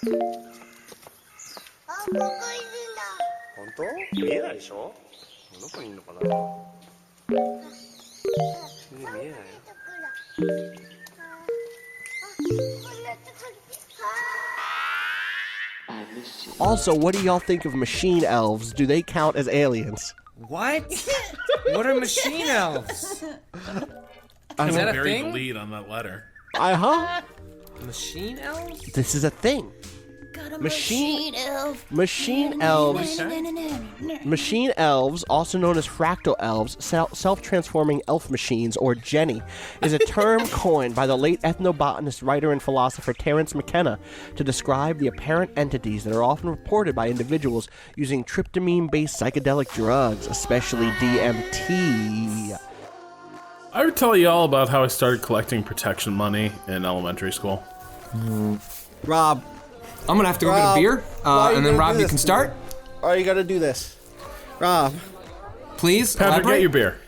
本当？見えないでしょ？どこにいるのかな？見えないよ。Also, what do y'all think of machine elves? Do they count as aliens? What? What are machine elves? Is that a Buried thing? the lead on that letter. Uh-huh. Machine elves? This is a thing. Machine elves, also known as fractal elves, self-transforming elf machines, or Jenny, is a term coined by the late ethnobotanist, writer, and philosopher Terence McKenna to describe the apparent entities that are often reported by individuals using tryptamine-based psychedelic drugs, especially DMT. I would tell you all about how I started collecting protection money in elementary school. Rob. I'm gonna have to go get a beer, and then Rob, you can start. Why are you gonna do this? Rob. Please, Patrick, elaborate. get your beer.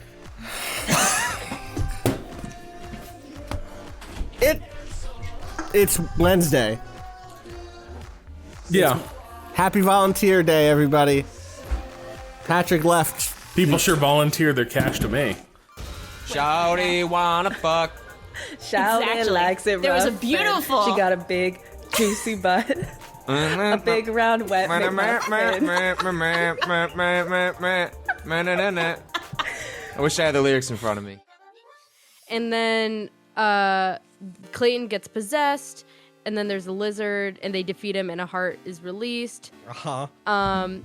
It's Wednesday. Yeah. Happy Volunteer Day, everybody. Patrick left. People sure volunteer their cash to me. Shawty wanna fuck. Shouty Exactly. likes it rough. There was a beautiful- She got a big, juicy butt. A big, round, wet I wish I had the lyrics in front of me. And then Clayton gets possessed, and then there's a lizard, and they defeat him, and a heart is released. Uh-huh. I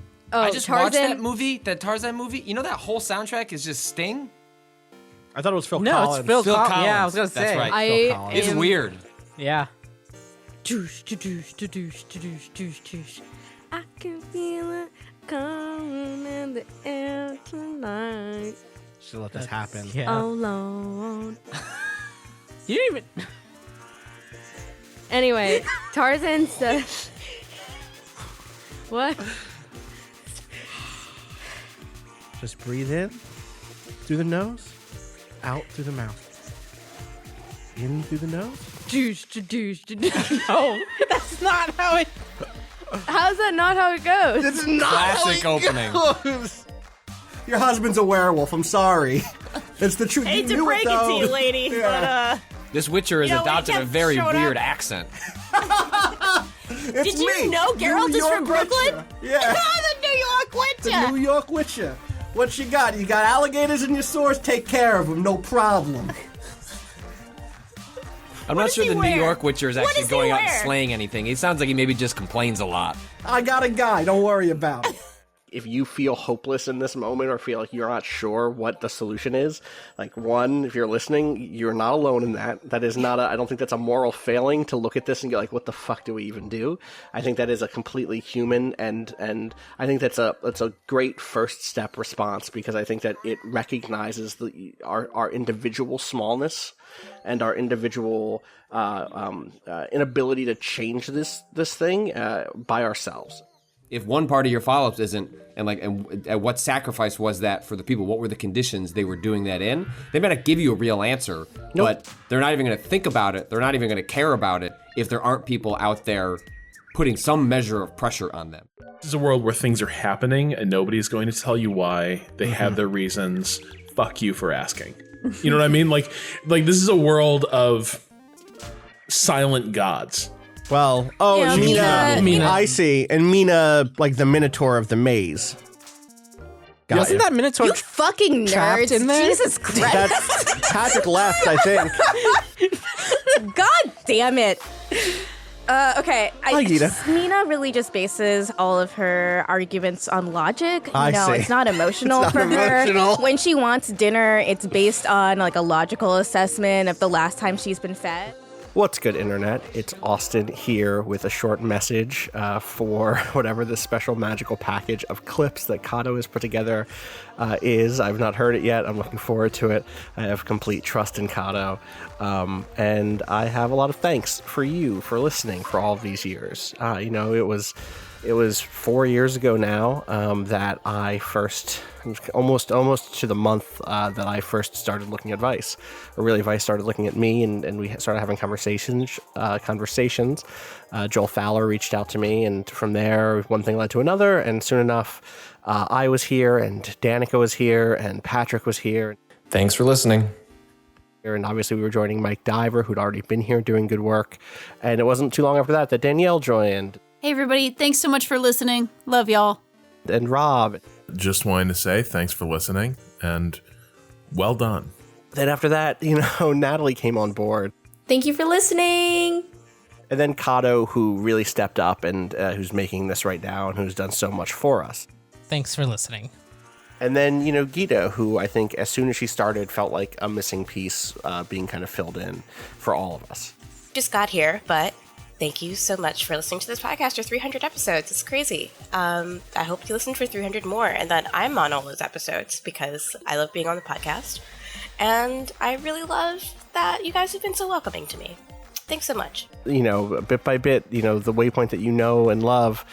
just Tarzan, watched that movie, that Tarzan movie. You know that whole soundtrack is just Sting? I thought it was Phil No, Collins. it's Phil Collins. Collins. Yeah, I was gonna That's say. right. It's weird. Yeah. I can feel it coming in the air tonight. Should let this happen. Yeah. Oh, Lord. You didn't even. Anyway, Tarzan says... What? Just breathe in through the nose, out through the mouth. In through the nose. No, that's not how it. How's that not how it goes? It's not Classic how it opening. goes. Your husband's a werewolf. I'm sorry. It's the truth. Hate You to knew break it though. to you, lady, Yeah. This Witcher has You know, we adopted a kept very showing weird up. accent. It's Did you me, know Geralt New is from York Brooklyn? Witcher. Yeah. The New York The Witcher. New York Witcher. What you got? You got alligators in your swords? Take care of them. No problem. I'm not does sure he the New wear? York Witcher is What actually does he going out and wear? slaying anything. He sounds like he maybe just complains a lot. I got a guy. Don't worry about it. If you feel hopeless in this moment or feel like you're not sure what the solution is, like, one, if you're listening, you're not alone in that. That is not I don't think that's a moral failing to look at this and go like, what the fuck do we even do? I think that is a completely human and I think that's a great first step response, because I think that it recognizes our individual smallness and our individual inability to change this thing by ourselves. If one part of your follow-ups isn't, and what sacrifice was that for the people? What were the conditions they were doing that in? They may not give you a real answer, but they're not even going to think about it. They're not even going to care about it if there aren't people out there putting some measure of pressure on them. This is a world where things are happening and nobody's going to tell you why. They have their reasons. Fuck you for asking. You know what I mean? Like this is a world of silent gods. Well, Yeah, Mina. I see. And Mina, like the Minotaur of the maze. Got Wasn't ya. that Minotaur? You fucking Trapped nerds. in there? Jesus Christ. That's Patrick left, I think. God damn it. Okay. Hi, Gita. Mina really just bases all of her arguments on logic. I see. It's not emotional It's not for emotional. her. When she wants dinner, it's based on like a logical assessment of the last time she's been fed. What's good, Internet? It's Austin here with a short message for whatever this special magical package of clips that Cado has put together is. I've not heard it yet. I'm looking forward to it. I have complete trust in Cado. And I have a lot of thanks for you for listening for all of these years. It It was 4 years ago now that I first, almost to the month that I first started looking at Vice. Or really, Vice started looking at me, and we started having conversations. Joel Fowler reached out to me, and from there, one thing led to another, and soon enough, I was here, and Danica was here, and Patrick was here. Thanks for listening. And obviously we were joining Mike Diver, who'd already been here doing good work. And it wasn't too long after that Danielle joined. Hey, everybody. Thanks so much for listening. Love y'all. And Rob. Just wanting to say thanks for listening and well done. Then after that, Natalie came on board. Thank you for listening. And then Cado, who really stepped up and who's making this right now and who's done so much for us. Thanks for listening. And then, Gita, who I think as soon as she started felt like a missing piece being kind of filled in for all of us. Just got here, but thank you so much for listening to this podcast for 300 episodes. It's crazy. I hope you listen for 300 more and that I'm on all those episodes because I love being on the podcast. And I really love that you guys have been so welcoming to me. Thanks so much. Bit by bit, the Waypoint that you know and love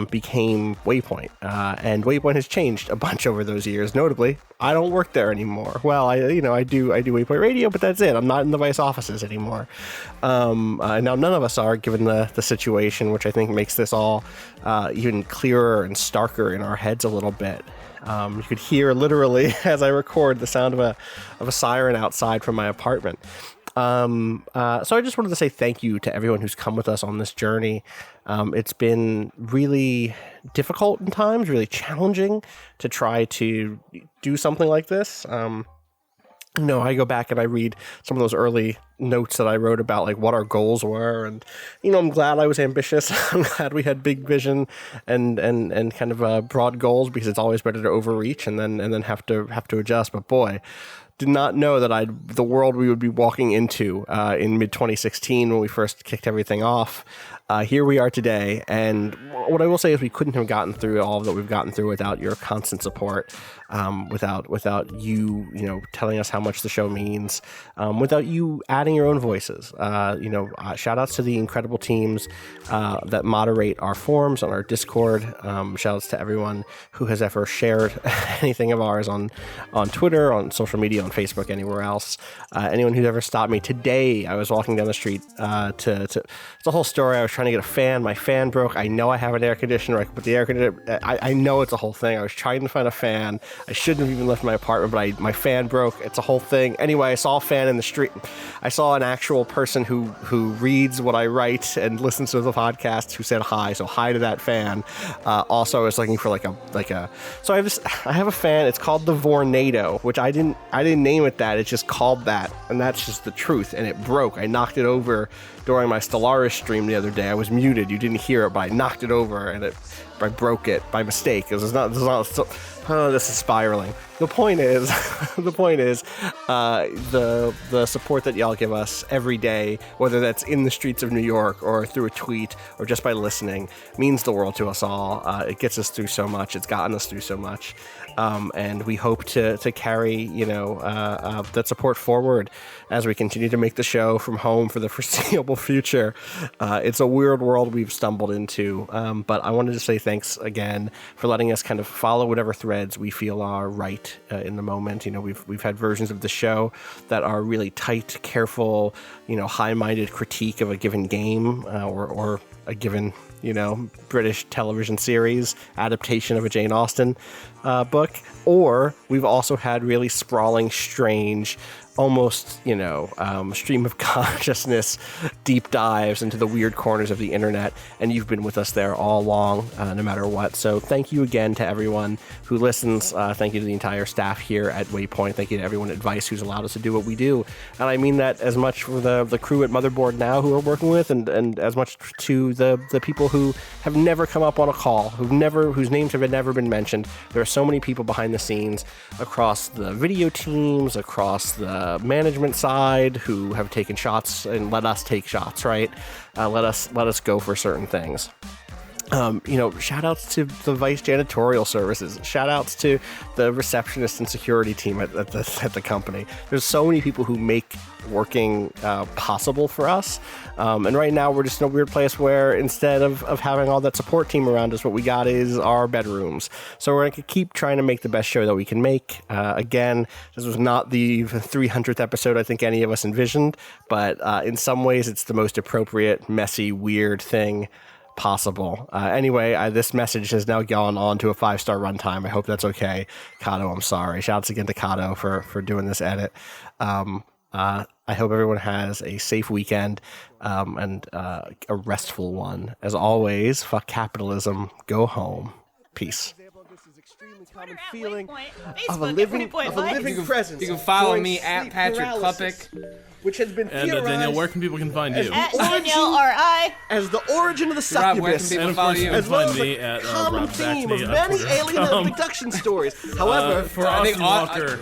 became Waypoint. And Waypoint has changed a bunch over those years. Notably, I don't work there anymore. Well, I do Waypoint Radio, but that's it. I'm not in the Vice offices anymore. Now none of us are, given the situation, which I think makes this all even clearer and starker in our heads a little bit. You could hear literally as I record the sound of a siren outside from my apartment. So I just wanted to say thank you to everyone who's come with us on this journey. It's been really difficult in times, really challenging to try to do something like this. I go back and I read some of those early notes that I wrote about like what our goals were, and I'm glad I was ambitious. I'm glad we had big vision and kind of broad goals, because it's always better to overreach and then have to adjust. But boy, did not know that the world we would be walking into in mid-2016 when we first kicked everything off. Here we are today, and what I will say is we couldn't have gotten through all that we've gotten through without your constant support, without you, telling us how much the show means, without you adding your own voices. Shout outs to the incredible teams that moderate our forums on our Discord. Shout outs to everyone who has ever shared anything of ours on Twitter, on social media, on Facebook, anywhere else. Anyone who's ever stopped me. Today, I was walking down the street it's a whole story. I was trying to get a fan. My fan broke. I know I have an air conditioner. I could put the air conditioner. I know it's a whole thing. I was trying to find a fan. I shouldn't have even left my apartment, but my fan broke. It's a whole thing. Anyway, I saw a fan in the street. I saw an actual person who reads what I write and listens to the podcast who said hi. So hi to that fan. Also, I was looking for so I have a fan. It's called the Vornado, which I didn't name it that. It's just called that, and that's just the truth. And it broke. I knocked it over during my Stellaris stream the other day. I was muted. You didn't hear it, but I knocked it over and I broke it by mistake. This is spiraling. The point is, the support that y'all give us every day, whether that's in the streets of New York or through a tweet or just by listening, means the world to us all. It gets us through so much. It's gotten us through so much. And we hope to carry, that support forward as we continue to make the show from home for the foreseeable future. It's a weird world we've stumbled into, but I wanted to say thanks again for letting us kind of follow whatever threads we feel are right in the moment. We've had versions of the show that are really tight, careful, high-minded critique of a given game or a given British television series adaptation of a Jane Austen book, or we've also had really sprawling, strange, almost, stream of consciousness deep dives into the weird corners of the internet, and you've been with us there all along, no matter what. So thank you again to everyone who listens. Thank you to the entire staff here at Waypoint. Thank you to everyone at Vice who's allowed us to do what we do. And I mean that as much for the crew at Motherboard now who we're working with, and as much to the people who have never come up on a call, whose names have never been mentioned. There are so many people behind the scenes across the video teams, across the management side, who have taken shots and let us take shots, right? Let us go for certain things. Shout outs to the vice janitorial services. Shout outs to the receptionist and security team at the company. There's so many people who make working possible for us. And right now we're just in a weird place where instead of having all that support team around us, what we got is our bedrooms. So we're going to keep trying to make the best show that we can make. Again, this was not the 300th episode I think any of us envisioned, but in some ways it's the most appropriate, messy, weird thing possible. Anyway, this message has now gone on to a 5-star runtime. I hope that's okay. Cado, I'm sorry. Shouts again to Cado for doing this edit. I hope everyone has a safe weekend and a restful one. As always, fuck capitalism. Go home. Peace. Common feeling of a living presence. You can follow me at Patrick Klepek, which has been theorized. And Danielle, where can people find you? At Danielle R.I. as the origin of the succubus. And of course, you can find me at common Rob theme Zachney of many alien abduction stories. However, for Austin Walker,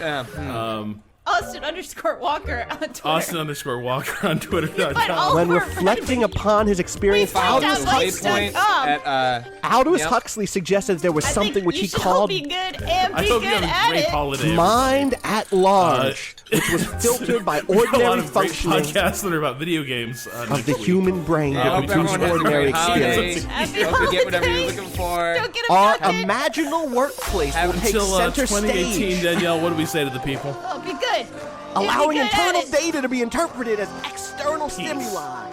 Austin_Walker on Twitter. Austin_Walker on Twitter.com. When reflecting upon his experience, Aldous Huxley suggested there was something which he called I hope you have a great holiday. Mind at Large, which was filtered by ordinary functioning podcasts that are about video games of the human brain that produce ordinary experience. Hope you get whatever you're looking for. Our imaginal workplace will take Until center 2018, stage. Danielle, what do we say to the people? Oh, be good. Allowing internal data to be interpreted as external stimuli.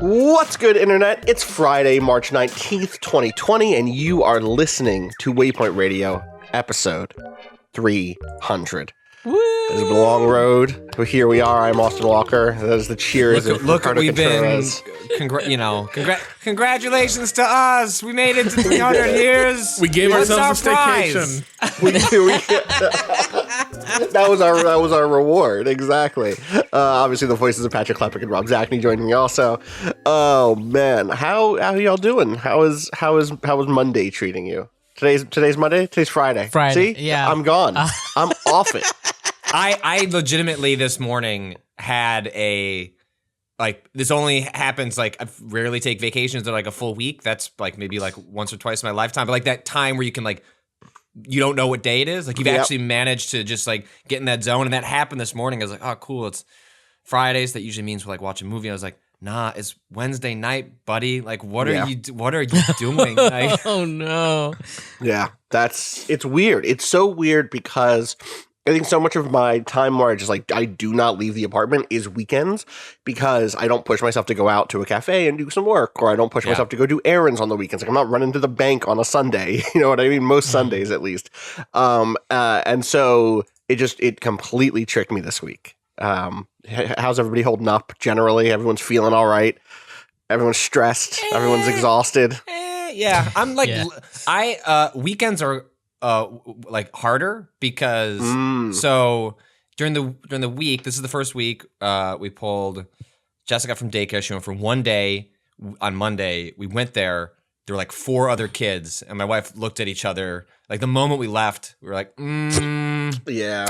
What's good, Internet? It's Friday, March 19th, 2020, and you are listening to Waypoint Radio, episode 300. It's been a long road, but here we are. I'm Austin Walker. That is the cheers of Ricardo Contreras. Congratulations to us. We made it to 300 years. We gave ourselves a staycation. That was our reward, exactly. Obviously, the voices of Patrick Klepek and Rob Zachney joining me also. Oh man, how y'all doing? How was Monday treating you? Today's Monday. Today's Friday. See? Yeah. I'm gone. I'm off it. I legitimately this morning had this only happens I rarely take vacations that a full week. That's maybe once or twice in my lifetime. But that time where you can you don't know what day it is. You've actually managed to just get in that zone. And that happened this morning. I was like, oh, cool. It's Fridays. That usually means we're watch a movie. I was like, nah, it's Wednesday night, buddy. What are you doing? Oh no. Yeah, it's weird. It's so weird because I think so much of my time where I do not leave the apartment is weekends because I don't push myself to go out to a cafe and do some work, or I don't push myself to go do errands on the weekends. I'm not running to the bank on a Sunday. You know what I mean? Most Sundays, at least. And so it completely tricked me this week. How's everybody holding up generally? Everyone's feeling all right. Everyone's stressed. Everyone's exhausted. Yeah, I'm weekends are harder because so during the week, this is the first week we pulled Jessica from daycare. She went for one day on Monday. We went there. There were 4 other kids, and my wife looked at each other. The moment we left, we were like, yeah.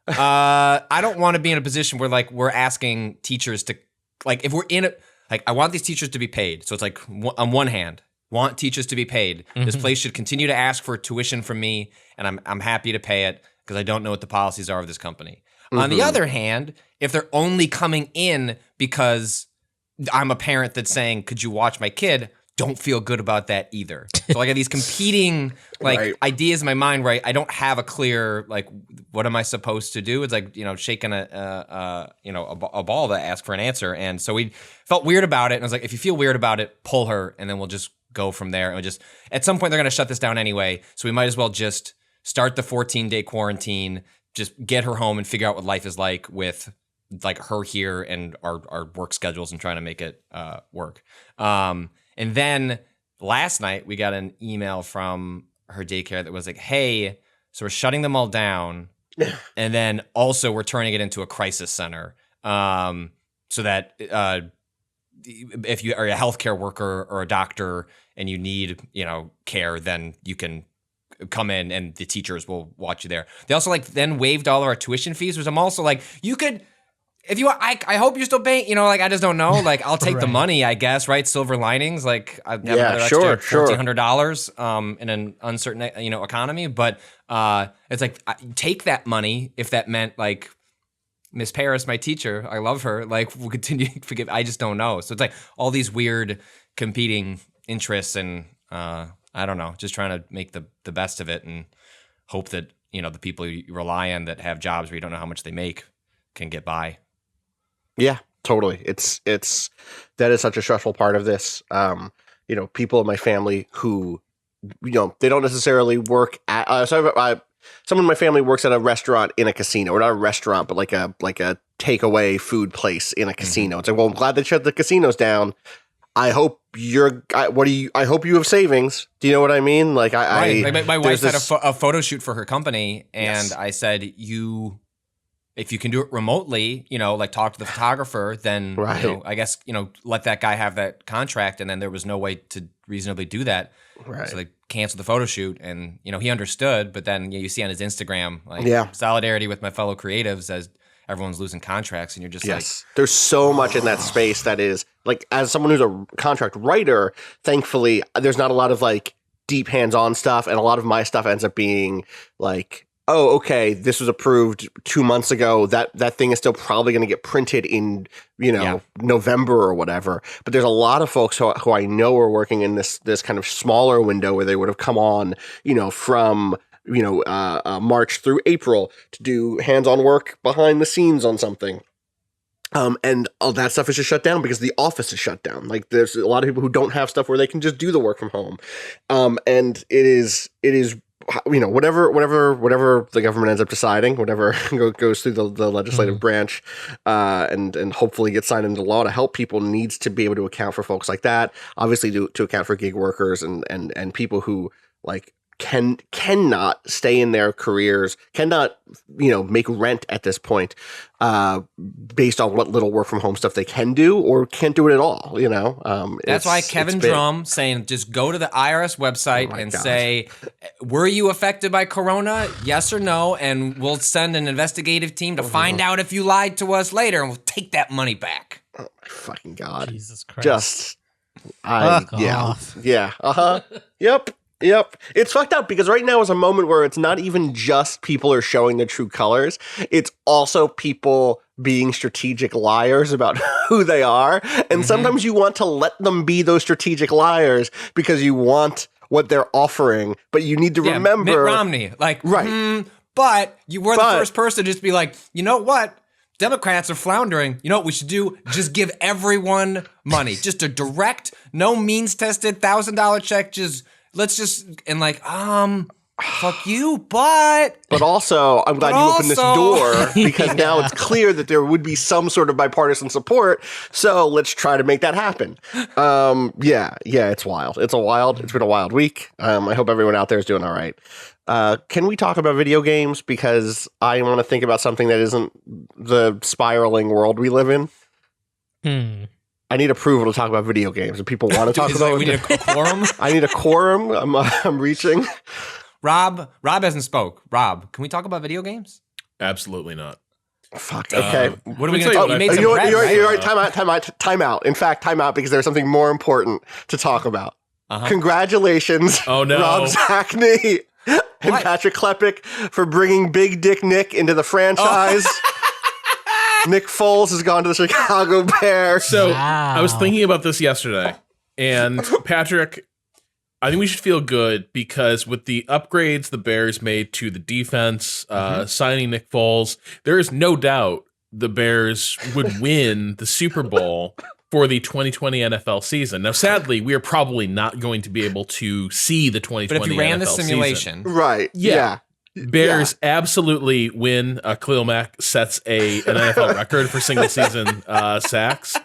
I don't want to be in a position where we're asking teachers to if we're in I want these teachers to be paid. So it's on one hand, want teachers to be paid. Mm-hmm. This place should continue to ask for tuition from me, and I'm happy to pay it because I don't know what the policies are of this company. Mm-hmm. On the other hand, if they're only coming in because I'm a parent that's saying, could you watch my kid? don't feel good about that either. So I got these competing ideas in my mind where I don't have a clear what am I supposed to do? It's like shaking a ball to ask for an answer, and so we felt weird about it. And I was like, if you feel weird about it, pull her, and then we'll just go from there. And just at some point they're gonna shut this down anyway, so we might as well just start the 14-day quarantine, just get her home and figure out what life is like with her here and our work schedules and trying to make it work. And then last night we got an email from her daycare that was like, hey, so we're shutting them all down. And then also we're turning it into a crisis center. So that if you are a healthcare worker or a doctor and you need, care, then you can come in and the teachers will watch you there. They also then waived all of our tuition fees, which I'm also like, you could, if you want, I hope you're still paying, I just don't know. I'll take the money, I guess, right? Silver linings. I have another extra $1,400 in an uncertain, economy. But it's take that money if that meant Miss Paris, my teacher, I love her. We'll continue to forgive. I just don't know. So it's all these weird competing interests, and I don't know, just trying to make the best of it and hope that, the people you rely on that have jobs where you don't know how much they make can get by. Yeah, totally. It's that is such a stressful part of this. People in my family who, they don't necessarily work at. Someone in my family works at a restaurant in a casino, or not a restaurant, but like a takeaway food place in a casino. It's well, I'm glad they shut the casinos down. I hope I hope you have savings. Do you know what I mean? My wife had a photo shoot for her company, and I said, if you can do it remotely, talk to the photographer, then, I guess, let that guy have that contract. And then there was no way to reasonably do that. Right. So they canceled the photo shoot, and, he understood. But then you see on his Instagram, solidarity with my fellow creatives as everyone's losing contracts. And you're just there's so much in that space that is as someone who's a contract writer, thankfully, there's not a lot of deep hands-on stuff. And a lot of my stuff ends up being oh, okay, this was approved 2 months ago. That thing is still probably going to get printed in, November or whatever. But there's a lot of folks who I know are working in this kind of smaller window where they would have come on, from, March through April to do hands-on work behind the scenes on something. And all that stuff is just shut down because the office is shut down. There's a lot of people who don't have stuff where they can just do the work from home. And it is whatever the government ends up deciding, whatever goes through the legislative branch, and hopefully gets signed into law to help people, needs to be able to account for folks like that. Obviously, to account for gig workers and people who cannot stay in their careers, cannot make rent at this point, based on what little work from home stuff they can do or can't do it at all. That's why Kevin Drum saying just go to the IRS website and say, were you affected by Corona? Yes or no, and we'll send an investigative team to find out if you lied to us later, and we'll take that money back. Oh my fucking God! Jesus Christ! Yep. It's fucked up because right now is a moment where it's not even just people are showing their true colors. It's also people being strategic liars about who they are. And sometimes you want to let them be those strategic liars because you want what they're offering. But you need to remember... Mitt Romney. But you were the first person to just be like, you know what? Democrats are floundering. You know what we should do? Just give everyone money. Just a direct, no means tested $1,000 check. Let's just, fuck you, but also, I'm glad you opened this door because now it's clear that there would be some sort of bipartisan support. So let's try to make that happen. It's wild. It's been a wild week. I hope everyone out there is doing all right. Can we talk about video games? Because I want to think about something that isn't the spiraling world we live in. I need approval to talk about video games, and people want to talk about. We need a quorum. I need a quorum. I'm reaching. Rob hasn't spoke. Rob, can we talk about video games? Absolutely not. Fuck. Okay. What are we going to talk? You made some bread, right? Time out. In fact, time out because there's something more important to talk about. Congratulations, Rob Zachney and Patrick Klepek for bringing Big Dick Nick into the franchise. Nick Foles has gone to the Chicago Bears. So I was thinking about this yesterday, And Patrick, I think we should feel good because with the upgrades the Bears made to the defense, signing Nick Foles, there is no doubt the Bears would win the Super Bowl for the 2020 NFL season. Now, sadly, we are probably not going to be able to see the 2020 NFL season. But if you ran the simulation. Right. Yeah. Bears absolutely win. Khalil Mack sets an NFL record for single season sacks.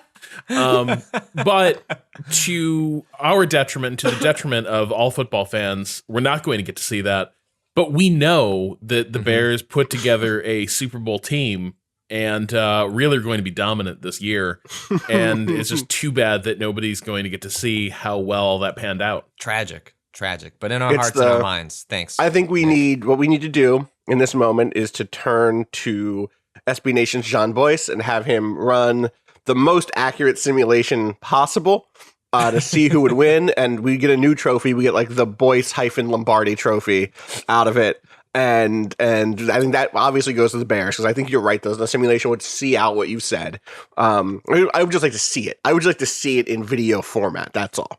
But to our detriment, to the detriment of all football fans, we're not going to get to see that. But we know that the Bears put together a Super Bowl team and really are going to be dominant this year. And it's just too bad that nobody's going to get to see how well that panned out. Tragic. But in our hearts and our minds. Thanks. I think what we need to do in this moment is to turn to SB Nation's John Boyce and have him run the most accurate simulation possible to see who would win, and we get a new trophy. We get like the Boyce-Lombardi trophy out of it, and I think that obviously goes to the Bears because I think you're right. The simulation would see out what you said. I would just like to see it. I would just like to see it in video format. That's all.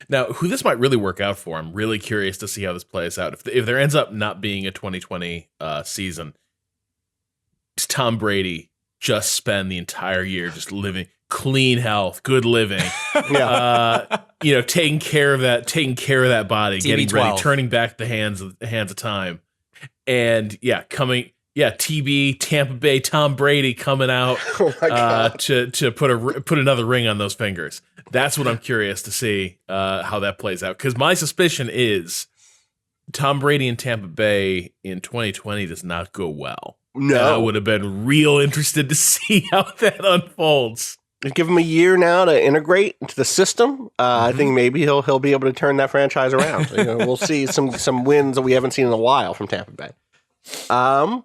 Now, who this might really work out for, I'm really curious to see how this plays out. If there ends up not being a 2020 season, does Tom Brady just spend the entire year just living clean health, good living, taking care of that body, TB12. getting ready, turning back the hands of time, and TB Tampa Bay Tom Brady coming out to put another ring on those fingers. That's what I'm curious to see how that plays out, because my suspicion is Tom Brady in Tampa Bay in 2020 does not go well. No, and I would have been real interested to see how that unfolds. Give him a year now to integrate into the system. I think maybe he'll be able to turn that franchise around. We'll see some wins that we haven't seen in a while from Tampa Bay. All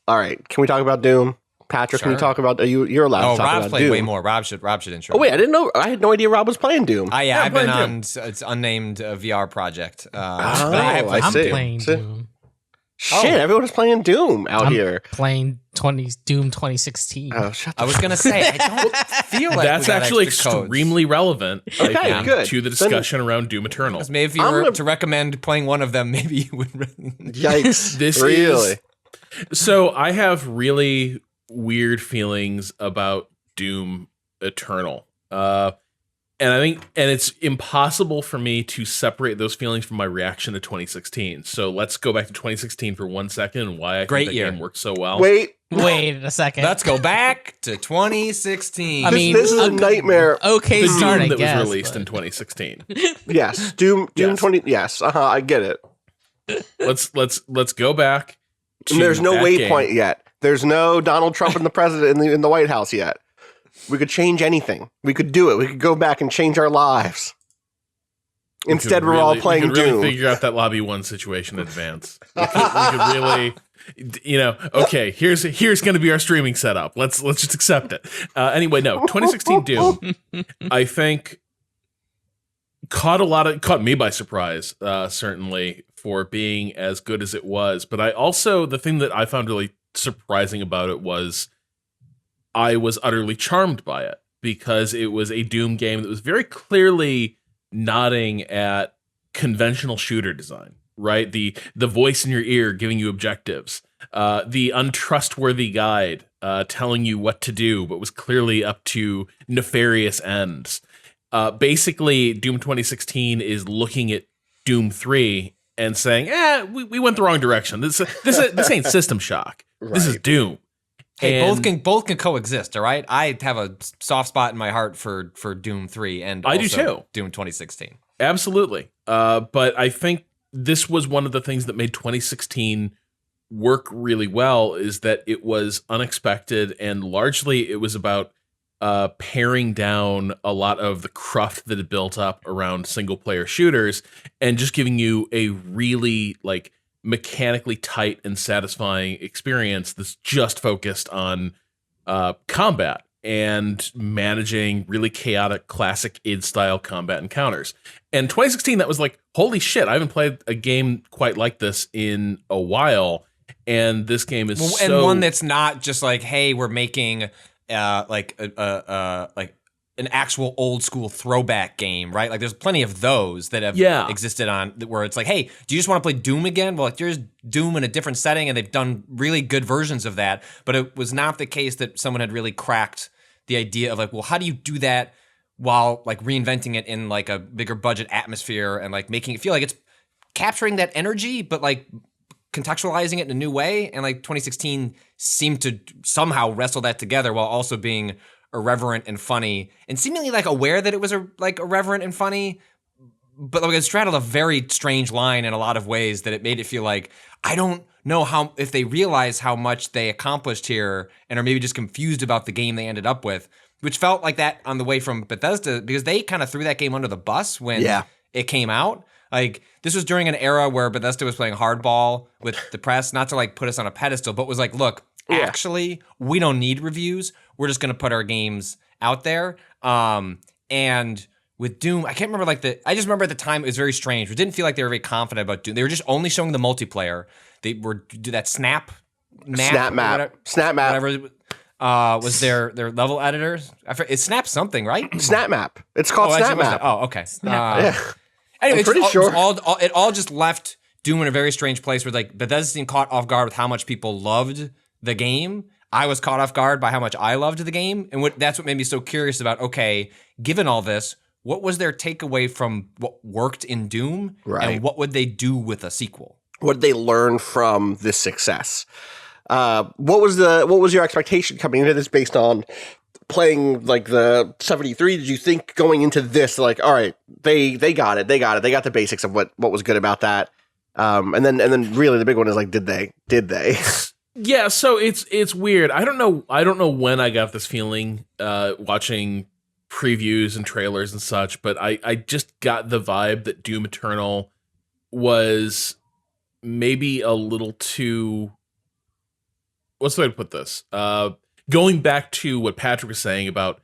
right, can we talk about Doom? Patrick, Can you talk about? You're allowed to talk Rob's about playing Doom. way more. Rob should intro. Oh wait, I didn't know. I had no idea Rob was playing Doom. I've been on it's unnamed VR project. I I'm see. playing Doom. Shit, everyone is playing Doom out here. Playing Doom 2016. Oh, shut the I was gonna say I don't feel like that's actually extremely relevant. Okay, I think, good. to the discussion around Doom Eternal. Maybe if you were to recommend playing one of them, maybe you would. Yikes! This really. So I have really weird feelings about Doom Eternal. And I think it's impossible for me to separate those feelings from my reaction to 2016. So let's go back to 2016 for 1 second and why I think that game worked so well. Wait a second. Let's go back to 2016. I mean, this is a nightmare. Okay, the start, Doom I that guess, was released but... in 2016. Yes, Doom Yes. 20. Yes, I get it. Let's go back. And there's no that waypoint game. yet. There's no Donald Trump and the president in the White House yet. We could change anything. We could do it. We could go back and change our lives. Instead, we're all playing we could Doom. really figure out that Lobby 1 situation in advance. We could really, okay, here's going to be our streaming setup. Let's just accept it. Anyway, no, 2016 Doom, I think caught me by surprise, certainly, for being as good as it was. But the thing that I found really surprising about it was I was utterly charmed by it because it was a Doom game that was very clearly nodding at conventional shooter design, right? The voice in your ear giving you objectives, the untrustworthy guide telling you what to do, but was clearly up to nefarious ends. Basically, Doom 2016 is looking at Doom 3 and saying, we went the wrong direction. This ain't System Shock. Right. This is Doom. Hey, both can coexist, all right? I have a soft spot in my heart for Doom 3 and I also do too. Doom 2016. Absolutely. But I think this was one of the things that made 2016 work really well is that it was unexpected and largely it was about paring down a lot of the cruft that had built up around single player shooters and just giving you a really mechanically tight and satisfying experience that's just focused on combat and managing really chaotic classic id style combat encounters. And 2016, that was holy shit, I haven't played a game quite like this in a while. And this game is and one that's not just hey, we're making an actual old school throwback game, right? Like there's plenty of those that have existed on where it's like, hey, do you just want to play Doom again? Well, like here's Doom in a different setting, and they've done really good versions of that. But it was not the case that someone had really cracked the idea of like, well, how do you do that while like reinventing it in like a bigger budget atmosphere and like making it feel like it's capturing that energy, but like contextualizing it in a new way. And like 2016 seemed to somehow wrestle that together while also being irreverent and funny and seemingly like aware that it was like irreverent and funny, but like it straddled a very strange line in a lot of ways that it made it feel like, I don't know how, if they realize how much they accomplished here and are maybe just confused about the game they ended up with, which felt like that on the way from Bethesda because they kind of threw that game under the bus when it came out. Like this was during an era where Bethesda was playing hardball with the press, not to like put us on a pedestal, but was like, look, actually, we don't need reviews. We're just going to put our games out there. And with Doom, I can't remember I just remember at the time it was very strange. We didn't feel like they were very confident about Doom. They were just only showing the multiplayer. They were do that snap map. Whatever was their level editors. It's Snap something, right? Snap map. It's called Snap map. Oh, okay. Anyway, I'm pretty sure. It all just left Doom in a very strange place where like Bethesda seemed caught off guard with how much people loved the game. I was caught off guard by how much I loved the game. And that's what made me so curious about, okay, given all this, what was their takeaway from what worked in Doom? Right. And what would they do with a sequel? What did they learn from this success? What was your expectation coming into this based on playing like the 73? Did you think going into this like, all right, they got it, they got the basics of what was good about that, and then really the big one is like, did they? Yeah, so it's weird. I don't know when I got this feeling watching previews and trailers and such, but I just got the vibe that Doom Eternal was maybe a little too, what's the way to put this? Going back to what Patrick was saying about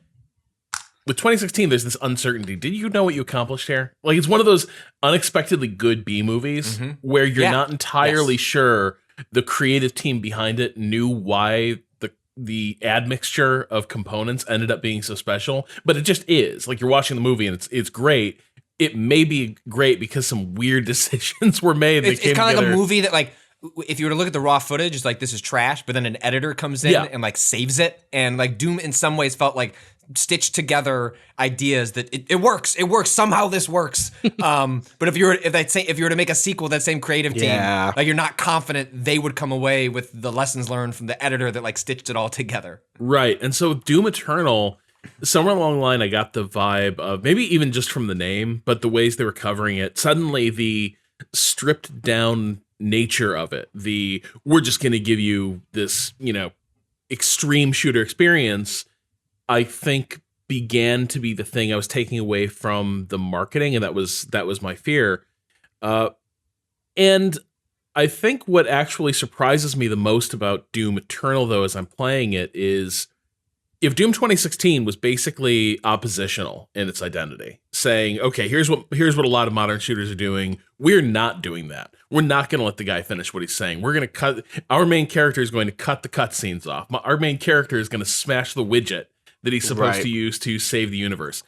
with 2016, there's this uncertainty. Did you know what you accomplished here? Like it's one of those unexpectedly good B movies where you're not entirely sure the creative team behind it knew why the admixture of components ended up being so special, but it just is. Like you're watching the movie and it's great. It may be great because some weird decisions were made. It's kind of like a movie that like, if you were to look at the raw footage, it's like, this is trash, but then an editor comes in and like saves it. And like Doom in some ways felt like stitched together ideas that it works. It works. Somehow this works. But if you were to make a sequel, that same creative team, like you're not confident they would come away with the lessons learned from the editor that like stitched it all together. Right. And so Doom Eternal, somewhere along the line, I got the vibe of maybe even just from the name, but the ways they were covering it, suddenly the stripped down nature of it, we're just going to give you this, extreme shooter experience, I think began to be the thing I was taking away from the marketing, and that was my fear. And I think what actually surprises me the most about Doom Eternal, though, as I'm playing it, is if Doom 2016 was basically oppositional in its identity, saying, okay, here's what a lot of modern shooters are doing. We're not doing that. We're not going to let the guy finish what he's saying. We're going to our main character is going to cut the cutscenes off. Our main character is going to smash the widget that he's supposed to use to save the universe.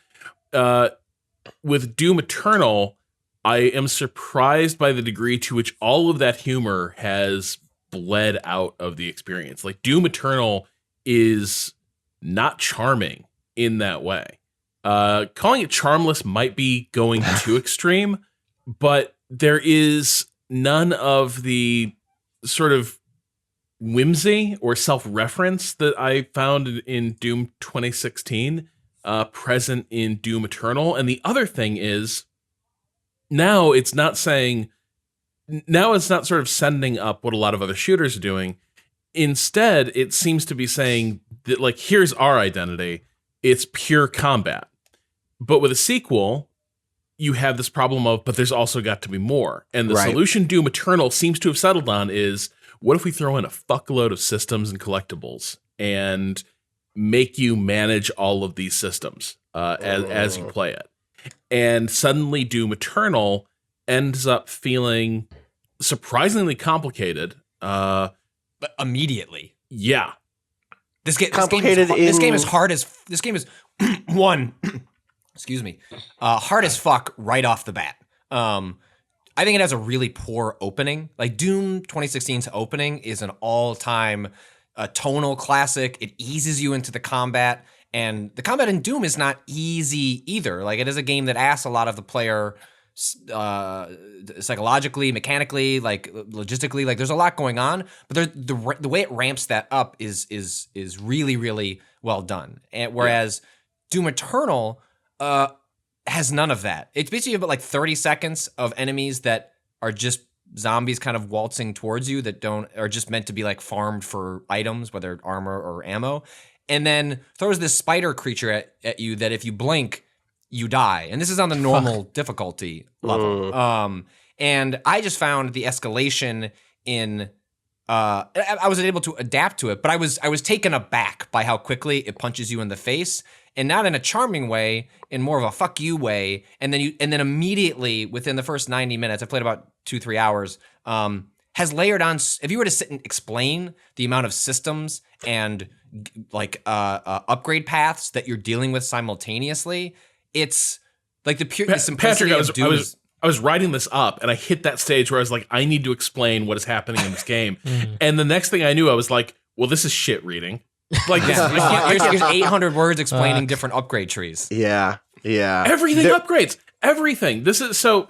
With Doom Eternal, I am surprised by the degree to which all of that humor has bled out of the experience. Like Doom Eternal is not charming in that way. Calling it charmless might be going too extreme, but there is none of the sort of whimsy or self-reference that I found in Doom 2016 present in Doom Eternal. And the other thing is, now it's not sort of sending up what a lot of other shooters are doing. Instead, it seems to be saying that, like, here's our identity. It's pure combat. But with a sequel, you have this problem of, but there's also got to be more. And the solution Doom Eternal seems to have settled on is, what if we throw in a fuckload of systems and collectibles and make you manage all of these systems as you play it? And suddenly Doom Eternal ends up feeling surprisingly complicated. But immediately. Yeah. This game is One, excuse me, hard as fuck right off the bat. I think it has a really poor opening. Like Doom 2016's opening is an all-time tonal classic. It eases you into the combat, and the combat in Doom is not easy either. Like it is a game that asks a lot of the player psychologically, mechanically, like logistically. Like there's a lot going on, but the way it ramps that up is really, really well done. And whereas Doom Eternal has none of that. It's basically about like 30 seconds of enemies that are just zombies kind of waltzing towards you that are just meant to be like farmed for items, whether armor or ammo, and then throws this spider creature at you that if you blink, you die. And this is on the normal difficulty level. And I just found the escalation in I was able to adapt to it, but I was taken aback by how quickly it punches you in the face, and not in a charming way, in more of a fuck you way. And then immediately within the first 90 minutes, I played about 2-3 hours, has layered on. If you were to sit and explain the amount of systems and like upgrade paths that you're dealing with simultaneously, it's like the simplicity Patrick, of Doom. I was writing this up and I hit that stage where I was like, I need to explain what is happening in this game. And the next thing I knew, I was like, well, this is shit reading. Like, here's 800 words explaining different upgrade trees. Yeah. Everything upgrades. Everything. This is so.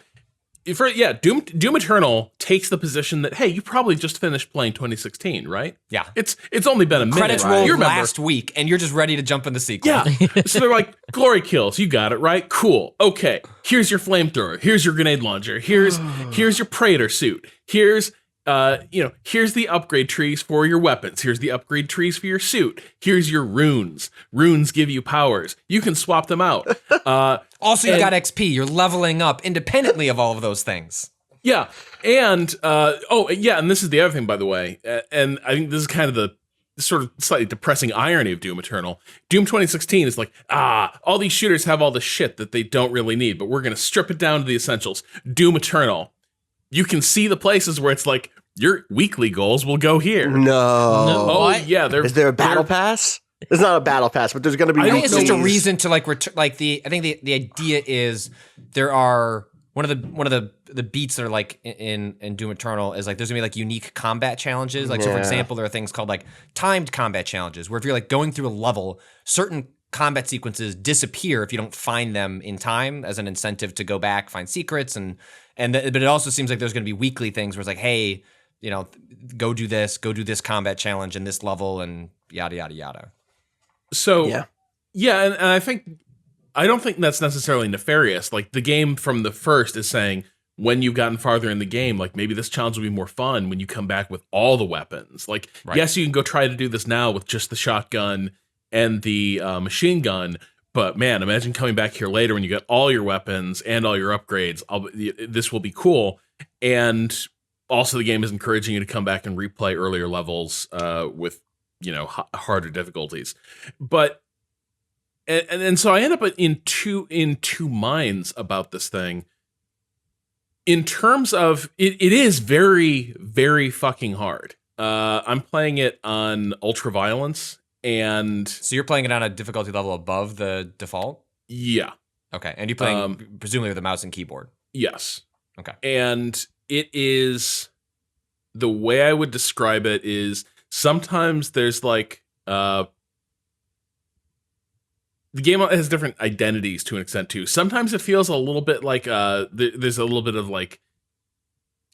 Doom Eternal takes the position that, hey, you probably just finished playing 2016, right? Yeah. It's only been a minute. Credits rolled last week, and you're just ready to jump in the sequel. Yeah. So they're like, glory kills, you got it, right? Cool. Okay. Here's your flamethrower. Here's your grenade launcher. Here's your Praetor suit. Here's the upgrade trees for your weapons. Here's the upgrade trees for your suit. Here's your runes. Runes give you powers. You can swap them out. Also, you got XP. You're leveling up independently of all of those things. Yeah. And, and this is the other thing, by the way. And I think this is kind of the sort of slightly depressing irony of Doom Eternal. Doom 2016 is like, all these shooters have all the shit that they don't really need, but we're going to strip it down to the essentials. Doom Eternal. You can see the places where it's like, your weekly goals will go here. No. Oh, yeah. Is there a battle pass? There's not a battle pass, but there's going to be. I think it's just a reason to like I think the idea is there are one of the beats that are like in Doom Eternal is like there's gonna be like unique combat challenges. Like so, for example, there are things called like timed combat challenges where if you're like going through a level, certain combat sequences disappear if you don't find them in time as an incentive to go back, find secrets, but it also seems like there's going to be weekly things where it's like, hey, go do this combat challenge in this level and yada yada yada. So and I don't think that's necessarily nefarious. Like the game from the first is saying when you've gotten farther in the game, like maybe this challenge will be more fun when you come back with all the weapons. Like yes, you can go try to do this now with just the shotgun and the machine gun. But man, imagine coming back here later when you got all your weapons and all your upgrades. This will be cool. And also the game is encouraging you to come back and replay earlier levels with, harder difficulties. But, and so I end up in two minds about this thing. In terms of, it is very, very fucking hard. I'm playing it on ultra violence. And so you're playing it on a difficulty level above the default? Yeah. Okay. And you're playing presumably with a mouse and keyboard? Yes. Okay. And it is, the way I would describe it is sometimes there's like, the game has different identities to an extent too. Sometimes it feels a little bit like there's a little bit of like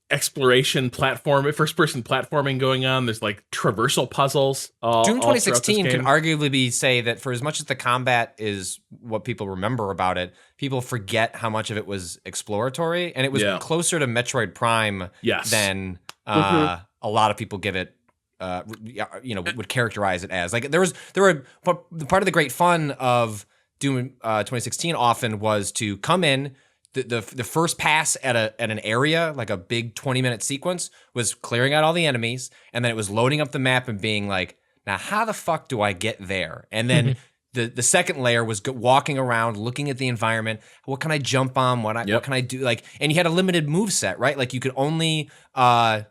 exploration first person platforming going on. There's like traversal puzzles. Doom 2016 can arguably say that for as much as the combat is what people remember about it, people forget how much of it was exploratory, and it was closer to Metroid Prime than a lot of people give it. Would characterize it as. Like there were part of the great fun of Doom 2016 often was to come in. The first pass at an area, like a big 20-minute sequence, was clearing out all the enemies, and then it was loading up the map and being like, now how the fuck do I get there? And then the second layer was walking around, looking at the environment. What can I jump on? What can I do? Like, and you had a limited move set, right? Like you could only I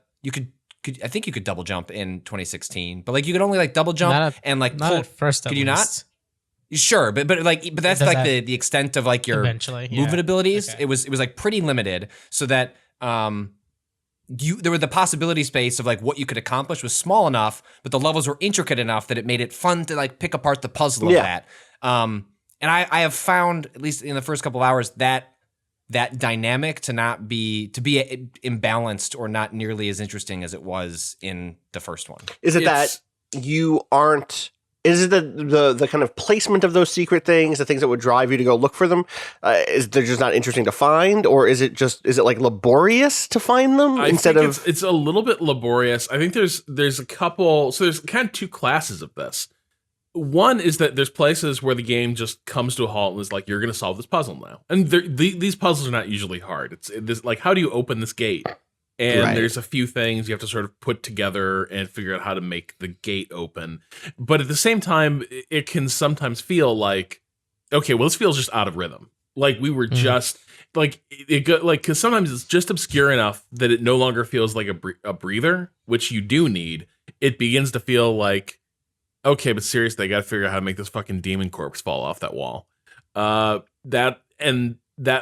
think you could double jump in 2016, but like you could only like double jump and like not pull. at first. Could you not? Sure, but that's Does like that the extent of like your eventually, yeah. movement abilities. Okay. It was like pretty limited, so that there were the possibility space of like what you could accomplish was small enough, but the levels were intricate enough that it made it fun to like pick apart the puzzle of that. And I have found, at least in the first couple of hours, that dynamic to be imbalanced or not nearly as interesting as it was in the first one. Is it that you aren't? Is it the kind of placement of those secret things, the things that would drive you to go look for them? Is they're just not interesting to find, or is it like laborious to find them instead of? It's a little bit laborious. I think there's a couple. So there's kind of two classes of this. One is that there's places where the game just comes to a halt and is like, you're going to solve this puzzle now, and these puzzles are not usually hard. It's like, how do you open this gate? And there's a few things you have to sort of put together and figure out how to make the gate open. But at the same time, it can sometimes feel like, okay, well, this feels just out of rhythm. Like we were just like because sometimes it's just obscure enough that it no longer feels like a breather, which you do need. It begins to feel like, okay, but seriously, I got to figure out how to make this fucking demon corpse fall off that wall. That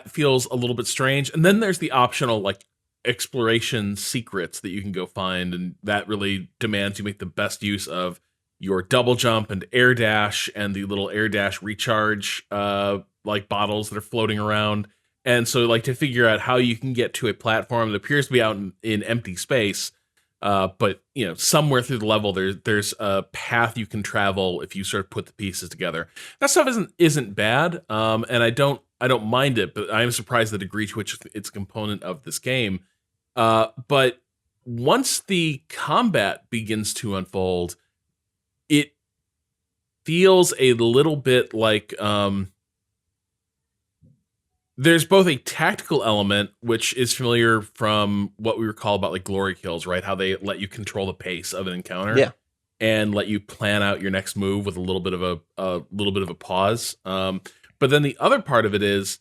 feels a little bit strange. And then there's the optional like exploration secrets that you can go find, and that really demands you make the best use of your double jump and air dash and the little air dash recharge like bottles that are floating around. And so like to figure out how you can get to a platform that appears to be out in empty space, but somewhere through the level there's a path you can travel if you sort of put the pieces together. That stuff isn't bad, and I don't mind it, but I am surprised the degree to which it's a component of this game. But once the combat begins to unfold, it feels a little bit like there's both a tactical element, which is familiar from what we recall about like glory kills, right? How they let you control the pace of an encounter, and let you plan out your next move with a little bit of a pause. But then the other part of it is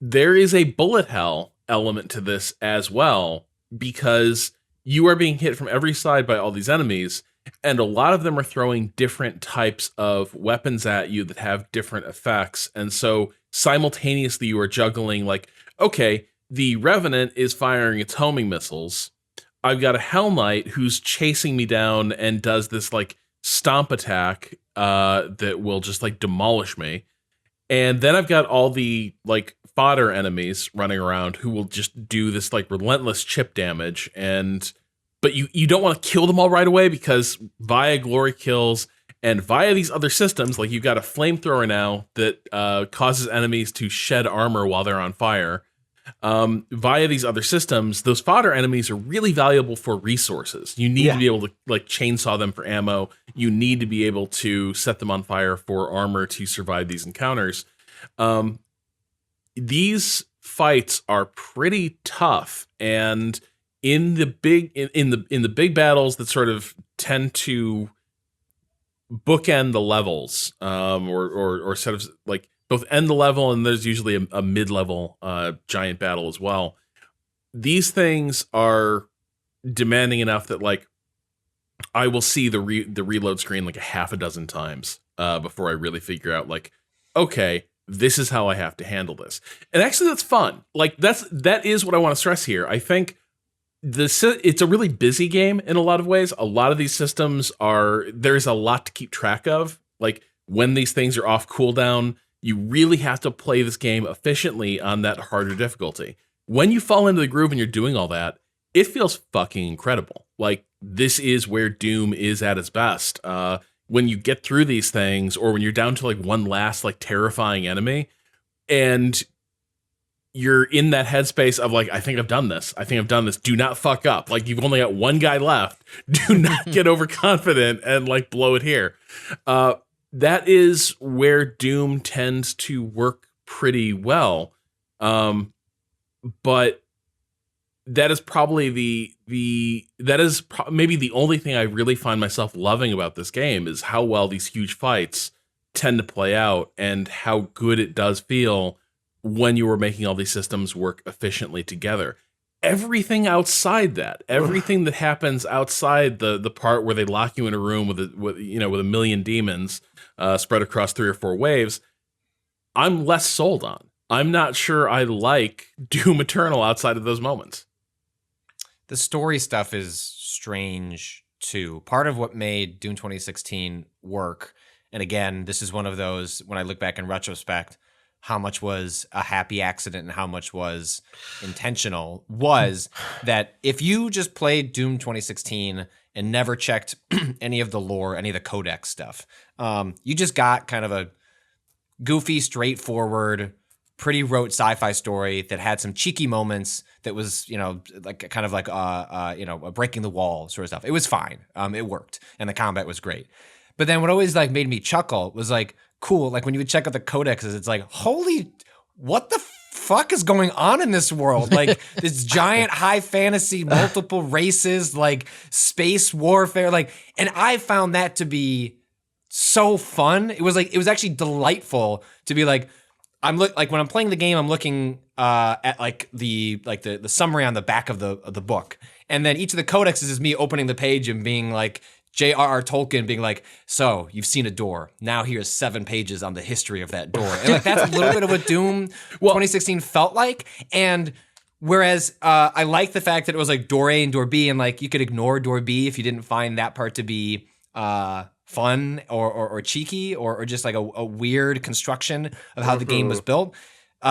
there is a bullet hell element to this as well, because you are being hit from every side by all these enemies, and a lot of them are throwing different types of weapons at you that have different effects. And so simultaneously you are juggling like, okay, the Revenant is firing its homing missiles. I've got a Hell Knight who's chasing me down and does this like stomp attack that will just like demolish me. And then I've got all the like fodder enemies running around who will just do this like relentless chip damage. But you don't want to kill them all right away, because via glory kills and via these other systems, like you've got a flamethrower now that causes enemies to shed armor while they're on fire. Via these other systems, those fodder enemies are really valuable for resources. You need to be able to like chainsaw them for ammo. You need to be able to set them on fire for armor to survive these encounters. These fights are pretty tough, and in the big battles that sort of tend to bookend the levels, or sort of like both end the level, and there's usually a mid-level giant battle as well. These things are demanding enough that like I will see the reload screen like a half a dozen times before I really figure out like, okay, this is how I have to handle this. And actually that's fun. Like that is what I want to stress here. I think it's a really busy game in a lot of ways. A lot of these systems there's a lot to keep track of. Like when these things are off cooldown, you really have to play this game efficiently on that harder difficulty. When you fall into the groove and you're doing all that, it feels fucking incredible. Like this is where Doom is at its best. When you get through these things, or when you're down to like one last like terrifying enemy, and you're in that headspace of like, I think I've done this. Do not fuck up. Like you've only got one guy left. Do not get overconfident and like blow it here. That is where Doom tends to work pretty well. But that is probably maybe the only thing I really find myself loving about this game is how well these huge fights tend to play out, and how good it does feel when you were making all these systems work efficiently together. Everything outside that, everything that happens outside the part where they lock you in a room with a million demons, spread across 3 or 4 waves, I'm less sold on. I'm not sure I like Doom Eternal outside of those moments. The story stuff is strange too. Part of what made Doom 2016 work, and again, this is one of those, when I look back in retrospect, how much was a happy accident and how much was intentional, was that if you just played Doom 2016 and never checked any of the lore, any of the codex stuff, you just got kind of a goofy, straightforward, pretty rote sci-fi story that had some cheeky moments that was, like kind of like, a breaking the wall sort of stuff. It was fine. It worked. And the combat was great. But then what always like made me chuckle was like, cool. Like when you would check out the codexes, it's like, holy, what the fuck is going on in this world? Like this giant high fantasy, multiple races, like space warfare. Like, and I found that to be so fun. It was actually delightful to be like, like when I'm playing the game, I'm looking at like the summary on the back of the book, and then each of the codexes is me opening the page and being like J.R.R. Tolkien being like, so you've seen a door. Now here's 7 pages on the history of that door, and like that's a little bit of what Doom 2016 felt like. And whereas I like the fact that it was like door A and door B, and like you could ignore door B if you didn't find that part to be fun or cheeky or just like a weird construction of how the game was built.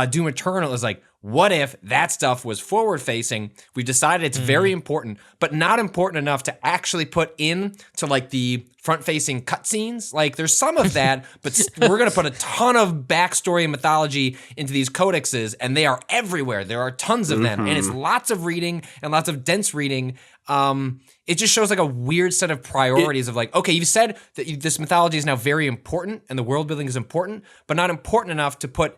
Doom Eternal is like, what if that stuff was forward facing? We decided it's very important, but not important enough to actually put in to like the front facing cutscenes. Like there's some of that, but we're going to put a ton of backstory and mythology into these codexes, and they are everywhere. There are tons of them, and it's lots of reading and lots of dense reading. It just shows like a weird set of priorities of like, okay, you've said that this mythology is now very important and the world building is important, but not important enough to put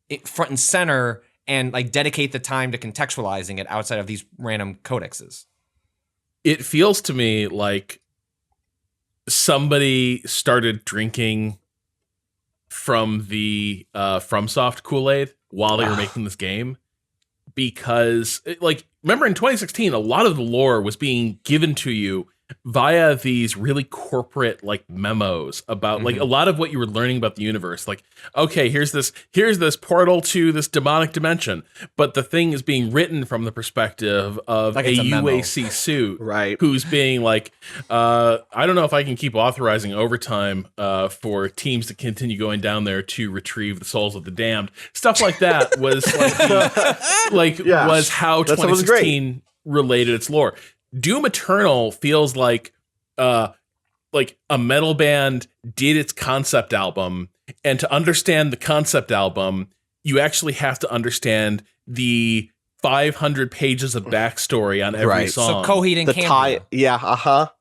it front and center and like dedicate the time to contextualizing it outside of these random codexes. It feels to me like somebody started drinking from the FromSoft Kool-Aid while they were making this game. Because, like, remember in 2016, a lot of the lore was being given to you via these really corporate, like, memos about, like, a lot of what you were learning about the universe. Like, okay, here's this portal to this demonic dimension. But the thing is being written from the perspective of like a UAC suit, right? Who's being like, I don't know if I can keep authorizing overtime for teams to continue going down there to retrieve the souls of the damned. Stuff like that was like, was how 2016 related its lore. Doom Eternal feels like a metal band did its concept album, and to understand the concept album, you actually have to understand the 500 pages of backstory on every song. So Coheed and Cambria.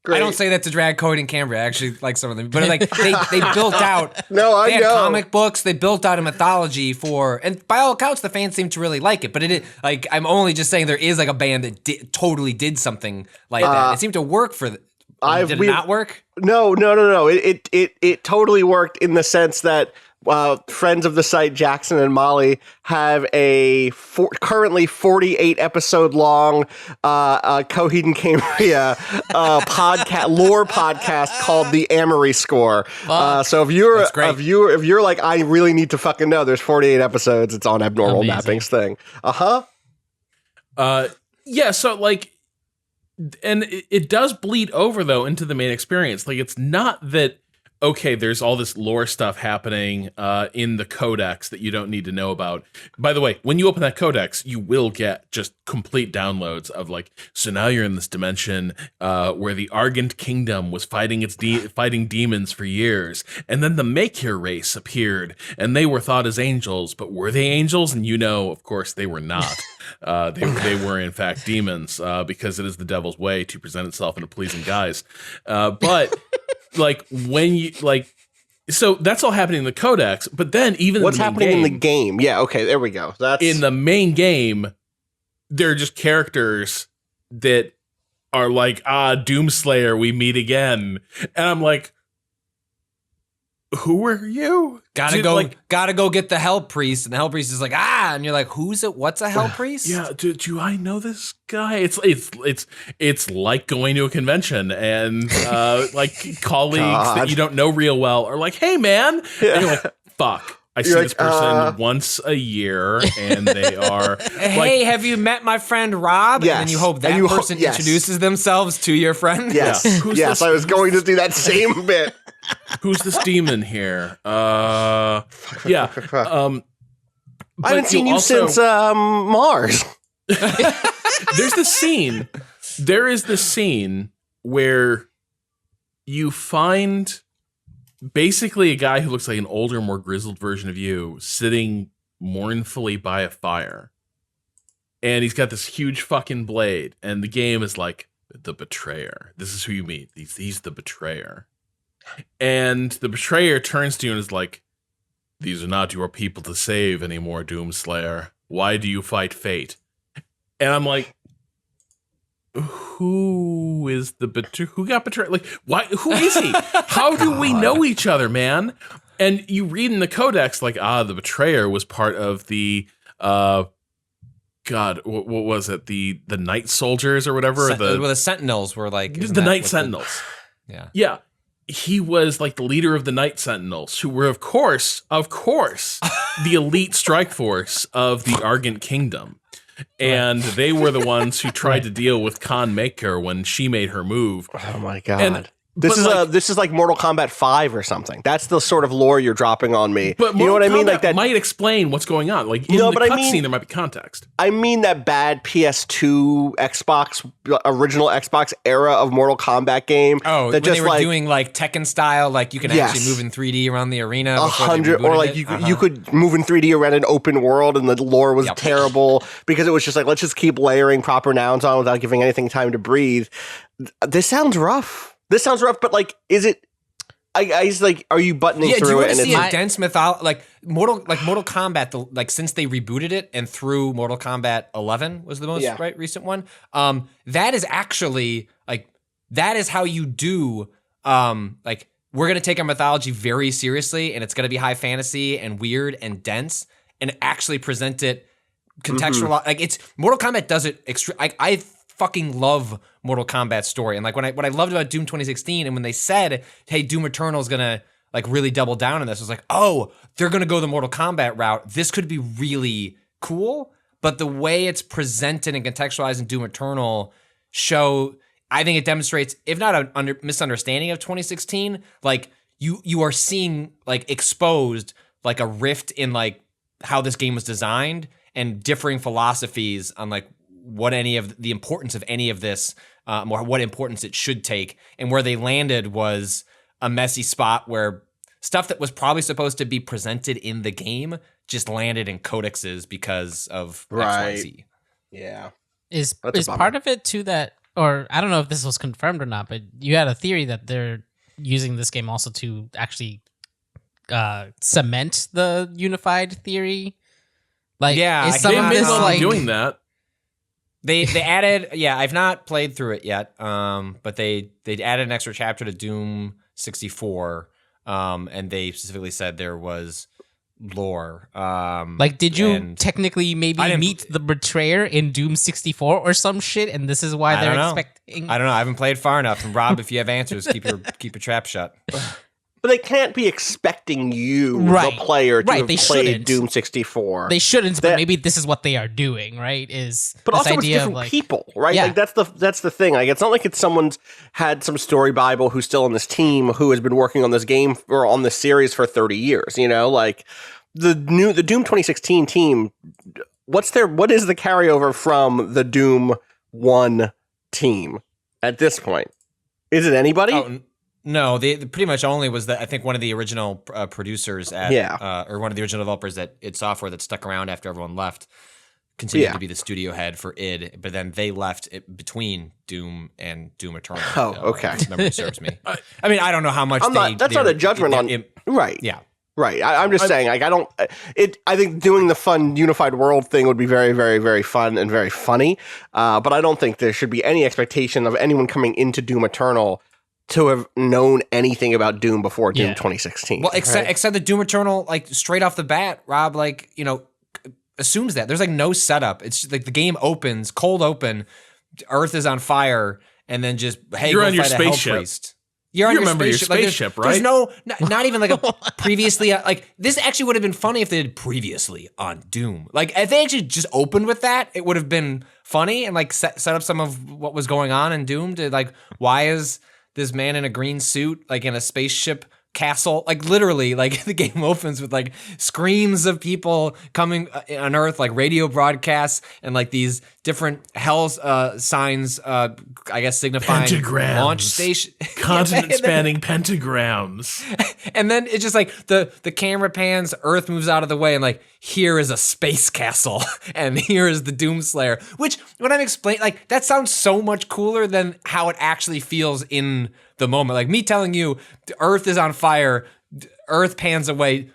Great. I don't say that to drag Coheed and Cambria. I actually like some of them, but like they built out. They had comic books. They built out a mythology for, and by all accounts, the fans seem to really like it. But it is like, I'm only just saying there is like a band that totally did something like that. It seemed to work for. Did it not work? No. It totally worked in the sense that friends of the site, Jackson and Molly, have a currently 48 episode long Coheed and Cambria lore podcast called The Amory Score. So if you're like, I really need to fucking know, there's 48 episodes. It's on Abnormal Mappings thing. Yeah. So like, and it does bleed over though into the main experience. Like it's not that. Okay, there's all this lore stuff happening in the codex that you don't need to know about. By the way, when you open that codex, you will get just complete downloads of like, so now you're in this dimension where the Argent Kingdom was fighting fighting demons for years, and then the Makir race appeared, and they were thought as angels, but were they angels? And you know, of course, they were not. They were in fact demons because it is the devil's way to present itself in a pleasing guise. But like when you like, so that's all happening in the codex, but then even what's happening in the game? Yeah, okay, there we go. That's in the main game. They're just characters that are like, Doomslayer, we meet again, and I'm like, who are you? Gotta go get the Hell Priest. And the Hell Priest is like, and you're like, who's it? What's a Hell Priest? Yeah, do I know this guy? It's like going to a convention and like colleagues that you don't know real well are like, hey man, and you're like, fuck. I see this person once a year, and they are. Hey, have you met my friend Rob? Yes. And then you hope that person introduces themselves to your friend. Yes, yes, I was going to do that same bit. Who's this demon here? I haven't seen you since Mars. There is this scene where you find basically a guy who looks like an older, more grizzled version of you sitting mournfully by a fire. And he's got this huge fucking blade. And the game is like, the betrayer. This is who you meet. He's the betrayer. And the betrayer turns to you and is like, these are not your people to save anymore, Doomslayer. Why do you fight fate? And I'm like, who is the who got betrayed? Like, why? Who is he? How do we know each other, man? And you read in the codex, like, the betrayer was part of the, what was it? The Night Soldiers or whatever. The Sentinels were like the Night Sentinels. Yeah. He was like the leader of the Night Sentinels, who were, of course, the elite strike force of the Argent Kingdom. And they were the ones who tried to deal with Khan Maker when she made her move. Oh my god! This is like Mortal Kombat 5 or something. That's the sort of lore you're dropping on me. But you know what I mean? Like that might explain what's going on. Like in the cutscene, there might be context. I mean that bad PS2 original Xbox era of Mortal Kombat game. Oh, that when they were doing like Tekken style, like you can actually move in 3D around the arena. 100, or like you could move in 3D around an open world, and the lore was terrible because it was just like, let's just keep layering proper nouns on without giving anything time to breathe. This sounds rough. But like, is it? I like, are you buttoning through do you it? And see a dense mythology, like Mortal Kombat, since they rebooted it and through Mortal Kombat 11 was the most recent one. That is actually like, that is how you do. Like, we're gonna take our mythology very seriously, and it's gonna be high fantasy and weird and dense, and actually present it contextual. Like, it's Mortal Kombat does it I fucking love Mortal Kombat's story. And like what I loved about Doom 2016, and when they said, hey, Doom Eternal is gonna like really double down on this, I was like, oh, they're gonna go the Mortal Kombat route. This could be really cool. But the way it's presented and contextualized in Doom Eternal I think it demonstrates, if not a misunderstanding of 2016, like you are seeing like exposed like a rift in like how this game was designed and differing philosophies on like what any of the importance of any of this, or what importance it should take. And where they landed was a messy spot where stuff that was probably supposed to be presented in the game just landed in codexes because of XYZ. Yeah. Is part of it too that, or I don't know if this was confirmed or not, but you had a theory that they're using this game also to actually cement the unified theory. Like, is some of this like doing that? They added, I've not played through it yet, but they added an extra chapter to Doom 64, and they specifically said there was lore. Like, did you technically maybe meet the betrayer in Doom 64 or some shit, and this is why they're expecting? I don't know. I haven't played far enough. And Rob, if you have answers, keep your trap shut. But they can't be expecting you, the player, to have played Doom 64. They shouldn't, but maybe this is what they are doing, right? But also it's different people, right? Yeah. Like that's the thing. Like, it's not like it's someone's had some story bible who's still on this team who has been working on this game or on this series for 30 years. You know, like the Doom 2016 team. What is the carryover from the Doom 1 team at this point? Is it anybody? Oh, no, they pretty much only was I think one of the original producers at, or one of the original developers at id Software that stuck around after everyone left, continued to be the studio head for id, but then they left it between Doom and Doom Eternal. Oh, okay. If memory serves me. I mean, I don't know how much that's not a judgment on right. Yeah. Right. I'm just saying, like, I think doing the fun unified world thing would be very, very, very fun and very funny. But I don't think there should be any expectation of anyone coming into Doom Eternal to have known anything about Doom before Doom 2016. Well, except the Doom Eternal, like straight off the bat, Rob, like, you know, assumes that there's like no setup. It's just, like the game opens cold open, Earth is on fire, and then just you're on your spaceship. You're on your spaceship, right? There's no, not even like a previously, like this actually would have been funny if they did previously on Doom. Like if they actually just opened with that, it would have been funny and like set up some of what was going on in Doom to like, why is this man in a green suit, like in a spaceship castle? Like literally, like the game opens with like screams of people coming on Earth, like radio broadcasts and like these different hell signs, I guess signifying pentagrams. Launch station, continent-spanning pentagrams. And then it's just like the camera pans, Earth moves out of the way, and like here is a space castle, and here is the Doomslayer. Which when I'm explaining, like that sounds so much cooler than how it actually feels in the moment. Like me telling you, Earth is on fire, Earth pans away,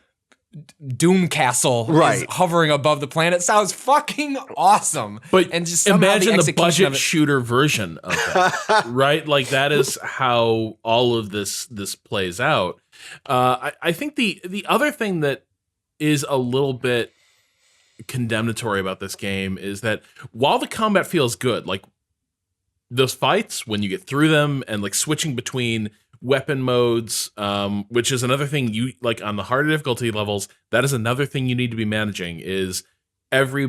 Doom Castle is hovering above the planet sounds fucking awesome. But and just imagine the budget shooter version of that, right? Like that is how all of this plays out. I think the other thing that is a little bit condemnatory about this game is that while the combat feels good, like those fights when you get through them and like switching between weapon modes, which is another thing you like on the harder difficulty levels, that is another thing you need to be managing is every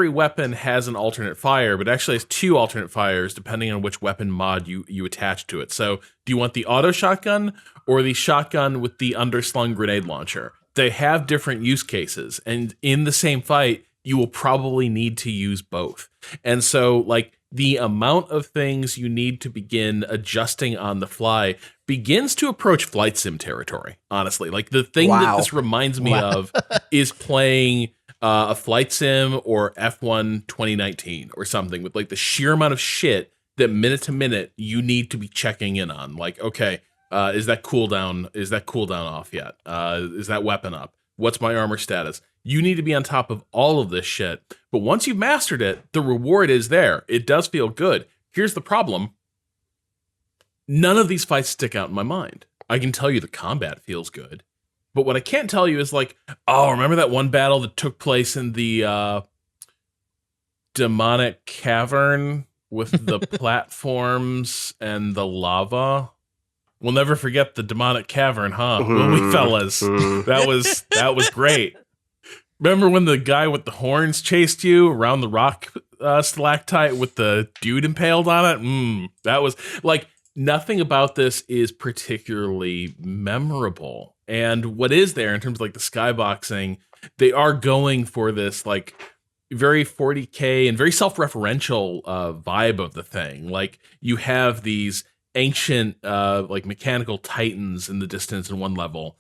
weapon has an alternate fire, but actually has two alternate fires depending on which weapon mod you attach to it. So do you want the auto shotgun or the shotgun with the underslung grenade launcher? They have different use cases, and in the same fight, you will probably need to use both. And so like the amount of things you need to begin adjusting on the fly begins to approach flight sim territory, honestly. Like the thing that this reminds me of is playing a flight sim or F1 2019 or something with like the sheer amount of shit that minute to minute you need to be checking in on. Like, okay, is that cooldown off yet? Is that weapon up? What's my armor status? You need to be on top of all of this shit. But once you've mastered it, the reward is there. It does feel good. Here's the problem. None of these fights stick out in my mind. I can tell you the combat feels good. But what I can't tell you is like, oh, remember that one battle that took place in the demonic cavern with the platforms and the lava? We'll never forget the demonic cavern, huh? Will we, fellas? That was great. Remember when the guy with the horns chased you around the rock stalactite with the dude impaled on it? That was like nothing about this is particularly memorable. And what is there in terms of like the skyboxing, they are going for this like very 40K and very self-referential vibe of the thing. Like you have these ancient like mechanical titans in the distance in one level.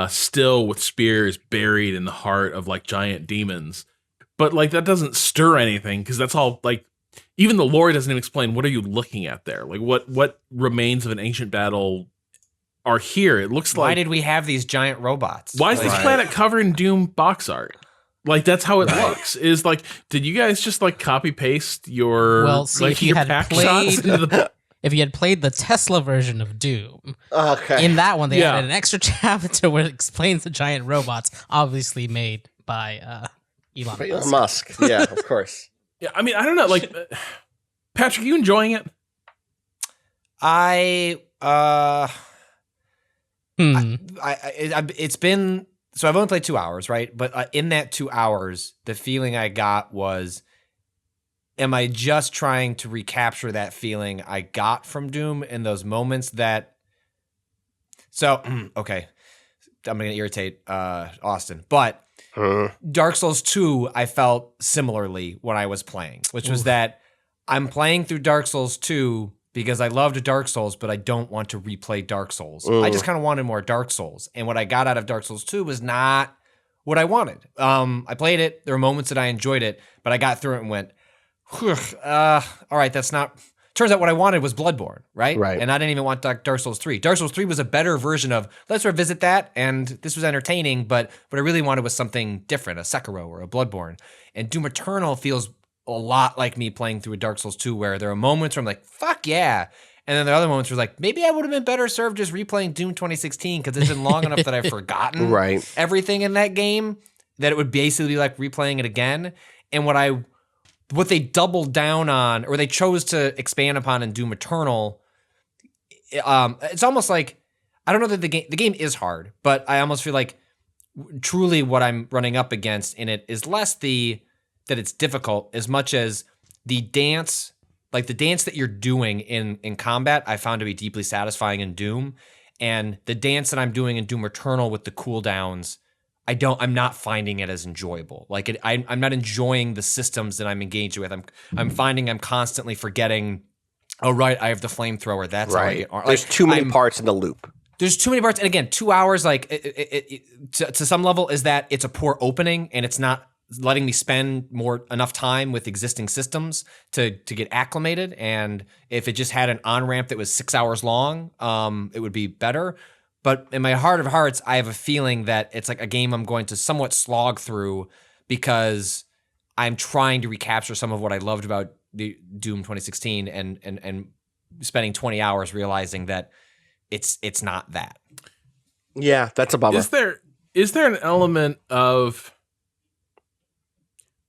Still with spears buried in the heart of like giant demons. But like that doesn't stir anything because that's all like even the lore doesn't even explain what are you looking at there? Like what remains of an ancient battle are here? It looks like why did we have these giant robots? Why is this planet covered in Doom box art? Like that's how it looks. Is like did you guys just like copy paste your if you had played if you had played the Tesla version of Doom, in that one they added an extra chapter where it explains the giant robots, obviously made by Elon Musk. Yeah, of course. Yeah, I mean, I don't know. Like, Patrick, are you enjoying it? It's been so I've only played 2 hours, right? But in that 2 hours, the feeling I got was, am I just trying to recapture that feeling I got from Doom in those moments that... So, okay, I'm going to irritate Austin, but Dark Souls 2, I felt similarly when I was playing, which was that I'm playing through Dark Souls 2 because I loved Dark Souls, but I don't want to replay Dark Souls. I just kind of wanted more Dark Souls, and what I got out of Dark Souls 2 was not what I wanted. I played it, there were moments that I enjoyed it, but I got through it and went, all right, that's not... Turns out what I wanted was Bloodborne, right? Right. And I didn't even want Dark Souls 3. Dark Souls 3 was a better version of, let's revisit that, and this was entertaining, but what I really wanted was something different, a Sekiro or a Bloodborne. And Doom Eternal feels a lot like me playing through a Dark Souls 2, where there are moments where I'm like, fuck yeah, And then there are other moments where like, maybe I would have been better served just replaying Doom 2016 because it's been long enough that I've forgotten everything in that game that it would basically be like replaying it again. And what they doubled down on, or they chose to expand upon in Doom Eternal, it's almost like, I don't know that the game is hard, but I almost feel like truly what I'm running up against in it is less that it's difficult as much as the dance, like the dance that you're doing in combat, I found to be deeply satisfying in Doom. And the dance that I'm doing in Doom Eternal with the cooldowns, I'm not finding it as enjoyable. Like I'm not enjoying the systems that I'm engaged with. I'm finding I'm constantly forgetting, oh, right, I have the flamethrower. That's right. How I get. There's too many parts in the loop. There's too many parts. And again, 2 hours, like to some level is that it's a poor opening and it's not letting me spend enough time with existing systems to get acclimated. And if it just had an on-ramp that was 6 hours long, it would be better. But in my heart of hearts, I have a feeling that it's like a game I'm going to somewhat slog through because I'm trying to recapture some of what I loved about the Doom 2016 and spending 20 hours realizing that it's not that. Yeah, that's a bummer. Is there an element of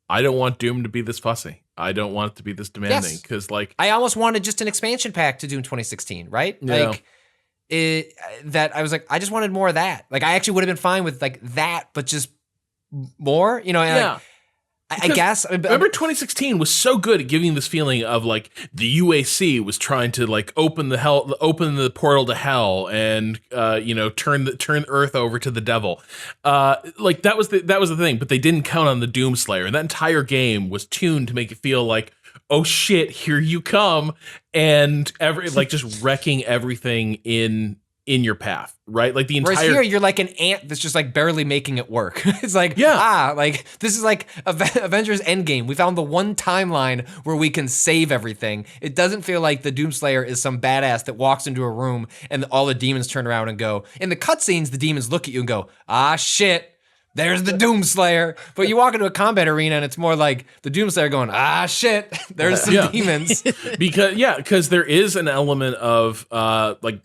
I don't want Doom to be this fussy. I don't want it to be this demanding because like I almost wanted just an expansion pack to Doom 2016, right? Yeah. Like that I was like, I just wanted more of that. Like I actually would have been fine with like that, but just more, you know. And yeah. I guess. Remember 2016 was so good at giving this feeling of like the UAC was trying to like open the portal to hell and turn Earth over to the devil. Like that was the thing, but they didn't count on the Doomslayer, and that entire game was tuned to make it feel like, oh shit, here you come, and just wrecking everything in your path, right? Like the entire. Whereas here, you're like an ant that's just like barely making it work. It's like, like this is like Avengers Endgame. We found the one timeline where we can save everything. It doesn't feel like the Doomslayer is some badass that walks into a room and all the demons turn around and go. In the cutscenes, the demons look at you and go, ah, shit. There's the Doomslayer. But you walk into a combat arena and it's more like the Doomslayer going, ah, shit, there's some demons. Because there is an element of like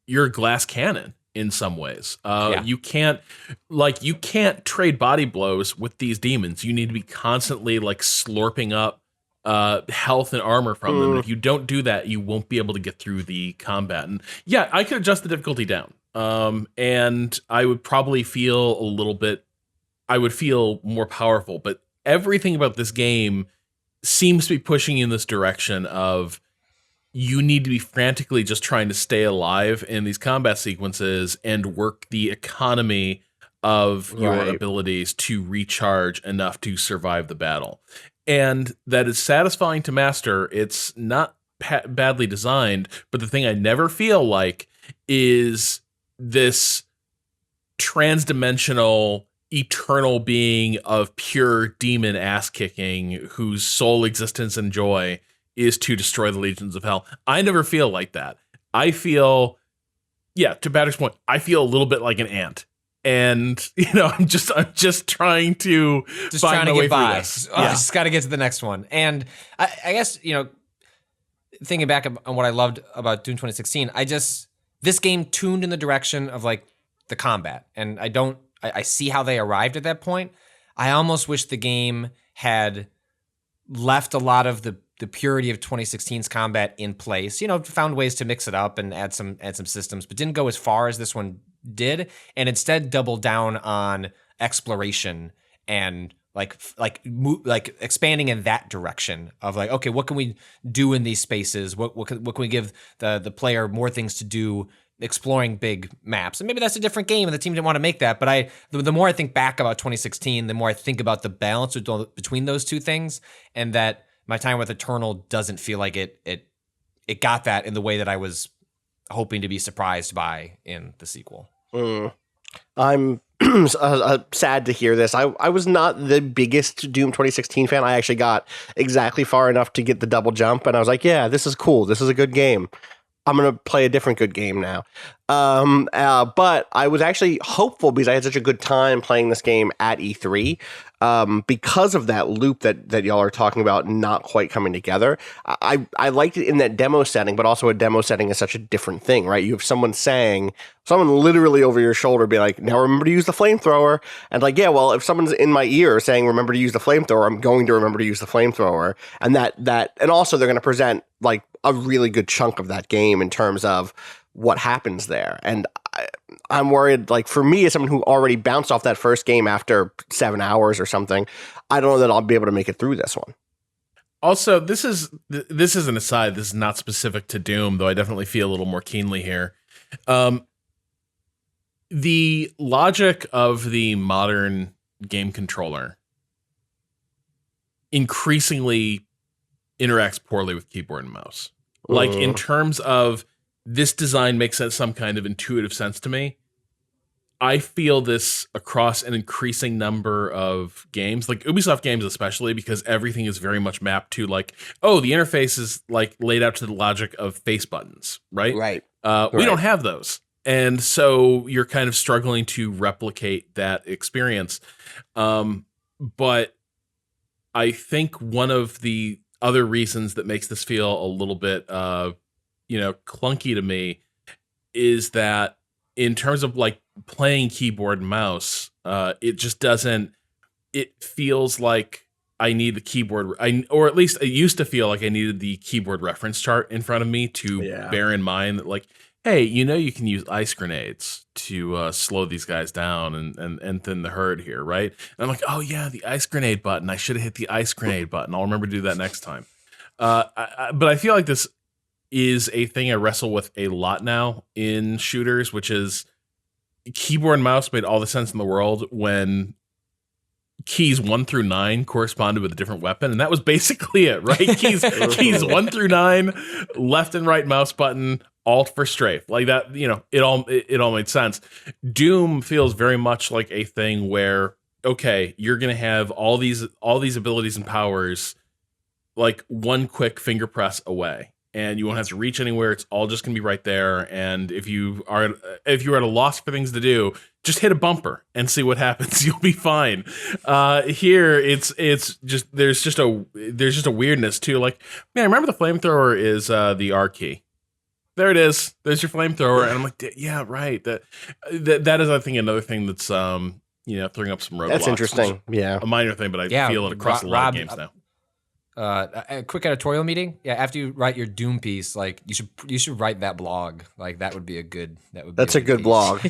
you're a glass cannon in some ways. You can't trade body blows with these demons. You need to be constantly like slurping up health and armor from them. If you don't do that, you won't be able to get through the combat. And yeah, I could adjust the difficulty down. And I would probably feel I would feel more powerful, but everything about this game seems to be pushing in this direction of you need to be frantically just trying to stay alive in these combat sequences and work the economy of your abilities to recharge enough to survive the battle. And that is satisfying to master. It's not badly designed, but the thing I never feel like is this transdimensional eternal being of pure demon ass kicking whose sole existence and joy is to destroy the legions of hell. I never feel like that. I feel, to Patrick's point, I feel a little bit like an ant. And, I'm just trying to find my way through this. I just got to get to the next one. And I guess, thinking back on what I loved about Doom 2016, this game tuned in the direction of like the combat. And I see how they arrived at that point. I almost wish the game had left a lot of the purity of 2016's combat in place, found ways to mix it up and add some systems, but didn't go as far as this one did. And instead doubled down on exploration and like expanding in that direction of like, okay, what can we do in these spaces? What can we give the player more things to do exploring big maps? And maybe that's a different game and the team didn't want to make that. But the more I think back about 2016, the more I think about the balance between those two things, and that my time with Eternal doesn't feel like it got that in the way that I was hoping to be surprised by in the sequel. I'm sad to hear this. I was not the biggest Doom 2016 fan. I actually got exactly far enough to get the double jump, and I was like, yeah, this is cool. This is a good game. I'm going to play a different good game now. But I was actually hopeful because I had such a good time playing this game at E3. Because of that loop that y'all are talking about not quite coming together. I liked it in that demo setting, but also a demo setting is such a different thing, right? You have someone literally over your shoulder be like, now remember to use the flamethrower. And like, yeah, well, if someone's in my ear saying, remember to use the flamethrower, I'm going to remember to use the flamethrower. And and also they're going to present like a really good chunk of that game in terms of what happens there. And I'm worried, like, for me as someone who already bounced off that first game after 7 hours or something, I don't know that I'll be able to make it through this one. Also, this is an aside. This is not specific to Doom, though I definitely feel a little more keenly here. The logic of the modern game controller increasingly interacts poorly with keyboard and mouse. Like, in terms of this design makes some kind of intuitive sense to me. I feel this across an increasing number of games, like Ubisoft games especially, because everything is very much mapped to like, oh, the interface is like laid out to the logic of face buttons, right? Right. We don't have those. And so you're kind of struggling to replicate that experience. But I think one of the other reasons that makes this feel a little bit clunky to me is that in terms of like playing keyboard and mouse, it just doesn't, it feels like I need the keyboard, or at least it used to feel like I needed the keyboard reference chart in front of me to bear in mind that like, hey, you can use ice grenades to slow these guys down and thin the herd here, right? And I'm like, oh yeah, the ice grenade button. I should have hit the ice grenade button. I'll remember to do that next time. But I feel like this is a thing I wrestle with a lot now in shooters, which is keyboard and mouse made all the sense in the world when keys 1 through 9 corresponded with a different weapon, and that was basically it, right? keys 1 through 9, left and right mouse button, alt for strafe, like that. It all made sense. Doom feels very much like a thing where, okay, you're gonna have all these abilities and powers like one quick finger press away, and you won't have to reach anywhere. It's all just gonna be right there. And if you're at a loss for things to do, just hit a bumper and see what happens. You'll be fine. Here, it's just there's just a weirdness too. Like, man, I remember the flamethrower is the R key. There it is. There's your flamethrower, and I'm like, yeah, right. That is, I think, another thing that's throwing up some roadblocks. That's interesting. Yeah, a minor thing, but I feel it across a lot of games now. A quick editorial meeting. Yeah, after you write your Doom piece, like you should write that blog. Like that would be a good. That's a good blog.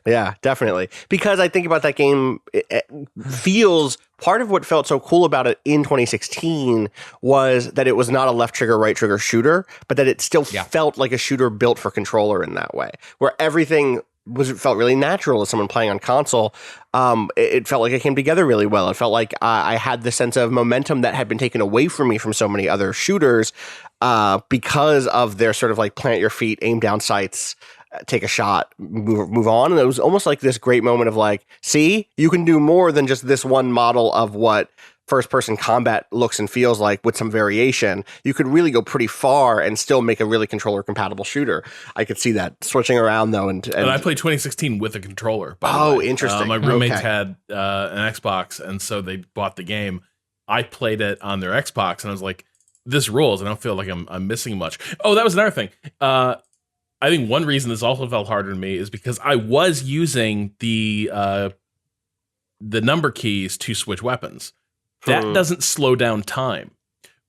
Yeah, definitely. Because I think about that game, it feels part of what felt so cool about it in 2016 was that it was not a left trigger, right trigger shooter, but that it still felt like a shooter built for controller in that way, where everything felt really natural as someone playing on console. It felt like it came together really well. It felt like I had the sense of momentum that had been taken away from me from so many other shooters because of their sort of like plant your feet, aim down sights, take a shot, move on. And it was almost like this great moment of like, see, you can do more than just this one model of what first-person combat looks and feels like with some variation. You could really go pretty far and still make a really controller-compatible shooter. I could see that switching around, though. And I played 2016 with a controller. Interesting. My roommates had an Xbox, and so they bought the game. I played it on their Xbox, and I was like, this rules. I don't feel like I'm missing much. Oh, that was another thing. I think one reason this also felt harder to me is because I was using the number keys to switch weapons. That doesn't slow down time.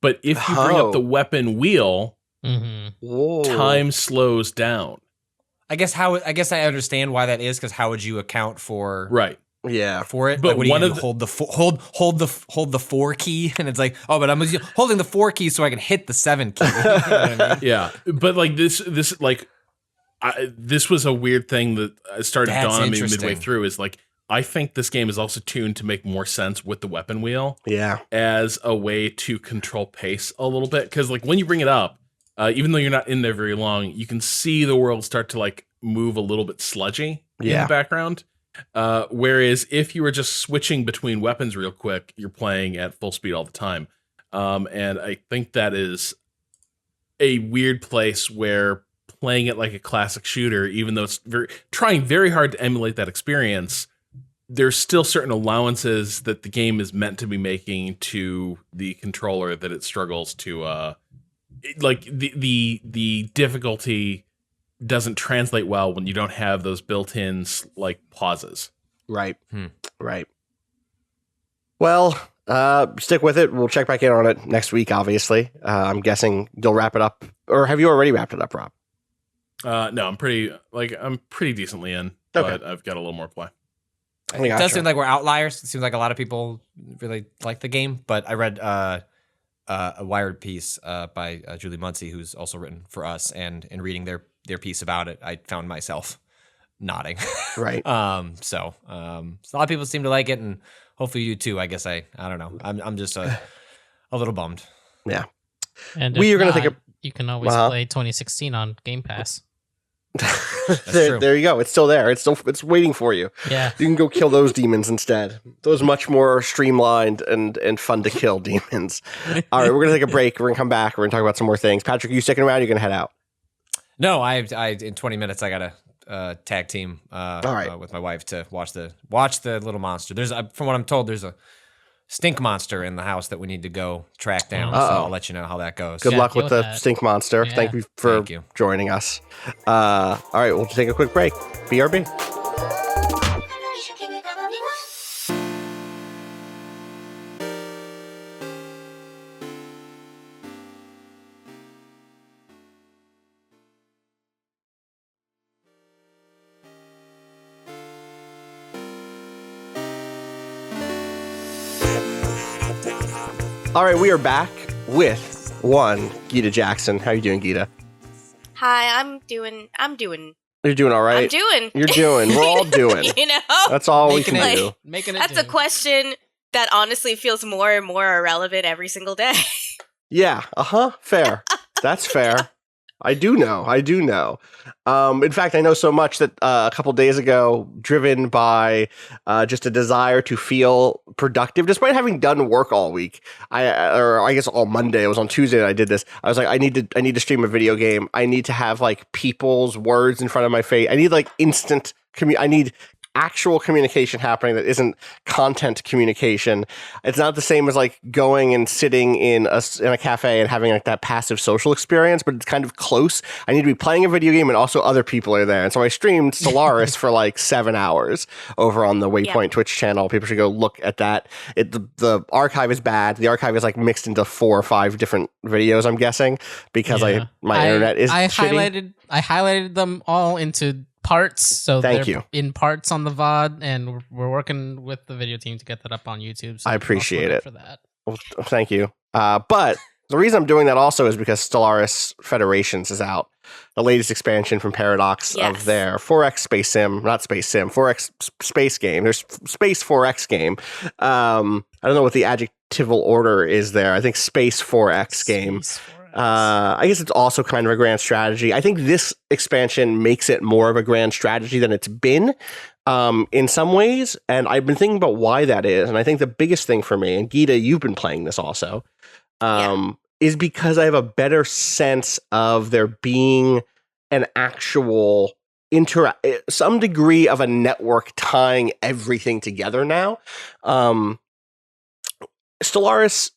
But if you bring up the weapon wheel, time slows down. I guess I understand why that is, because how would you account for for it? But like, one of hold the 4 key, and it's like, oh, but I'm holding the 4 key so I can hit the 7 key. You know what I mean? Yeah, but like this was a weird thing that started to dawn on me midway through. Is like, I think this game is also tuned to make more sense with the weapon wheel. Yeah. As a way to control pace a little bit. Because like when you bring it up, even though you're not in there very long, you can see the world start to like move a little bit sludgy in the background. Whereas if you were just switching between weapons real quick, you're playing at full speed all the time. And I think that is a weird place where playing it like a classic shooter, even though it's trying very hard to emulate that experience, there's still certain allowances that the game is meant to be making to the controller that it struggles to, like the difficulty doesn't translate well when you don't have those built-in like pauses. Right. Right. Well, stick with it. We'll check back in on it next week, obviously. I'm guessing you'll wrap it up. Or have you already wrapped it up, Rob? No, I'm pretty decently in, but I've got a little more play. It does seem like we're outliers. It seems like a lot of people really like the game, but I read a Wired piece by Julie Muncie, who's also written for us, and in reading their piece about it, I found myself nodding. Right. So a lot of people seem to like it, and hopefully you too. I guess I don't know. I'm just a little bummed. Yeah. And we are going to take you can always play 2016 on Game Pass. There you go. It's still there. It's waiting for you. Yeah. You can go kill those demons instead. Those much more streamlined and fun to kill demons. All right, we're gonna take a break. We're gonna come back. We're gonna talk about some more things. Patrick, are you sticking around? You're gonna head out. No, I in 20 minutes I got a tag team with my wife to watch the little monster. There's from what I'm told, there's a stink monster in the house that we need to go track down. So I'll let you know how that goes. Good luck with the stink monster. Yeah. Thank you for joining us. All right, we'll take a quick break. BRB. All right, we are back with one Gita Jackson. How you doing, Gita? Hi, I'm doing. You're doing all right. You're doing. We're all doing. You know, that's all we can do. That's a question that honestly feels more and more irrelevant every single day. Yeah. Fair. That's fair. I do know. In fact, I know so much that a couple days ago, driven by just a desire to feel productive, despite having done work all week, I guess all Monday, it was on Tuesday that I did this. I was like, I need to stream a video game. I need to have like people's words in front of my face. I need like instant I need actual communication happening that isn't content communication. It's not the same as like going and sitting in a cafe and having like that passive social experience, but it's kind of close. I need to be playing a video game and also other people are there. And so I streamed Stellaris for like 7 hours over on the Waypoint Twitch channel. People should go look at that. The archive is bad. The archive is like mixed into 4 or 5 different videos, I'm guessing, because my internet is shitty. I highlighted them all into parts, so Thank they're you. in parts on the VOD, and we're working with the video team to get that up on YouTube. So I appreciate it for that. Well, thank you. But the reason I'm doing that also is because Stellaris Federations is out, the latest expansion from Paradox of their 4X space sim, not space sim, 4X space game. There's space 4X game. I don't know what the adjectival order is there. I think space 4X game. I guess it's also kind of a grand strategy. I think this expansion makes it more of a grand strategy than it's been in some ways. And I've been thinking about why that is. And I think the biggest thing for me, and Gita, you've been playing this also, is because I have a better sense of there being an actual some degree of a network tying everything together now. Stellaris,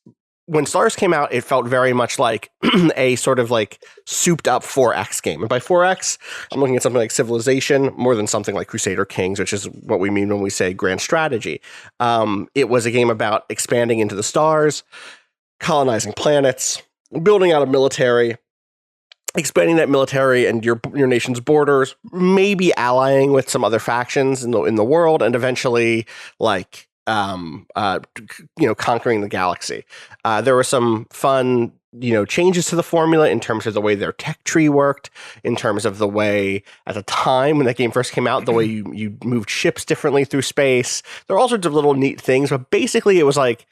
when Stellaris came out, it felt very much like a sort of like souped up 4X game. And by 4X, I'm looking at something like Civilization more than something like Crusader Kings, which is what we mean when we say grand strategy. It was a game about expanding into the stars, colonizing planets, building out a military, expanding that military and your nation's borders, maybe allying with some other factions in the world, and eventually like conquering the galaxy. There were some fun, changes to the formula in terms of the way their tech tree worked, in terms of the way at the time when that game first came out, the way you moved ships differently through space. There are all sorts of little neat things, but basically it was like,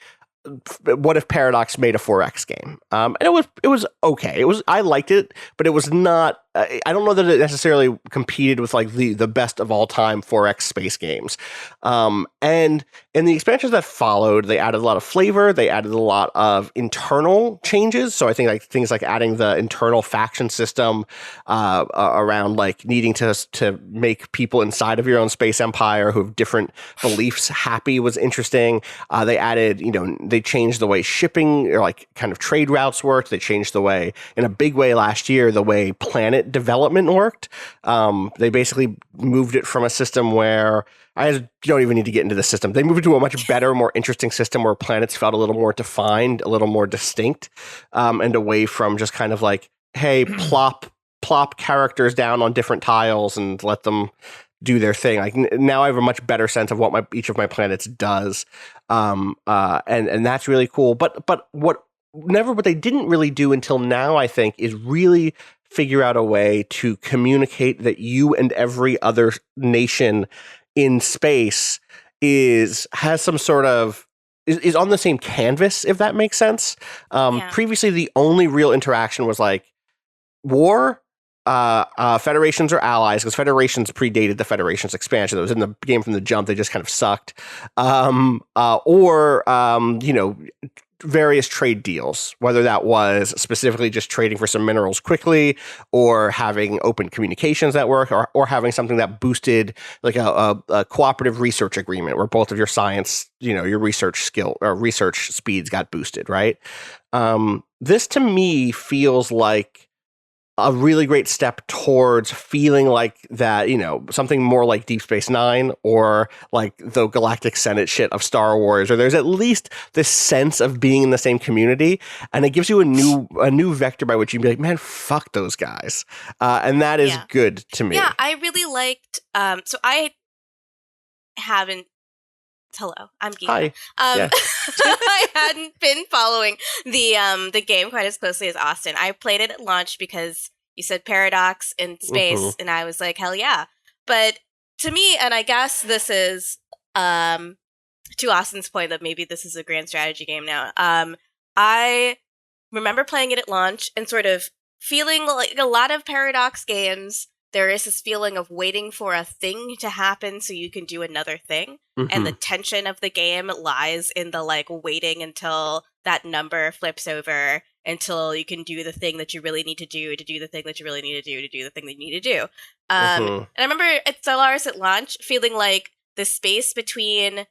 what if Paradox made a 4X game? And it was okay. I liked it, but it was not I don't know that it necessarily competed with like the best of all time 4X space games. And in the expansions that followed, they added a lot of flavor. They added a lot of internal changes. So I think like things like adding the internal faction system around like needing to make people inside of your own space empire who have different beliefs happy was interesting. They added, they changed the way shipping or like kind of trade routes worked. They changed the way, in a big way last year, the way planet development worked. They basically moved it from a system where I don't even need to get into the system. They moved to a much better, more interesting system where planets felt a little more defined, a little more distinct, and away from just kind of like, hey, plop characters down on different tiles and let them do their thing. Like now I have a much better sense of what each of my planets does. And that's really cool. But what they didn't really do until now, I think, is really figure out a way to communicate that you and every other nation in space has some sort of is on the same canvas, if that makes sense. Previously, the only real interaction was like war, federations or allies, because federations predated the Federation's expansion. That was in the game from the jump. They just kind of sucked. Various trade deals, whether that was specifically just trading for some minerals quickly or having open communications that work or having something that boosted like a cooperative research agreement where both of your science, your research skill or research speeds got boosted, right? This to me feels like a really great step towards feeling like that, something more like Deep Space Nine or like the Galactic Senate shit of Star Wars, or there's at least this sense of being in the same community, and it gives you a new vector by which you can be like, man, fuck those guys, and that is good to me. Yeah, I really liked. So I haven't. Hello, I'm Geeta. Hi. I hadn't been following the game quite as closely as Austin. I played it at launch because you said Paradox in space, and I was like, hell yeah. But to me, and I guess this is to Austin's point that maybe this is a grand strategy game now. I remember playing it at launch and sort of feeling like a lot of Paradox games, there is this feeling of waiting for a thing to happen so you can do another thing. And the tension of the game lies in the like waiting until that number flips over until you can do the thing that you really need to do the thing that you really need to do the thing that you need to do. And I remember at Stellaris at launch feeling like the space between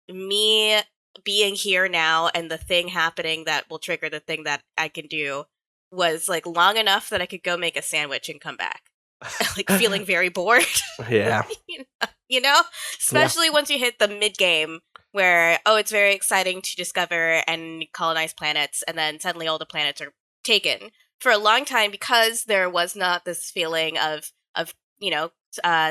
me being here now and the thing happening that will trigger the thing that I can do was like long enough that I could go make a sandwich and come back. Like feeling very bored. Yeah. Especially once you hit the mid game where, it's very exciting to discover and colonize planets, and then suddenly all the planets are taken. For a long time, because there was not this feeling of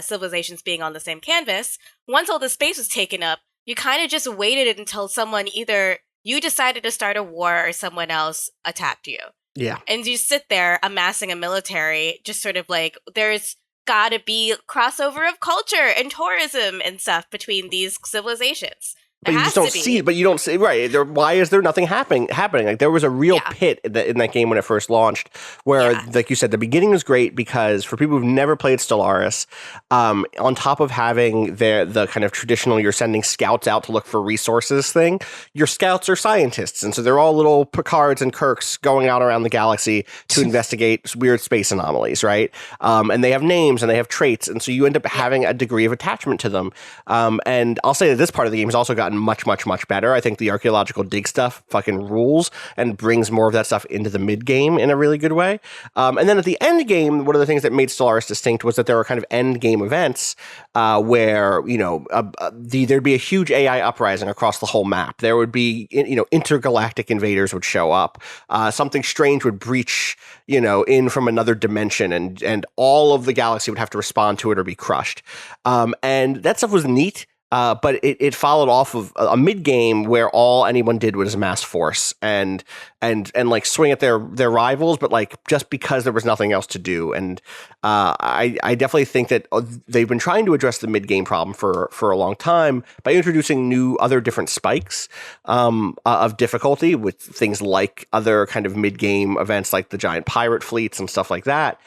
civilizations being on the same canvas, once all the space was taken up, you kind of just waited until someone either you decided to start a war or someone else attacked you. Yeah. And you sit there amassing a military, just sort of like, there's gotta be crossover of culture and tourism and stuff between these civilizations. But you just don't see it. But you don't see right. Why is there nothing happening? Like there was a real pit in that game when it first launched, where, like you said, the beginning was great because for people who've never played Stellaris, on top of having the kind of traditional you're sending scouts out to look for resources thing, your scouts are scientists, and so they're all little Picards and Kirks going out around the galaxy to investigate weird space anomalies, right? And they have names and they have traits, and so you end up having a degree of attachment to them. And I'll say that this part of the game has also gotten much better. I think the archaeological dig stuff fucking rules and brings more of that stuff into the mid game in a really good way. And then at the end game, one of the things that made Stellaris distinct was that there were kind of end game events where there'd be a huge AI uprising across the whole map. There would be intergalactic invaders would show up. Something strange would breach in from another dimension, and all of the galaxy would have to respond to it or be crushed. And that stuff was neat. But it followed off of a mid game where all anyone did was amass force and like swing at their rivals, but like just because there was nothing else to do. And I definitely think that they've been trying to address the mid game problem for a long time by introducing other different spikes of difficulty with things like other kind of mid game events like the giant pirate fleets and stuff like that.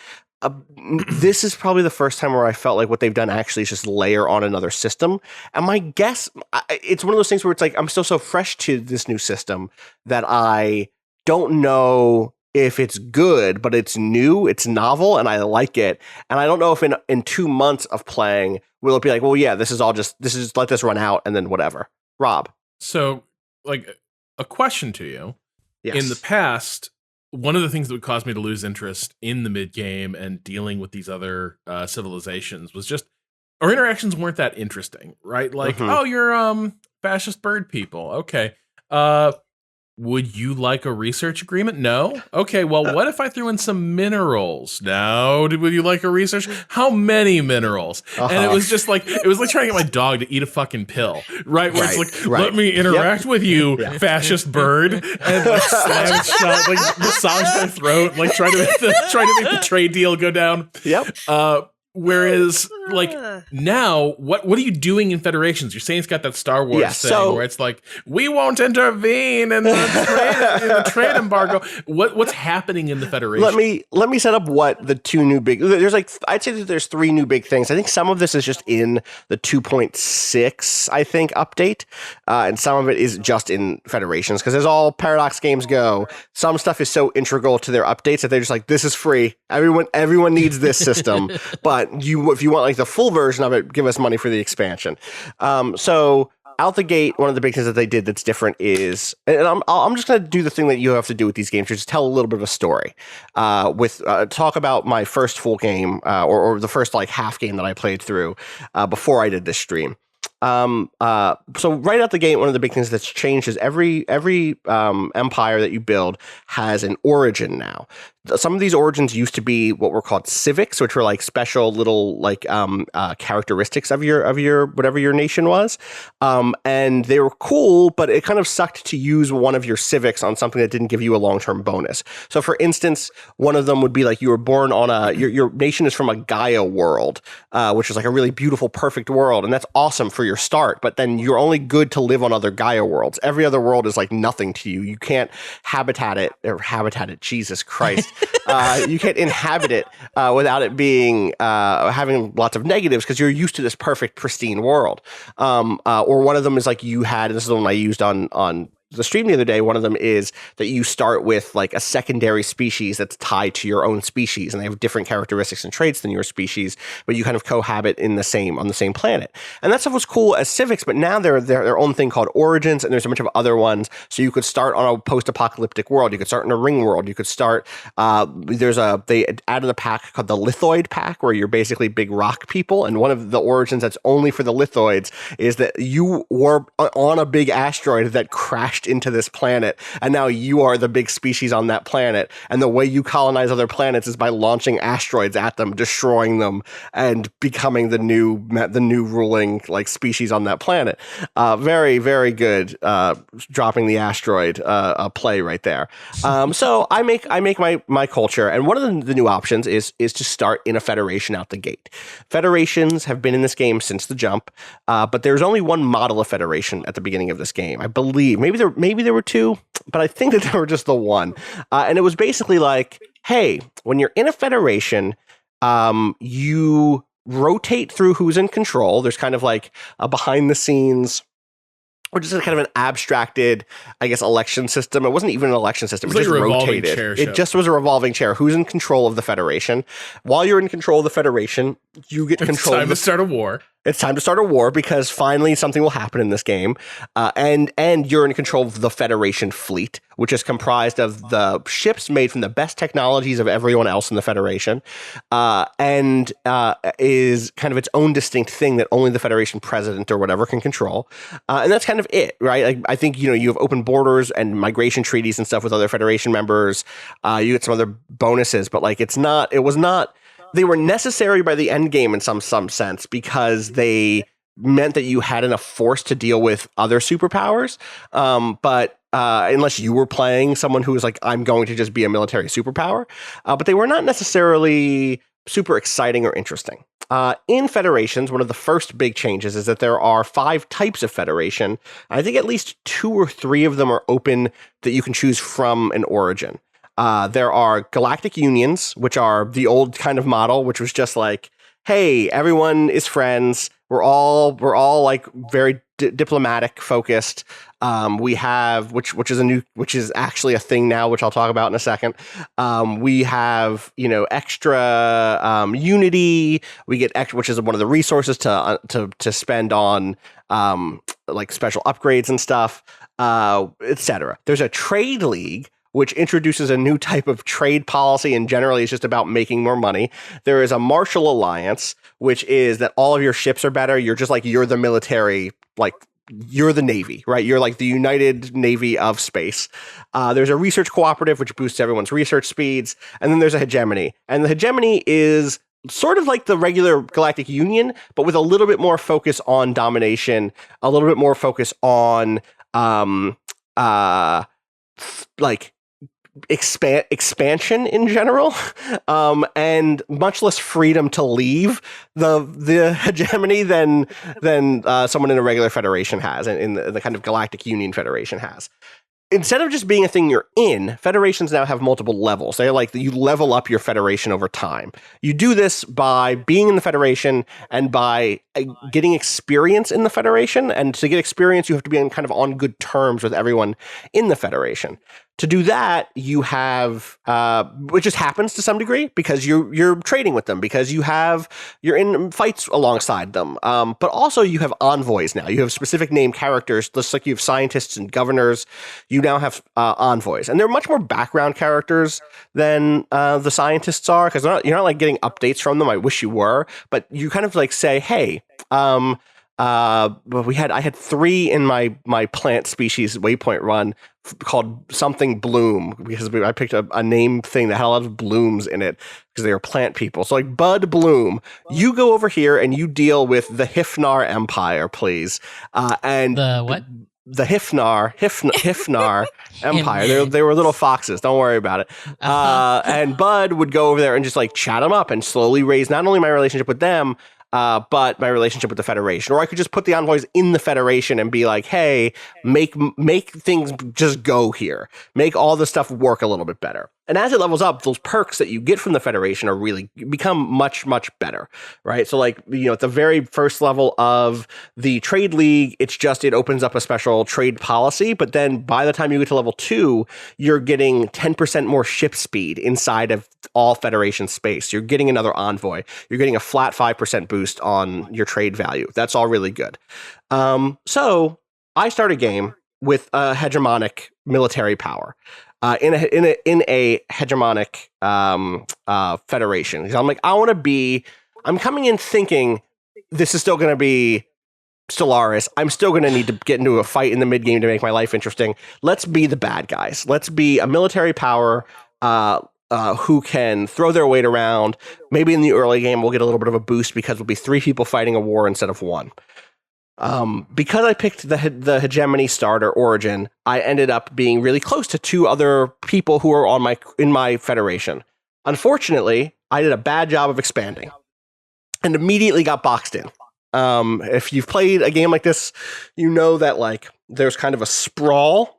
this is probably the first time where I felt like what they've done actually is just layer on another system. And my guess, it's one of those things where it's like I'm still so fresh to this new system that I don't know if it's good, but it's new, it's novel, and I like it. And I don't know if in 2 months of playing, will it be like, well, yeah, this is let this run out and then whatever. Rob. So, like, a question to you. Yes. In the past, one of the things that would cause me to lose interest in the mid-game and dealing with these other civilizations was just our interactions weren't that interesting, right? Like, oh, you're fascist bird people. Okay. Would you like a research agreement? No? Okay, well, what if I threw in some minerals? No? Would you like a research? How many minerals? And it was just like, it was like trying to get my dog to eat a fucking pill, right? Where it's like, let me interact with you, fascist bird, and like slam it shut, like massage their throat, like try to make the trade deal go down. Yep. Whereas, like, now, what are you doing in Federations? You're saying it's got that Star Wars thing where it's like, we won't intervene in the trade embargo. What's happening in the Federation? Let me set up what the two new big. I'd say that there's 3 new big things. I think some of this is just in the 2.6, I think, update, and some of it is just in Federations because as all Paradox games go, some stuff is so integral to their updates that they're just like, this is free. Everyone needs this system, but if you want like the full version of it, give us money for the expansion. So out the gate, one of the big things that they did that's different is, and I'm just going to do the thing that you have to do with these games, which is tell a little bit of a story. Talk about my first full game or the first like half game that I played through before I did this stream. So right out the gate, one of the big things that's changed is every empire that you build has an origin now. Some of these origins used to be what were called civics, which were like special little like characteristics of your whatever your nation was, and they were cool, but it kind of sucked to use one of your civics on something that didn't give you a long-term bonus. So, for instance, one of them would be like you were born on your nation is from a Gaia world, which is like a really beautiful, perfect world, and that's awesome for your start. But then you're only good to live on other Gaia worlds. Every other world is like nothing to you. You can't habitat it. Jesus Christ. You can't inhabit it without it being having lots of negatives because you're used to this perfect, pristine world. Or one of them is like you had, and this is the one I used on the stream the other day. One of them is that you start with like a secondary species that's tied to your own species, and they have different characteristics and traits than your species, but you kind of cohabit on the same planet. And that stuff was cool as civics, but now they're their own thing called origins, and there's a bunch of other ones. So you could start on a post-apocalyptic world. You could start in a ring world. You could start. They added a pack called the Lithoid pack, where you're basically big rock people. And one of the origins that's only for the Lithoids is that you were on a big asteroid that crashed into this planet, and now you are the big species on that planet, and the way you colonize other planets is by launching asteroids at them, destroying them, and becoming the new ruling like species on that planet. Very, very good dropping the asteroid play right there. So I make my culture, and one of the new options is to start in a federation out the gate. Federations have been in this game since the jump, but there's only one model of federation at the beginning of this game, I believe. Maybe there were 2, but I think that there were just the one. And it was basically like, hey, when you're in a federation, you rotate through who's in control. There's kind of like a behind the scenes, or just kind of an abstracted, I guess, election system. It wasn't even an election system. It just rotated. It just was a revolving chair. Who's in control of the Federation? While you're in control of the Federation, you get control. It's time to start a war. It's time to start a war because finally something will happen in this game. And you're in control of the Federation fleet, which is comprised of the ships made from the best technologies of everyone else in the Federation, and is kind of its own distinct thing that only the Federation president or whatever can control. And that's kind of it, right? Like, I think, you have open borders and migration treaties and stuff with other Federation members. You get some other bonuses, but like they were necessary by the end game in some sense because they meant that you had enough force to deal with other superpowers. But unless you were playing someone who was like, I'm going to just be a military superpower. But they were not necessarily super exciting or interesting. In federations, one of the first big changes is that there are 5 types of federation. I think at least 2 or 3 of them are open that you can choose from an origin. There are galactic unions, which are the old kind of model, which was just like, hey, everyone is friends. We're all like very diplomatic focused. We have which is actually a thing now, which I'll talk about in a second. We have extra unity. We get extra, which is one of the resources to spend on like special upgrades and stuff, etc. There's a trade league, which introduces a new type of trade policy and generally is just about making more money. There is a Martial Alliance, which is that all of your ships are better. You're just like, you're the military, like you're the Navy, right? You're like the United Navy of space. There's a research cooperative, which boosts everyone's research speeds. And then there's a hegemony. And the hegemony is sort of like the regular Galactic Union, but with a little bit more focus on domination, a little bit more focus on like expansion in general, and much less freedom to leave the hegemony than someone in a regular federation has, and in the kind of Galactic Union Federation has. Instead of just being a thing you're in, federations now have multiple levels. They're like, you level up your federation over time. You do this by being in the federation and by getting experience in the federation. And to get experience, you have to be on good terms with everyone in the federation. To do that, you have, which just happens to some degree because you're trading with them, because you're in fights alongside them. But also you have envoys now. You have specific named characters, just like you have scientists and governors. You now have envoys, and they're much more background characters than the scientists are, because you're not like getting updates from them. I wish you were, but you kind of like say, hey, but I had 3 in my plant species Waypoint run called something Bloom, because I picked a name thing that had a lot of blooms in it because they were plant people. So like Bud Bloom, you go over here and you deal with the Hifnar Empire, please. And the what? The Hifnar Empire. They were little foxes. Don't worry about it. And Bud would go over there and just like chat them up and slowly raise not only my relationship with them, but my relationship with the Federation. Or I could just put the envoys in the Federation and be like, hey, make things just go here. Make all the stuff work a little bit better. And as it levels up, those perks that you get from the Federation are really become much, much better, right? So like, at the very first level of the Trade League, it opens up a special trade policy. But then by the time you get to level 2, you're getting 10% more ship speed inside of all Federation space. You're getting another envoy. You're getting a flat 5% boost on your trade value. That's all really good. So I start a game with a hegemonic military power. In a hegemonic federation. Because I'm like, I'm coming in thinking this is still going to be Stellaris. I'm still going to need to get into a fight in the mid game to make my life interesting. Let's be the bad guys. Let's be a military power who can throw their weight around. Maybe in the early game we'll get a little bit of a boost because we'll be 3 people fighting a war instead of 1. Because I picked the hegemony starter origin, I ended up being really close to 2 other people who are in my federation. Unfortunately, I did a bad job of expanding and immediately got boxed in. If you've played a game like this, you know that like there's kind of a sprawl.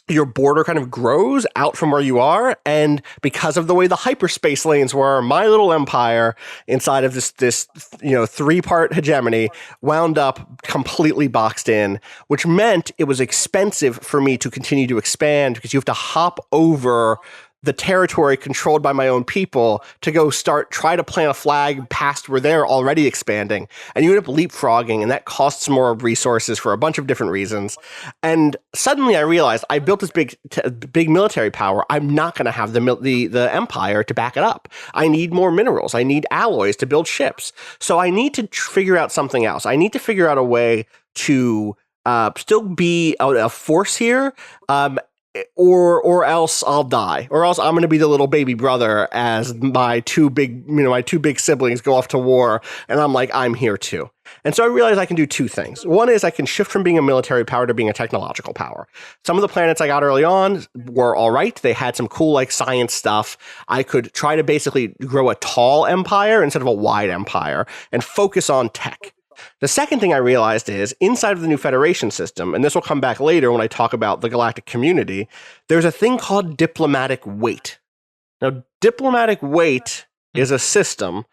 Your border kind of grows out from where you are, and because of the way the hyperspace lanes were, my little empire inside of this 3-part hegemony wound up completely boxed in, which meant it was expensive for me to continue to expand because you have to hop over the territory controlled by my own people to go try to plant a flag past where they're already expanding. And you end up leapfrogging, and that costs more resources for a bunch of different reasons. And suddenly I realized I built this big military power. I'm not going to have the empire to back it up. I need more minerals. I need alloys to build ships. So I need to figure out something else. I need to figure out a way to still be a force here, or else I'll die, or else I'm going to be the little baby brother as my two big siblings go off to war, and I'm like, I'm here too. And so I realized I can do 2 things. One is I can shift from being a military power to being a technological power. Some of the planets I got early on were all right. They had some cool like science stuff. I could try to basically grow a tall empire instead of a wide empire and focus on tech. The second thing I realized is inside of the new Federation system, and this will come back later when I talk about the galactic community, there's a thing called diplomatic weight. Now, diplomatic weight is a system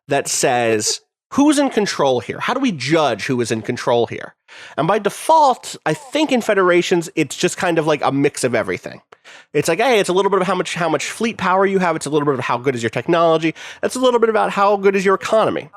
that says, who's in control here? How do we judge who is in control here? And by default, I think in Federations, it's just kind of like a mix of everything. It's like, hey, it's a little bit of how much fleet power you have. It's a little bit of how good is your technology. It's a little bit about how good is your economy.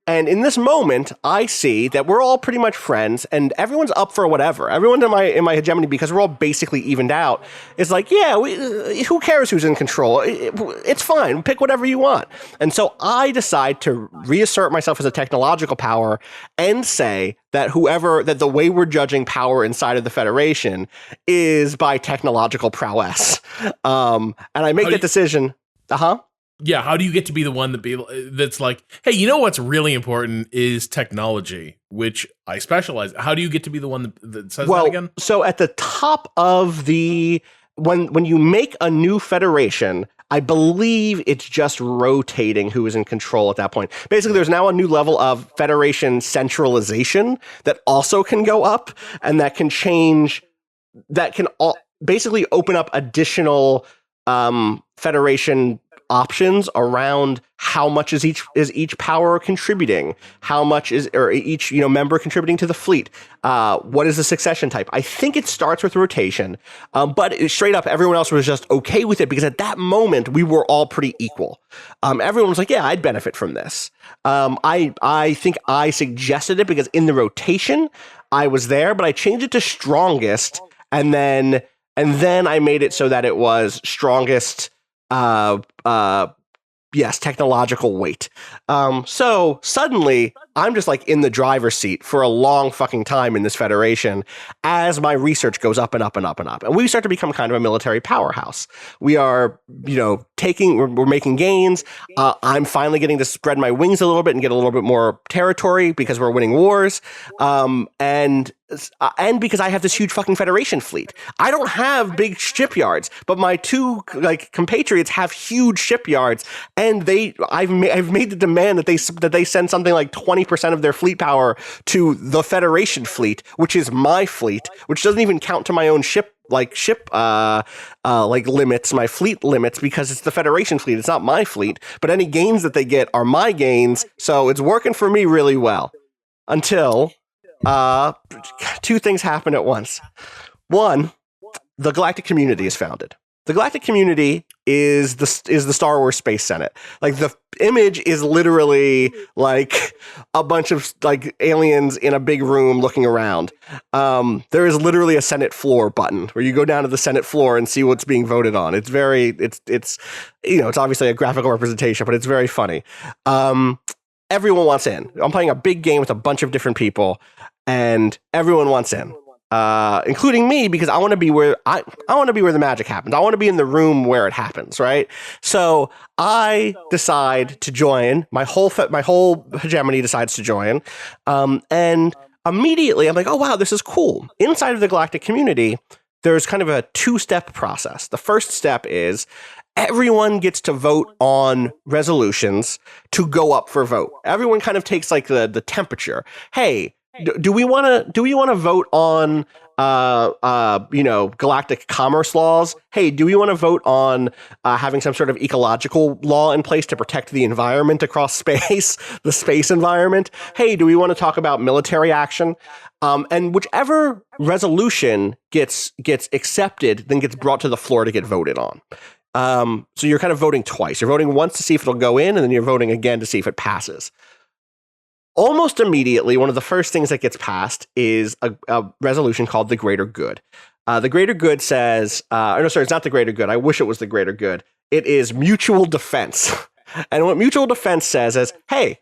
And in this moment, I see that we're all pretty much friends, and everyone's up for whatever. Everyone in my hegemony, because we're all basically evened out, is like, yeah, who cares who's in control? It's fine. Pick whatever you want. And so I decide to reassert myself as a technological power and say that the way we're judging power inside of the Federation is by technological prowess. And I make that decision. Yeah, how do you get to be the one that's like, hey, you know what's really important is technology, which I specialize. How do you get to be the one that says that again? So at the top of when you make a new Federation, I believe it's just rotating who is in control at that point. Basically, there's now a new level of Federation centralization that also can go up, and that can change, basically open up additional Federation options around how much is each power contributing, how much is each member contributing to the fleet, what is the succession type. I think it starts with rotation, but straight up everyone else was just okay with it because at that moment we were all pretty equal. Everyone was like, yeah, I'd benefit from this. I think I suggested it because in the rotation I was there, but I changed it to strongest, and then I made it so that it was strongest. Yes, technological weight. So suddenly I'm just like in the driver's seat for a long fucking time in this Federation as my research goes up and up and up and up. And we start to become kind of a military powerhouse. We are, we're making gains. I'm finally getting to spread my wings a little bit and get a little bit more territory because we're winning wars. And because I have this huge fucking Federation fleet. I don't have big shipyards, but my two compatriots have huge shipyards, and I've made the demand that they send something like 20% of their fleet power to the Federation fleet, which is my fleet, which doesn't even count to my own ship limits, my fleet limits, because it's the Federation fleet. It's not my fleet, but any gains that they get are my gains. So it's working for me really well until two things happen at once. One, the galactic community is founded. The galactic community is the Star Wars Space Senate. Like, the image is literally like a bunch of like aliens in a big room looking around. There is literally a Senate floor button where you go down to the Senate floor and see what's being voted on. It's it's obviously a graphical representation, but it's very funny. Everyone wants in. I'm playing a big game with a bunch of different people, and everyone wants in, including me, because I want to be where the magic happens. I want to be in the room where it happens, right? So I decide to join. My whole hegemony decides to join, and immediately I'm like, oh wow, this is cool. Inside of the galactic community, there's kind of a two-step process. The first step is everyone gets to vote on resolutions to go up for vote. Everyone kind of takes like the temperature. Hey, do we want to vote on galactic commerce laws? Hey, do we want to vote on having some sort of ecological law in place to protect the environment across space, the space environment? Hey, do we want to talk about military action? And whichever resolution gets accepted, then gets brought to the floor to get voted on. So you're kind of voting twice. You're voting once to see if it'll go in, and then you're voting again to see if it passes. Almost immediately, one of the first things that gets passed is a resolution called the Greater Good. The Greater Good says, it's not the Greater Good. I wish it was the Greater Good. It is mutual defense. And what mutual defense says is, hey,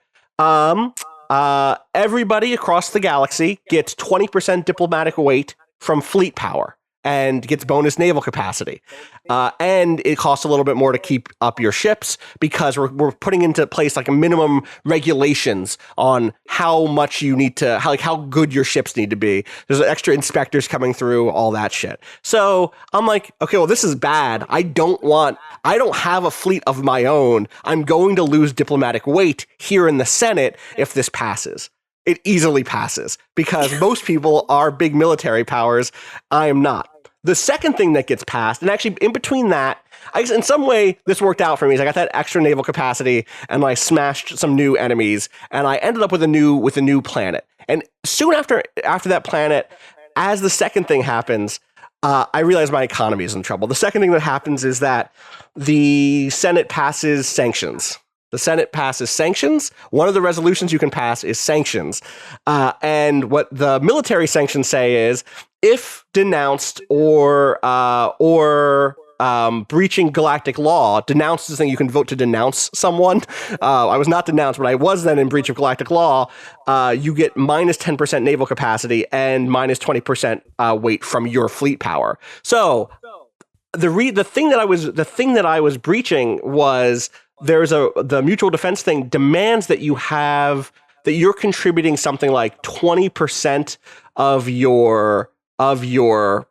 everybody across the galaxy gets 20% diplomatic weight from fleet power and gets bonus naval capacity. And it costs a little bit more to keep up your ships because we're putting into place like a minimum regulations on how much you need to, how good your ships need to be. There's extra inspectors coming through, all that shit. So I'm like, okay, well, this is bad. I don't have a fleet of my own. I'm going to lose diplomatic weight here in the Senate if this passes. it easily passes because most people are big military powers. I am not. The second thing that gets passed, and actually in between that, I guess in some way this worked out for me. Is I got that extra naval capacity, and I smashed some new enemies, and I ended up with a new planet. And soon after that planet, as the second thing happens, I realize my economy is in trouble. The second thing that happens is that the Senate passes sanctions. The Senate passes sanctions. One of the resolutions you can pass is sanctions. And what the military sanctions say is, if denounced or breaching galactic law, denounce is the thing you can vote to denounce someone. I was not denounced, but I was then in breach of galactic law. You get minus 10% naval capacity and minus 20% weight from your fleet power. So the thing that I was breaching was the mutual defense thing demands that you're contributing something like 20% of your or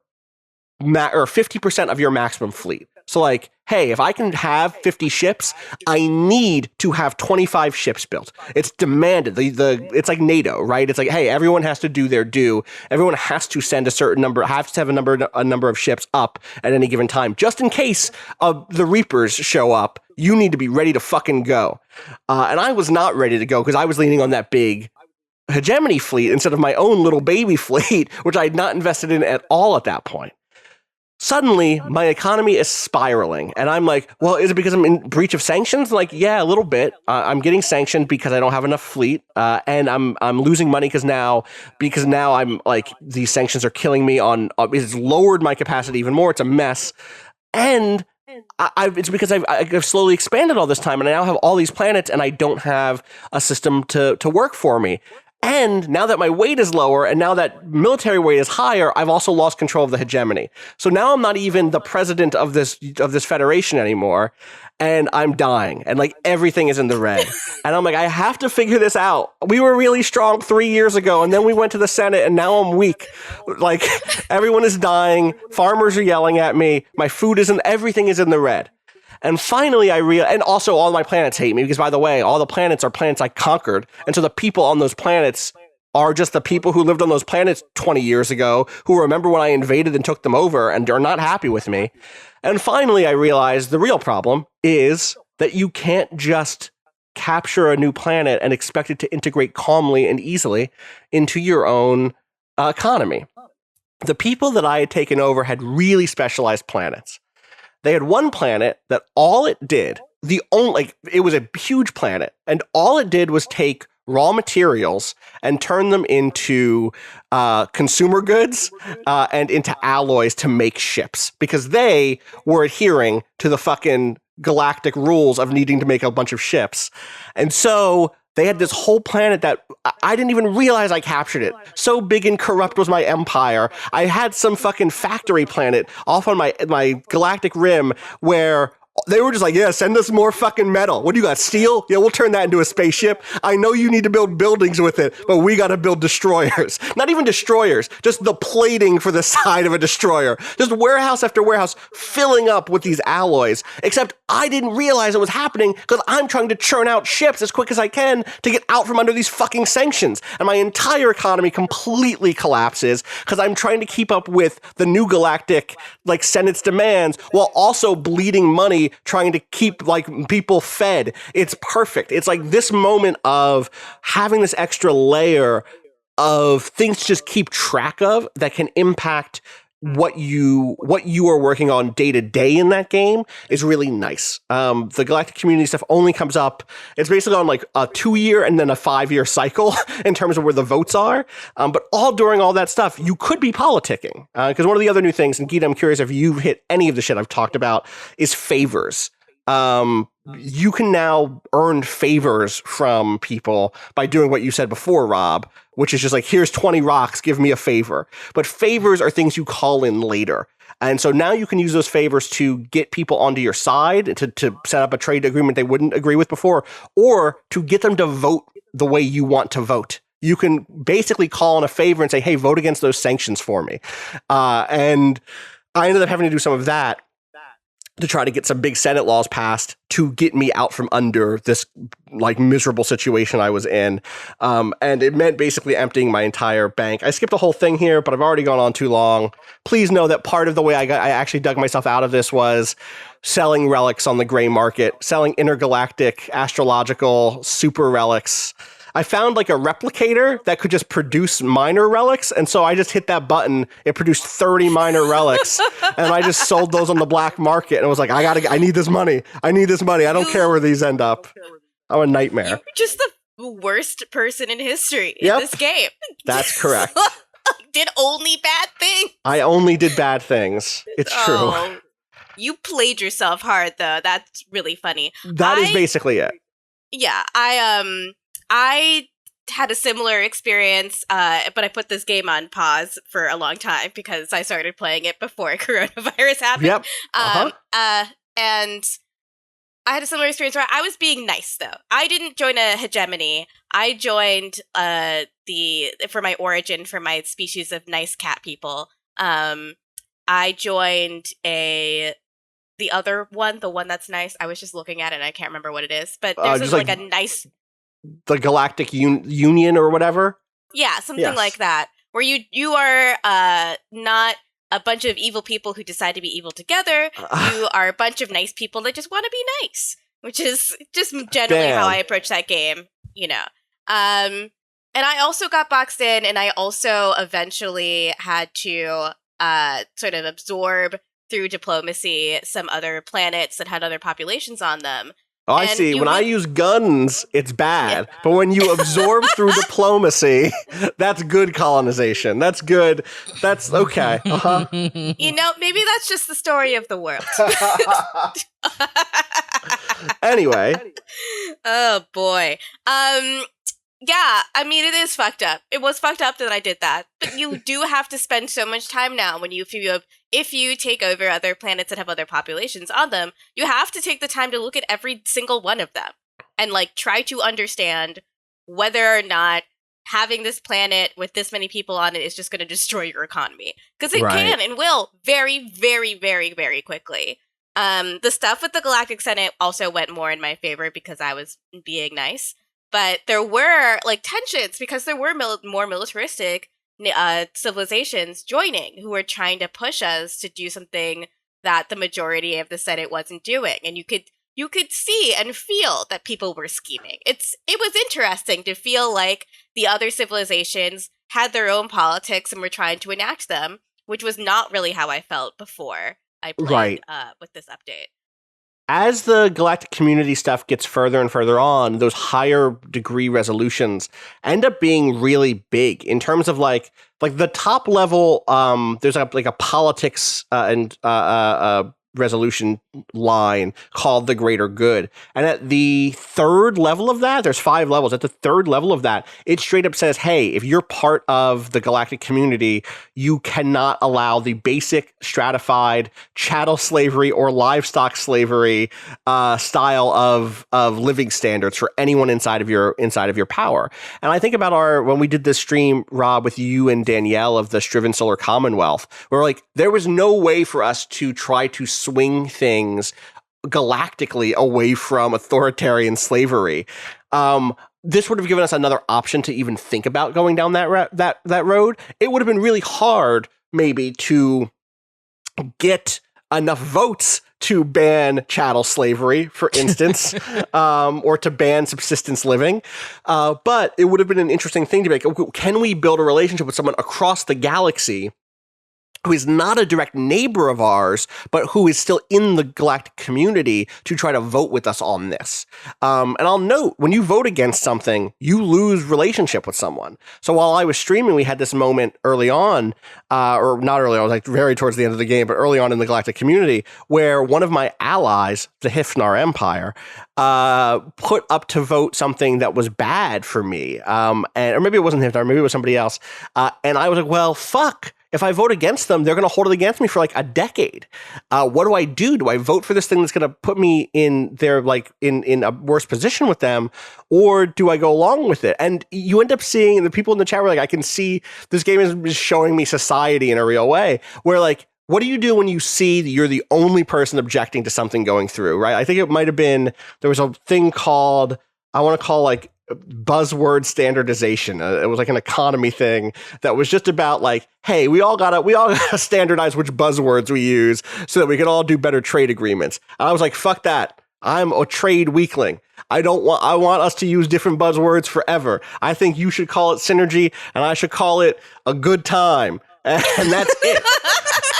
50% of your maximum fleet. So like, hey, if I can have 50 ships, I need to have 25 ships built. It's demanded. It's like NATO, right? It's like, hey, everyone has to do their due. Everyone has to send a certain number, has to have a number of ships up at any given time. Just in case the Reapers show up, you need to be ready to fucking go. And I was not ready to go because I was leaning on that big hegemony fleet instead of my own little baby fleet, which I had not invested in at all at that point. Suddenly, my economy is spiraling, and I'm like, well, is it because I'm in breach of sanctions? Like, yeah, a little bit. I'm getting sanctioned because I don't have enough fleet, and I'm losing money because now I'm like, these sanctions are killing me it's lowered my capacity even more. It's a mess. And it's because I've slowly expanded all this time, and I now have all these planets, and I don't have a system to work for me. And now that my weight is lower and now that military weight is higher, I've also lost control of the hegemony. So now I'm not even the president of this federation anymore, and I'm dying, and like everything is in the red. And I'm like, I have to figure this out. We were really strong 3 years ago, and then we went to the Senate, and now I'm weak. Like, everyone is dying. Farmers are yelling at me. My food everything is in the red. And finally, and also all my planets hate me because, by the way, all the planets are planets I conquered. And so the people on those planets are just the people who lived on those planets 20 years ago, who remember when I invaded and took them over and are not happy with me. And finally, I realized the real problem is that you can't just capture a new planet and expect it to integrate calmly and easily into your own economy. The people that I had taken over had really specialized planets. They had one planet that all it did, it was a huge planet, and all it did was take raw materials and turn them into consumer goods and into alloys to make ships, because they were adhering to the fucking galactic rules of needing to make a bunch of ships. And so they had this whole planet that I didn't even realize I captured it. So big and corrupt was my empire. I had some fucking factory planet off on my galactic rim where they were just like, yeah, send us more fucking metal. What do you got, steel? Yeah, we'll turn that into a spaceship. I know you need to build buildings with it, but we got to build destroyers. Not even destroyers, just the plating for the side of a destroyer. Just warehouse after warehouse filling up with these alloys. Except I didn't realize it was happening because I'm trying to churn out ships as quick as I can to get out from under these fucking sanctions. And my entire economy completely collapses because I'm trying to keep up with the new galactic, like, Senate's demands while also bleeding money trying to keep like people fed. It's perfect. It's like this moment of having this extra layer of things to just keep track of that can impact what you are working on day to day in that game is really nice. The galactic community stuff only comes up. It's basically on like a 2-year and then a 5-year cycle in terms of where the votes are. But during all that stuff, you could be politicking. Because one of the other new things, and Gita, I'm curious if you've hit any of the shit I've talked about, is favors. You can now earn favors from people by doing what you said before, Rob, which is just like, here's 20 rocks, give me a favor. But favors are things you call in later. And so now you can use those favors to get people onto your side, to set up a trade agreement they wouldn't agree with before, or to get them to vote the way you want to vote. You can basically call in a favor and say, hey, vote against those sanctions for me. And I ended up having to do some of that. to try to get some big Senate laws passed to get me out from under this like miserable situation I was in. And it meant basically emptying my entire bank. I skipped a whole thing here, but I've already gone on too long. Please know that part of the way I actually dug myself out of this was selling relics on the gray market, selling intergalactic, astrological, super relics. I found like a replicator that could just produce minor relics, and so I just hit that button. It produced 30 minor relics, and I just sold those on the black market. And I was like, I need this money. I don't care where these end up. I'm a nightmare. You're just the worst person in history in this game. That's correct. Did only bad things. I only did bad things. It's true. You played yourself hard, though. That's really funny. That is basically it. Yeah, I had a similar experience, but I put this game on pause for a long time because I started playing it before coronavirus happened. Yep. And I had a similar experience where I was being nice, though. I didn't join a hegemony. I joined for my origin, for my species of nice cat people. I joined the other one, the one that's nice. I was just looking at it and I can't remember what it is. But there's like a nice... The Galactic Union or whatever? Yeah, something like that. Where you are not a bunch of evil people who decide to be evil together. You are a bunch of nice people that just want to be nice. Which is just generally how I approach that game, you know. And I also got boxed in, and I also eventually had to sort of absorb through diplomacy some other planets that had other populations on them. Oh, I see. When I use guns, it's bad. Yeah. But when you absorb through diplomacy, that's good colonization. That's good. That's okay. Uh-huh. You know, maybe that's just the story of the world. Anyway. Oh, boy. Yeah, I mean, it is fucked up. It was fucked up that I did that. But you do have to spend so much time now if you take over other planets that have other populations on them, you have to take the time to look at every single one of them and like try to understand whether or not having this planet with this many people on it is just going to destroy your economy. Because it can and will very, very, very, very quickly. The stuff with the Galactic Senate also went more in my favor because I was being nice. But there were like tensions because there were more militaristic civilizations joining who were trying to push us to do something that the majority of the Senate wasn't doing. And you could see and feel that people were scheming. It was interesting to feel like the other civilizations had their own politics and were trying to enact them, which was not really how I felt before I played with this update. As the galactic community stuff gets further and further on, those higher degree resolutions end up being really big in terms of like the top level. There's like a politics and resolution line called the greater good. And at the third level of that, there's 5 levels. At the third level of that, it straight up says, hey, if you're part of the galactic community, you cannot allow the basic stratified chattel slavery or livestock slavery style of living standards for anyone inside of your power. And I think about when we did this stream, Rob, with you and Danielle of the Striven Solar Commonwealth, where like there was no way for us to try to swing things galactically away from authoritarian slavery. This would have given us another option to even think about going down that road. It would have been really hard, maybe, to get enough votes to ban chattel slavery, for instance, or to ban subsistence living. But it would have been an interesting thing to be like, can we build a relationship with someone across the galaxy who is not a direct neighbor of ours, but who is still in the galactic community to try to vote with us on this. And I'll note, when you vote against something, you lose relationship with someone. So while I was streaming, we had this moment early on, or not early on, like very towards the end of the game, but early on in the galactic community, where one of my allies, the Hifnar Empire, put up to vote something that was bad for me. Or maybe it wasn't Hifnar, maybe it was somebody else. And I was like, well, fuck. If I vote against them, they're going to hold it against me for like a decade. What do I do? Do I vote for this thing that's going to put me in their like in a worse position with them, or do I go along with it? And you end up seeing the people in the chat were like, I can see this game is showing me society in a real way, where like what do you do when you see that you're the only person objecting to something going through, right? I think it might have been, there was a thing called, I want to call like buzzword standardization. It was like an economy thing that was just about like, hey, we all gotta standardize which buzzwords we use so that we can all do better trade agreements. And I was like, fuck that. I'm a trade weakling. I want us to use different buzzwords forever. I think you should call it synergy and I should call it a good time. And that's it.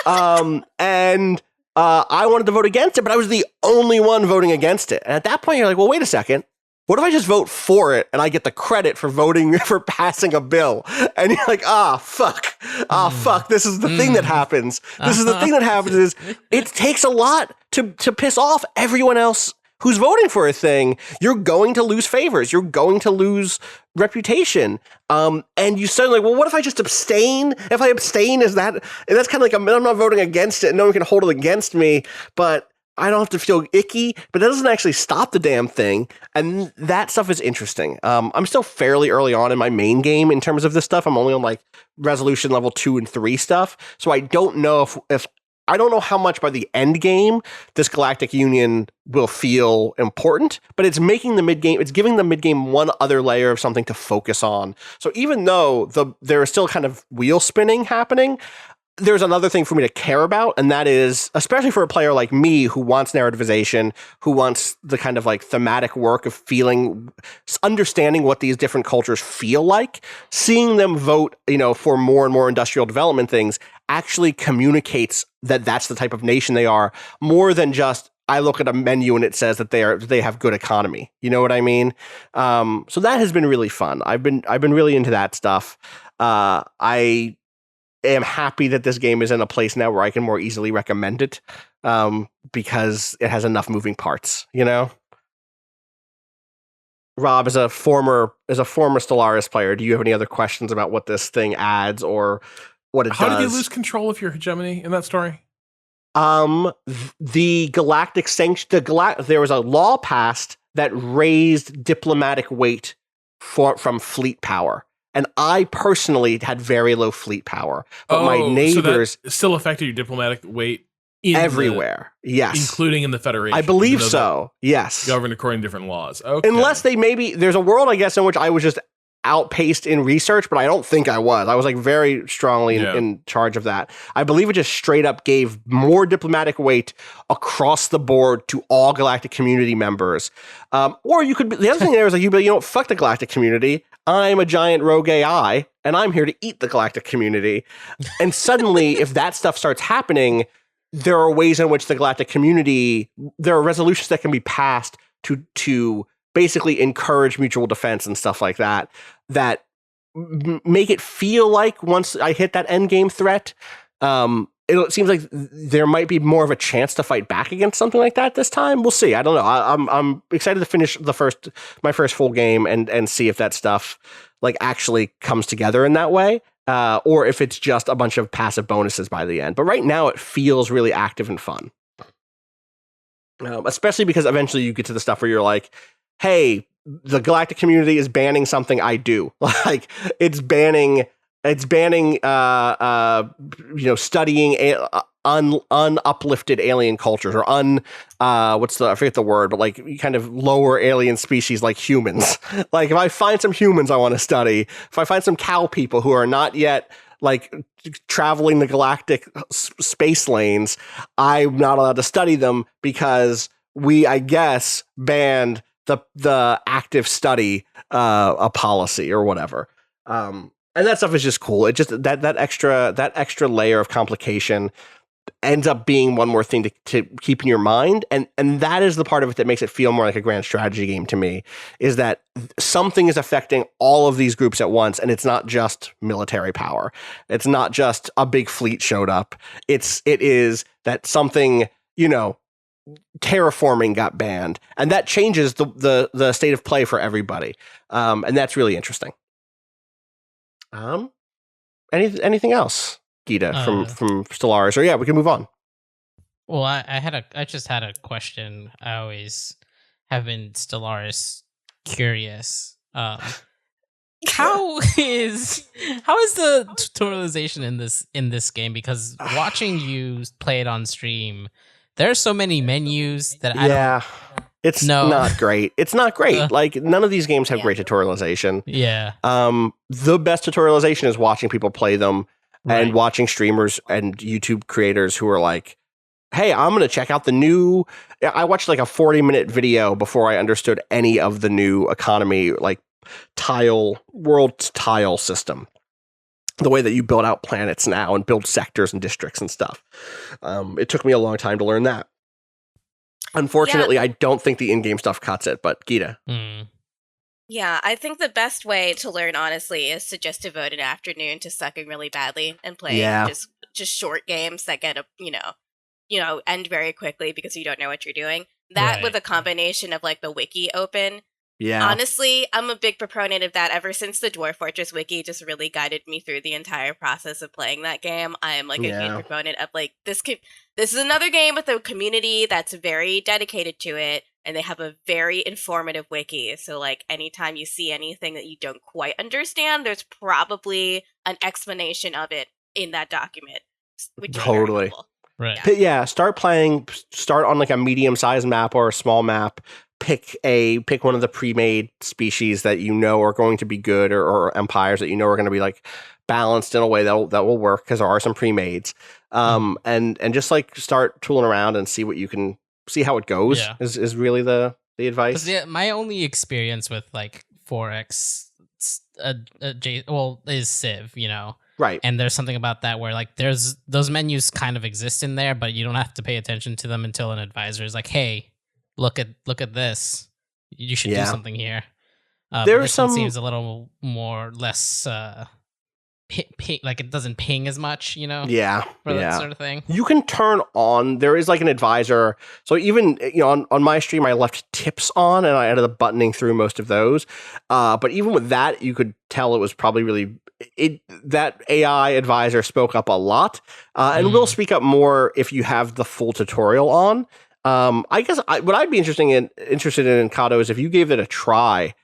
I wanted to vote against it, but I was the only one voting against it. And at that point, you're like, well, wait a second. What if I just vote for it and I get the credit for voting for passing a bill? And you're like, fuck. This is the thing that happens. This is the thing that happens is it takes a lot to piss off everyone else who's voting for a thing. You're going to lose favors. You're going to lose reputation. And you suddenly, well, what if I just abstain? If I abstain, that's kind of like I'm not voting against it and no one can hold it against me, but I don't have to feel icky, but that doesn't actually stop the damn thing. And that stuff is interesting. I'm still fairly early on in my main game in terms of this stuff. I'm only on like resolution level 2 and 3 stuff. So I don't know if I don't know how much by the end game this Galactic Union will feel important, but it's making the mid game, it's giving the mid game one other layer of something to focus on. So even though there is still kind of wheel spinning happening, there's another thing for me to care about, and that is, especially for a player like me who wants narrativization, who wants the kind of like thematic work of understanding what these different cultures feel like, seeing them vote, for more and more industrial development things actually communicates that that's the type of nation they are, more than just, I look at a menu and it says that they have good economy. You know what I mean? So that has been really fun. I've been really into that stuff. I am happy that this game is in a place now where I can more easily recommend it, because it has enough moving parts, Rob, as a former Stellaris player, do you have any other questions about what this thing adds or what it does? How did you lose control of your hegemony in that story? The Galactic Sanction, there was a law passed that raised diplomatic weight from fleet power. And I personally had very low fleet power, but my neighbors so that still affected your diplomatic weight everywhere. Yes, including in the Federation. I believe so. Yes, governed according to different laws. Okay. Unless there's a world, I guess, in which I was just outpaced in research, but I don't think I was. I was like very strongly in charge of that. I believe it just straight up gave more diplomatic weight across the board to all Galactic Community members. Or you could. The other thing there is like you be, fuck the Galactic Community. I'm a giant rogue AI, and I'm here to eat the Galactic Community. And suddenly, if that stuff starts happening, there are ways in which the Galactic Community, there are resolutions that can be passed to basically encourage mutual defense and stuff like that, that make it feel like once I hit that endgame threat, it seems like there might be more of a chance to fight back against something like that this time. We'll see. I don't know. I'm excited to finish my first full game and see if that stuff like actually comes together in that way, or if it's just a bunch of passive bonuses by the end. But right now it feels really active and fun, especially because eventually you get to the stuff where you're like, hey, the Galactic Community is banning something I do. Like it's banning studying unuplifted alien cultures or I forget the word, but like kind of lower alien species like humans. Like if I find some humans I want to study, if I find some cow people who are not yet like traveling the galactic space lanes, I'm not allowed to study them because we, I guess, banned the active study a policy or whatever. And that stuff is just cool. It just that extra layer of complication ends up being one more thing to keep in your mind, and that is the part of it that makes it feel more like a grand strategy game to me. Is that something is affecting all of these groups at once, and it's not just military power. It's not just a big fleet showed up. It is that something, terraforming got banned, and that changes the state of play for everybody, and that's really interesting. Anything else, Gita, from Stellaris? Or yeah, we can move on. Well, I just had a question. I always have been Stellaris curious. How is the tutorialization in this game? Because watching you play it on stream, there are so many menus that I don't. It's not great. It's not great. Like, none of these games have great tutorialization. Yeah. The best tutorialization is watching people play them and watching streamers and YouTube creators who are like, hey, I'm going to check out the new... I watched like a 40-minute video before I understood any of the new economy, like world tile system. The way that you build out planets now and build sectors and districts and stuff. It took me a long time to learn that. Unfortunately, I don't think the in-game stuff cuts it, but Gita. Yeah, I think the best way to learn, honestly, is to just devote an afternoon to sucking really badly and playing just short games that get end very quickly because you don't know what you're doing. That with a combination of like the wiki open. Yeah. Honestly, I'm a big proponent of that. Ever since the Dwarf Fortress wiki just really guided me through the entire process of playing that game, I am like a huge proponent of like this is another game with a community that's very dedicated to it, and they have a very informative wiki. So like anytime you see anything that you don't quite understand, there's probably an explanation of it in that document. Which totally. is cool. Right. Yeah, start on like a medium-sized map or a small map. Pick one of the pre-made species that you know are going to be good, or empires that you know are going to be like balanced in a way that will work, because there are some pre-mades. And just like start tooling around and see how it goes. Is really the advice. My only experience with like 4X is Civ, you know. Right. And there's something about that where like there's those menus kind of exist in there, but you don't have to pay attention to them until an advisor is like, hey, look at this. You should do something here. There's some seems a little less like it doesn't ping as much, you know? For that sort of thing. You can turn on, there is like an advisor. So even, on my stream, I left tips on and I ended up buttoning through most of those. But even with that, you could tell it was probably that AI advisor spoke up a lot and will speak up more if you have the full tutorial on. I guess what I'd be interested in Cado is if you gave it a try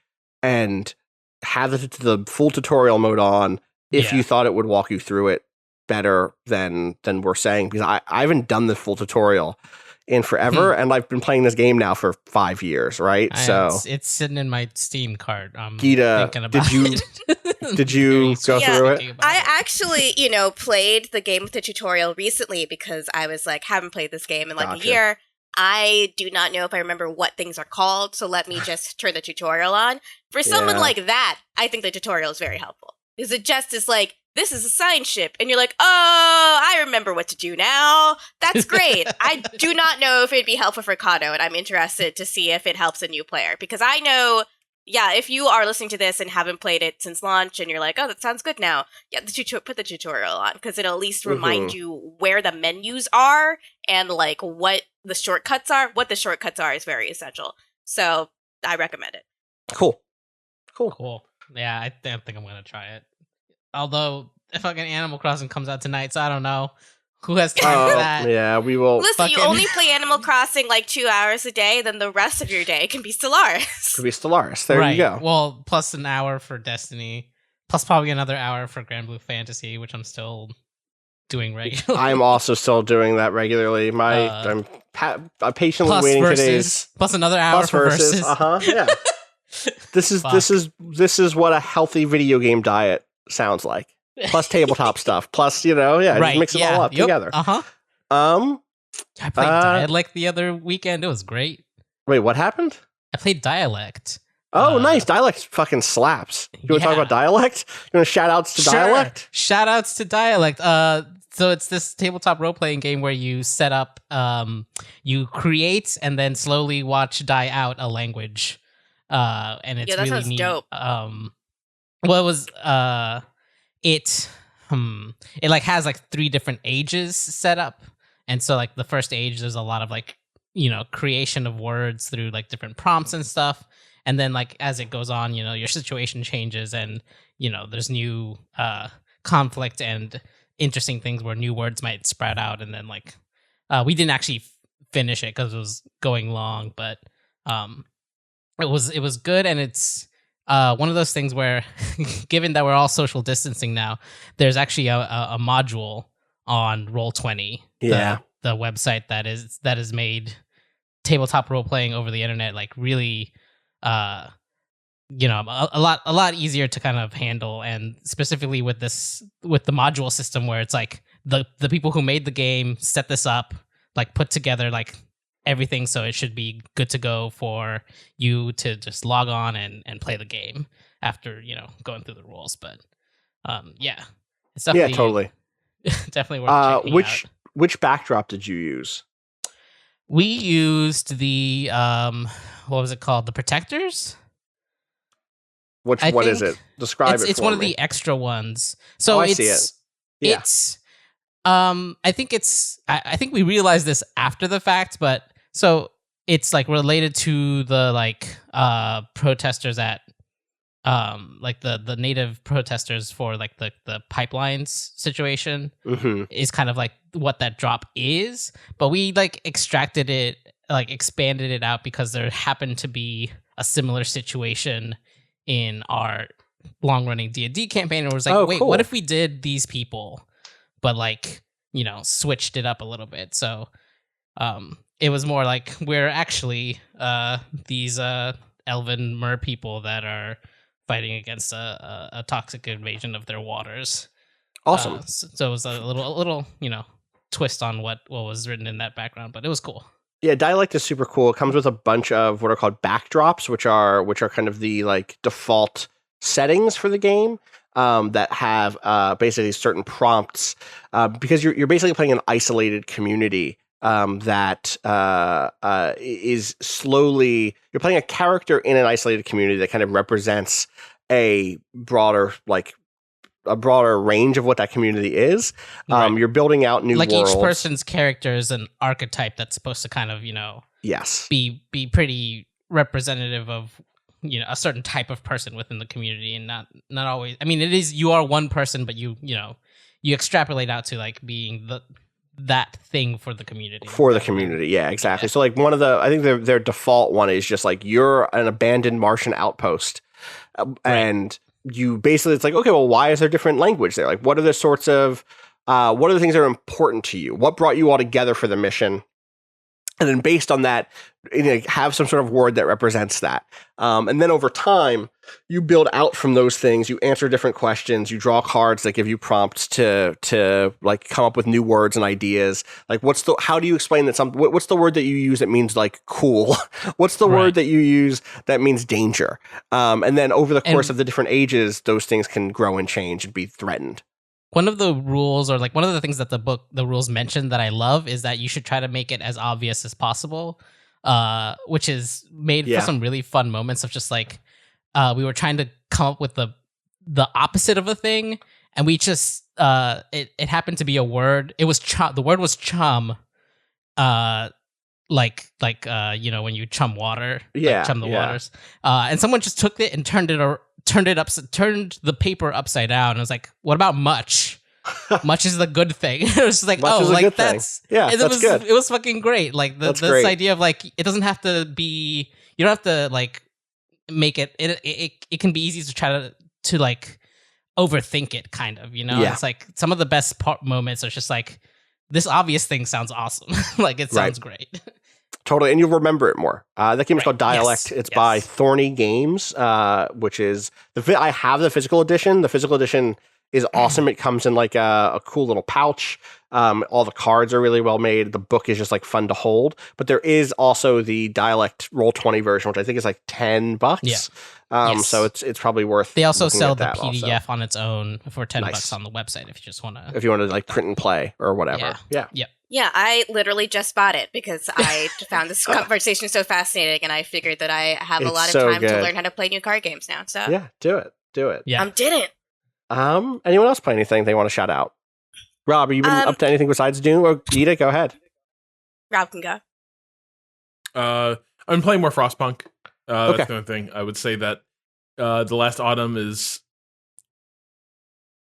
and had the full tutorial mode on, if you thought it would walk you through it better than we're saying, because I haven't done the full tutorial in forever, and I've been playing this game now for 5 years, right? It's sitting in my Steam cart. Gita, did you go through it? I actually, played the game with the tutorial recently because I was like, haven't played this game in like a year. I do not know if I remember what things are called, so let me just turn the tutorial on. For someone like that, I think the tutorial is very helpful. Because it just is like, this is a science ship. And you're like, oh, I remember what to do now. That's great. I do not know if it'd be helpful for Cado, and I'm interested to see if it helps a new player. Because I know, if you are listening to this and haven't played it since launch, and you're like, oh, that sounds good now, put the tutorial on. Because it'll at least remind you where the menus are and like what the shortcuts are. What the shortcuts are is very essential. So I recommend it. Cool. Yeah, I think I'm going to try it. Although, fucking Animal Crossing comes out tonight, so I don't know. Who has time for that? Yeah, we will. Listen, you only play Animal Crossing like 2 hours a day, then the rest of your day can be Stellaris. Could be Stellaris. There you go. Well, plus an hour for Destiny, plus probably another hour for Grand Blue Fantasy, which I'm still doing regularly. I'm also still doing that regularly. I'm patiently waiting for days. Plus another hour for Versus. Yeah. This is what a healthy video game diet sounds like. Plus tabletop stuff. Plus, just mix it all up together. I played Dialect the other weekend. It was great. Wait, what happened? I played Dialect. Oh, nice. Dialect fucking slaps. You want to talk about Dialect? You want to shout outs to Dialect? Shout outs to Dialect. So it's this tabletop role-playing game where you set up, you create and then slowly watch die out a language. And it's that really sounds neat. dope. It was it like has like 3 different ages set up, and so like the first age there's a lot of like creation of words through like different prompts and stuff, and then like as it goes on, your situation changes, and there's new conflict and interesting things where new words might sprout out, and then like we didn't actually finish it because it was going long, but it was good, and it's one of those things where, given that we're all social distancing now, there's actually a module on Roll20, the website that is made tabletop role playing over the internet like really, a lot easier to kind of handle, and specifically with the module system where it's like the people who made the game set this up, like put together like everything, so it should be good to go for you to just log on and play the game after going through the rules. But it's definitely totally definitely worth checking out. Which backdrop did you use? We used the what was it called? The Protectors? What is it? Describe it. It's one of the extra ones. So I see it. Yeah. It's I think we realized this after the fact, but so it's like related to the like protesters at like the native protesters for like the pipelines situation is kind of like what that drop is, but we like extracted it, like expanded it out because there happened to be a similar situation in our long-running D&D campaign, and it was like, cool. What if we did these people, but like switched it up a little bit? So it was more like we're actually these elven mer people that are fighting against a toxic invasion of their waters. Awesome. So it was a little twist on what was written in that background, but it was cool. Yeah, Dialect is super cool. It comes with a bunch of what are called backdrops, which are kind of the like default settings for the game that have basically certain prompts because you're basically playing an isolated community that is slowly, you're playing a character in an isolated community that kind of represents a broader range of what that community is. Right. You're building out new like worlds. Each person's character is an archetype that's supposed to kind of yes, be pretty representative of a certain type of person within the community, and not always. I mean, it is, you are one person, but you extrapolate out to like being that thing for the community. Yeah, exactly. Yeah. So like I think their default one is just like you're an abandoned Martian outpost, and you basically, it's like, okay, well, why is there different language there? Like, what are the sorts of what are the things that are important to you? What brought you all together for the mission? And then based on that, have some sort of word that represents that. And then over time, you build out from those things. You answer different questions. You draw cards that give you prompts to like come up with new words and ideas. Like, how do you explain that what's the word that you use that means like cool? What's the word that you use that means danger? And then over the course of the different ages, those things can grow and change and be threatened. One of the rules, or like one of the things that the rules mention that I love, is that you should try to make it as obvious as possible, which is made for some really fun moments of just like, we were trying to come up with the opposite of a thing, and we just, it happened to be a word. It was the word was chum, like when you chum water, chum the waters, and someone just took it and turned the paper upside down, and was like, what about much? Much is the good thing. It was just like, that's good. It was fucking great. Like this idea of like, it doesn't have to be, you don't have to like make it can be easy to try to like overthink it, kind of, It's like some of the best moments are just like, this obvious thing sounds awesome. Like it sounds great. Totally, and you'll remember it more. That game is called Dialect. It's by Thorny Games, which is I have the physical edition. The physical edition is awesome. It comes in like a cool little pouch. All the cards are really well made. The book is just like fun to hold. But there is also the Dialect Roll20 version, which I think is like $10. Yeah. So it's probably worth. They also sell the PDF on its own for $10 on the website if you just want to. If you want to like print and play or whatever. Yeah. Yeah, I literally just bought it because I found this conversation so fascinating, and I figured that I have a lot of time to learn how to play new card games now. So yeah, do it. Yeah, didn't. Anyone else play anything they want to shout out? Rob, have you been up to anything besides Doom? Or Gita, go ahead. Rob can go. I'm playing more Frostpunk. That's the only thing I would say. That the last autumn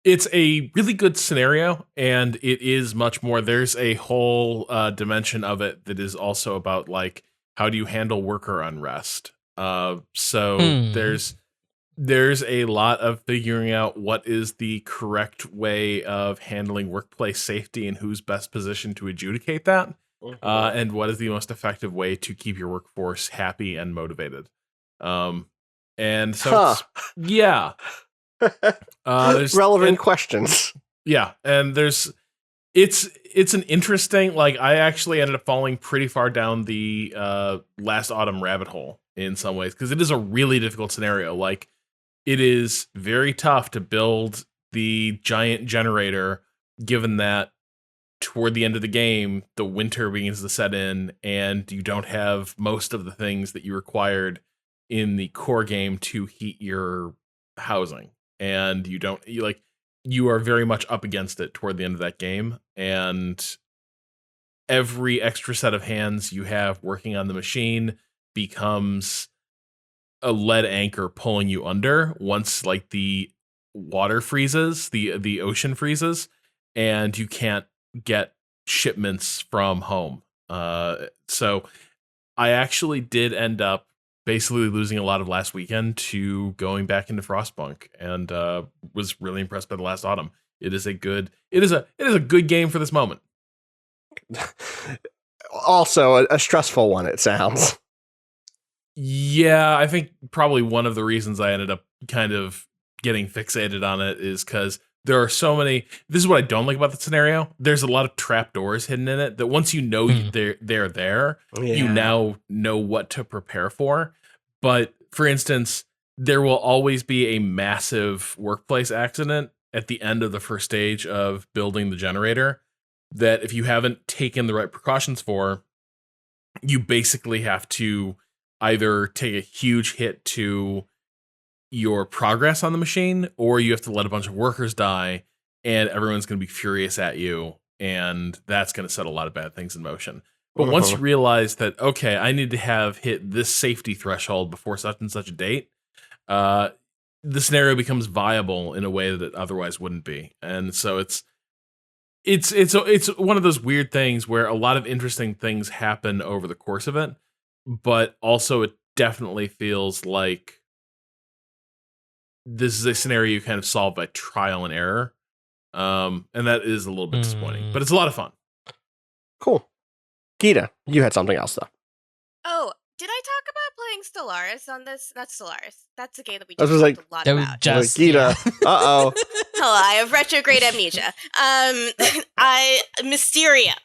it's a really good scenario, and it is much more. There's a whole dimension of it that is also about like, how do you handle worker unrest? So there's there's a lot of figuring out what is the correct way of handling workplace safety and who's best positioned to adjudicate that, and what is the most effective way to keep your workforce happy and motivated. And so, yeah. There's relevant questions. Yeah, and it's an interesting, like, I actually ended up falling pretty far down the last autumn rabbit hole in some ways, because it is a really difficult scenario. Like, it is very tough to build the giant generator, given that toward the end of the game, the winter begins to set in, and you don't have most of the things that you required in the core game to heat your housing. And you are very much up against it toward the end of that game, and every extra set of hands you have working on the machine becomes a lead anchor pulling you under once, like, the water freezes, the ocean freezes, and you can't get shipments from home. So I actually did end up basically losing a lot of last weekend to going back into Frostpunk, and was really impressed by the last autumn. It is a good game for this moment. Also a stressful one, it sounds. Yeah, I think probably one of the reasons I ended up kind of getting fixated on it is because there are so many. This is what I don't like about the scenario. There's a lot of trapdoors hidden in it that once you know they're there, you now know what to prepare for. But for instance, there will always be a massive workplace accident at the end of the first stage of building the generator that if you haven't taken the right precautions for, you basically have to either take a huge hit to your progress on the machine, or you have to let a bunch of workers die, and everyone's going to be furious at you, and that's going to set a lot of bad things in motion. But once you realize that, okay, I need to have hit this safety threshold before such and such a date, the scenario becomes viable in a way that it otherwise wouldn't be. And so it's one of those weird things where a lot of interesting things happen over the course of it, but also it definitely feels like this is a scenario you kind of solve by trial and error. And that is a little bit disappointing, but it's a lot of fun. Cool. Gita, you had something else, though. Oh, did I talk about playing Stellaris on this? Not Stellaris. That's a game that we just talked a lot about. Gita. Uh-oh. Hello, I have retrograde amnesia. Mysterium.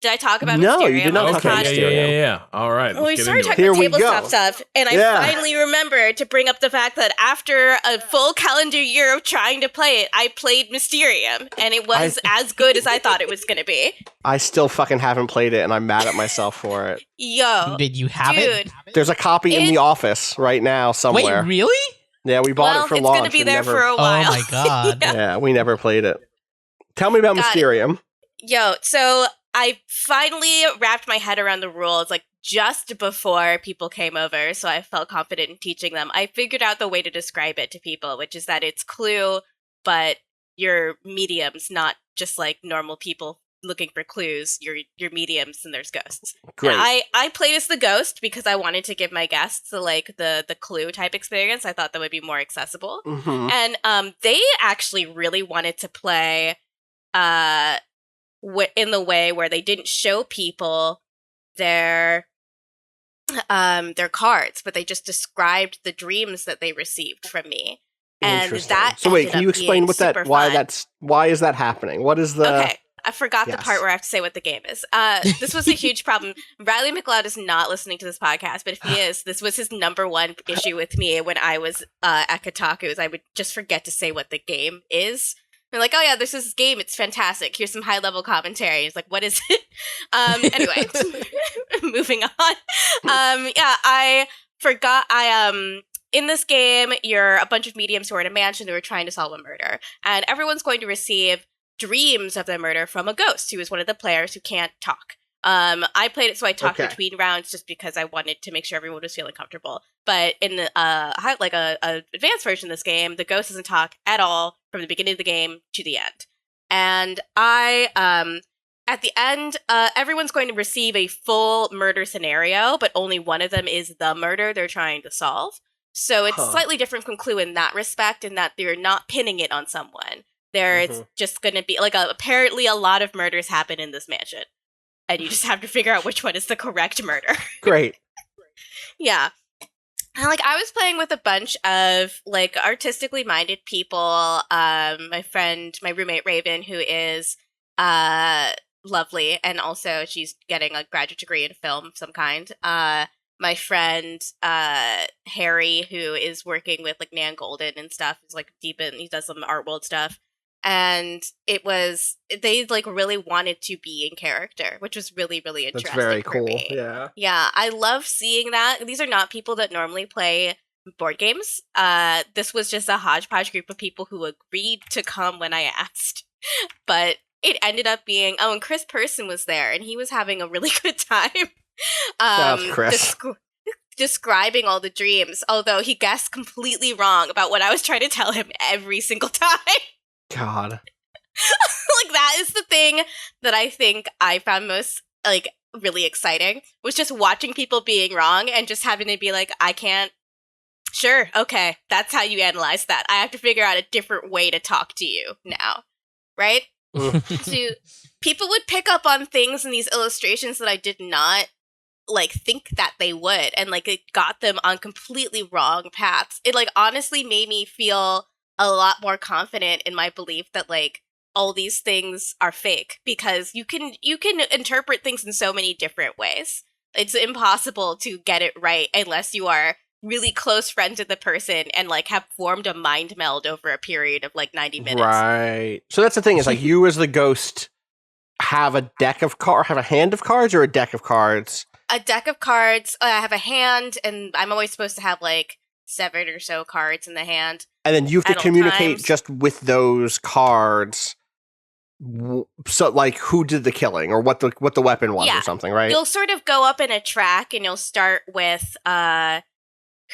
Did I talk about Mysterium? No, you did not talk about Mysterium. Yeah. All right. Well, we started talking about tabletop stuff, and I finally remembered to bring up the fact that after a full calendar year of trying to play it, I played Mysterium, and it was as good as I thought it was going to be. I still fucking haven't played it, and I'm mad at myself for it. Yo. Did you have it? There's a copy in the office right now somewhere. Wait, really? Yeah, we bought it for launch. It's going to be there for a while. Oh my god. Yeah, we never played it. Tell me about Mysterium. Yo, so I finally wrapped my head around the rules, like, just before people came over, so I felt confident in teaching them. I figured out the way to describe it to people, which is that it's Clue, but you're mediums, not just like normal people looking for clues. You're mediums, and there's ghosts. Great. And I played as the ghost because I wanted to give my guests the Clue type experience. I thought that would be more accessible. Mm-hmm. And they actually really wanted to play in the way where they didn't show people their cards, but they just described the dreams that they received from me. And that so wait, can you explain why is that happening? What is the Okay, I forgot the part where I have to say what the game is. This was a huge problem. Riley McLeod is not listening to this podcast, but if he is, this was his number one issue with me when I was at Kotaku, I would just forget to say what the game is. They're like, oh yeah, this is this game. It's fantastic. Here's some high level commentary. It's like, what is it? Anyway, moving on. I forgot. In this game, you're a bunch of mediums who are in a mansion who are trying to solve a murder, and everyone's going to receive dreams of the murder from a ghost who is one of the players who can't talk. I played it so I talked between rounds just because I wanted to make sure everyone was feeling comfortable. But in a advanced version of this game, the ghost doesn't talk at all from the beginning of the game to the end. And at the end, everyone's going to receive a full murder scenario, but only one of them is the murder they're trying to solve. So it's slightly different from Clue in that respect, in that they're not pinning it on someone. It's just going to be like apparently a lot of murders happen in this mansion, and you just have to figure out which one is the correct murder. Great. Yeah. And, like, I was playing with a bunch of, like, artistically minded people. My roommate Raven, who is lovely, and also she's getting a graduate degree in film of some kind. My friend Harry, who is working with, like, Nan Golden and stuff, is, like, he does some art world stuff. And they like really wanted to be in character, which was really, really interesting. That's very cool. Me. Yeah. Yeah. I love seeing that. These are not people that normally play board games. This was just a hodgepodge group of people who agreed to come when I asked. But it ended up being, and Chris Person was there, and he was having a really good time. Chris. Describing all the dreams, although he guessed completely wrong about what I was trying to tell him every single time. God. Like, that is the thing that I think I found most, like, really exciting, was just watching people being wrong and just having to be like, I can't. Sure, okay, that's how you analyze that. I have to figure out a different way to talk to you now, right? So people would pick up on things in these illustrations that I did not, like, think that they would, and, like, it got them on completely wrong paths. It, like, honestly made me feel a lot more confident in my belief that, like, all these things are fake, because you can interpret things in so many different ways. It's impossible to get it right unless you are really close friends with the person and, like, have formed a mind meld over a period of, like, 90 minutes. Right. So that's the thing, is, like, you as the ghost have a have a hand of cards or a deck of cards? A deck of cards. I have a hand, and I'm always supposed to have, like, 7 or so cards in the hand. And then you have to communicate just with those cards. So, like, who did the killing, or what the weapon was, or something, right? You'll sort of go up in a track, and you'll start with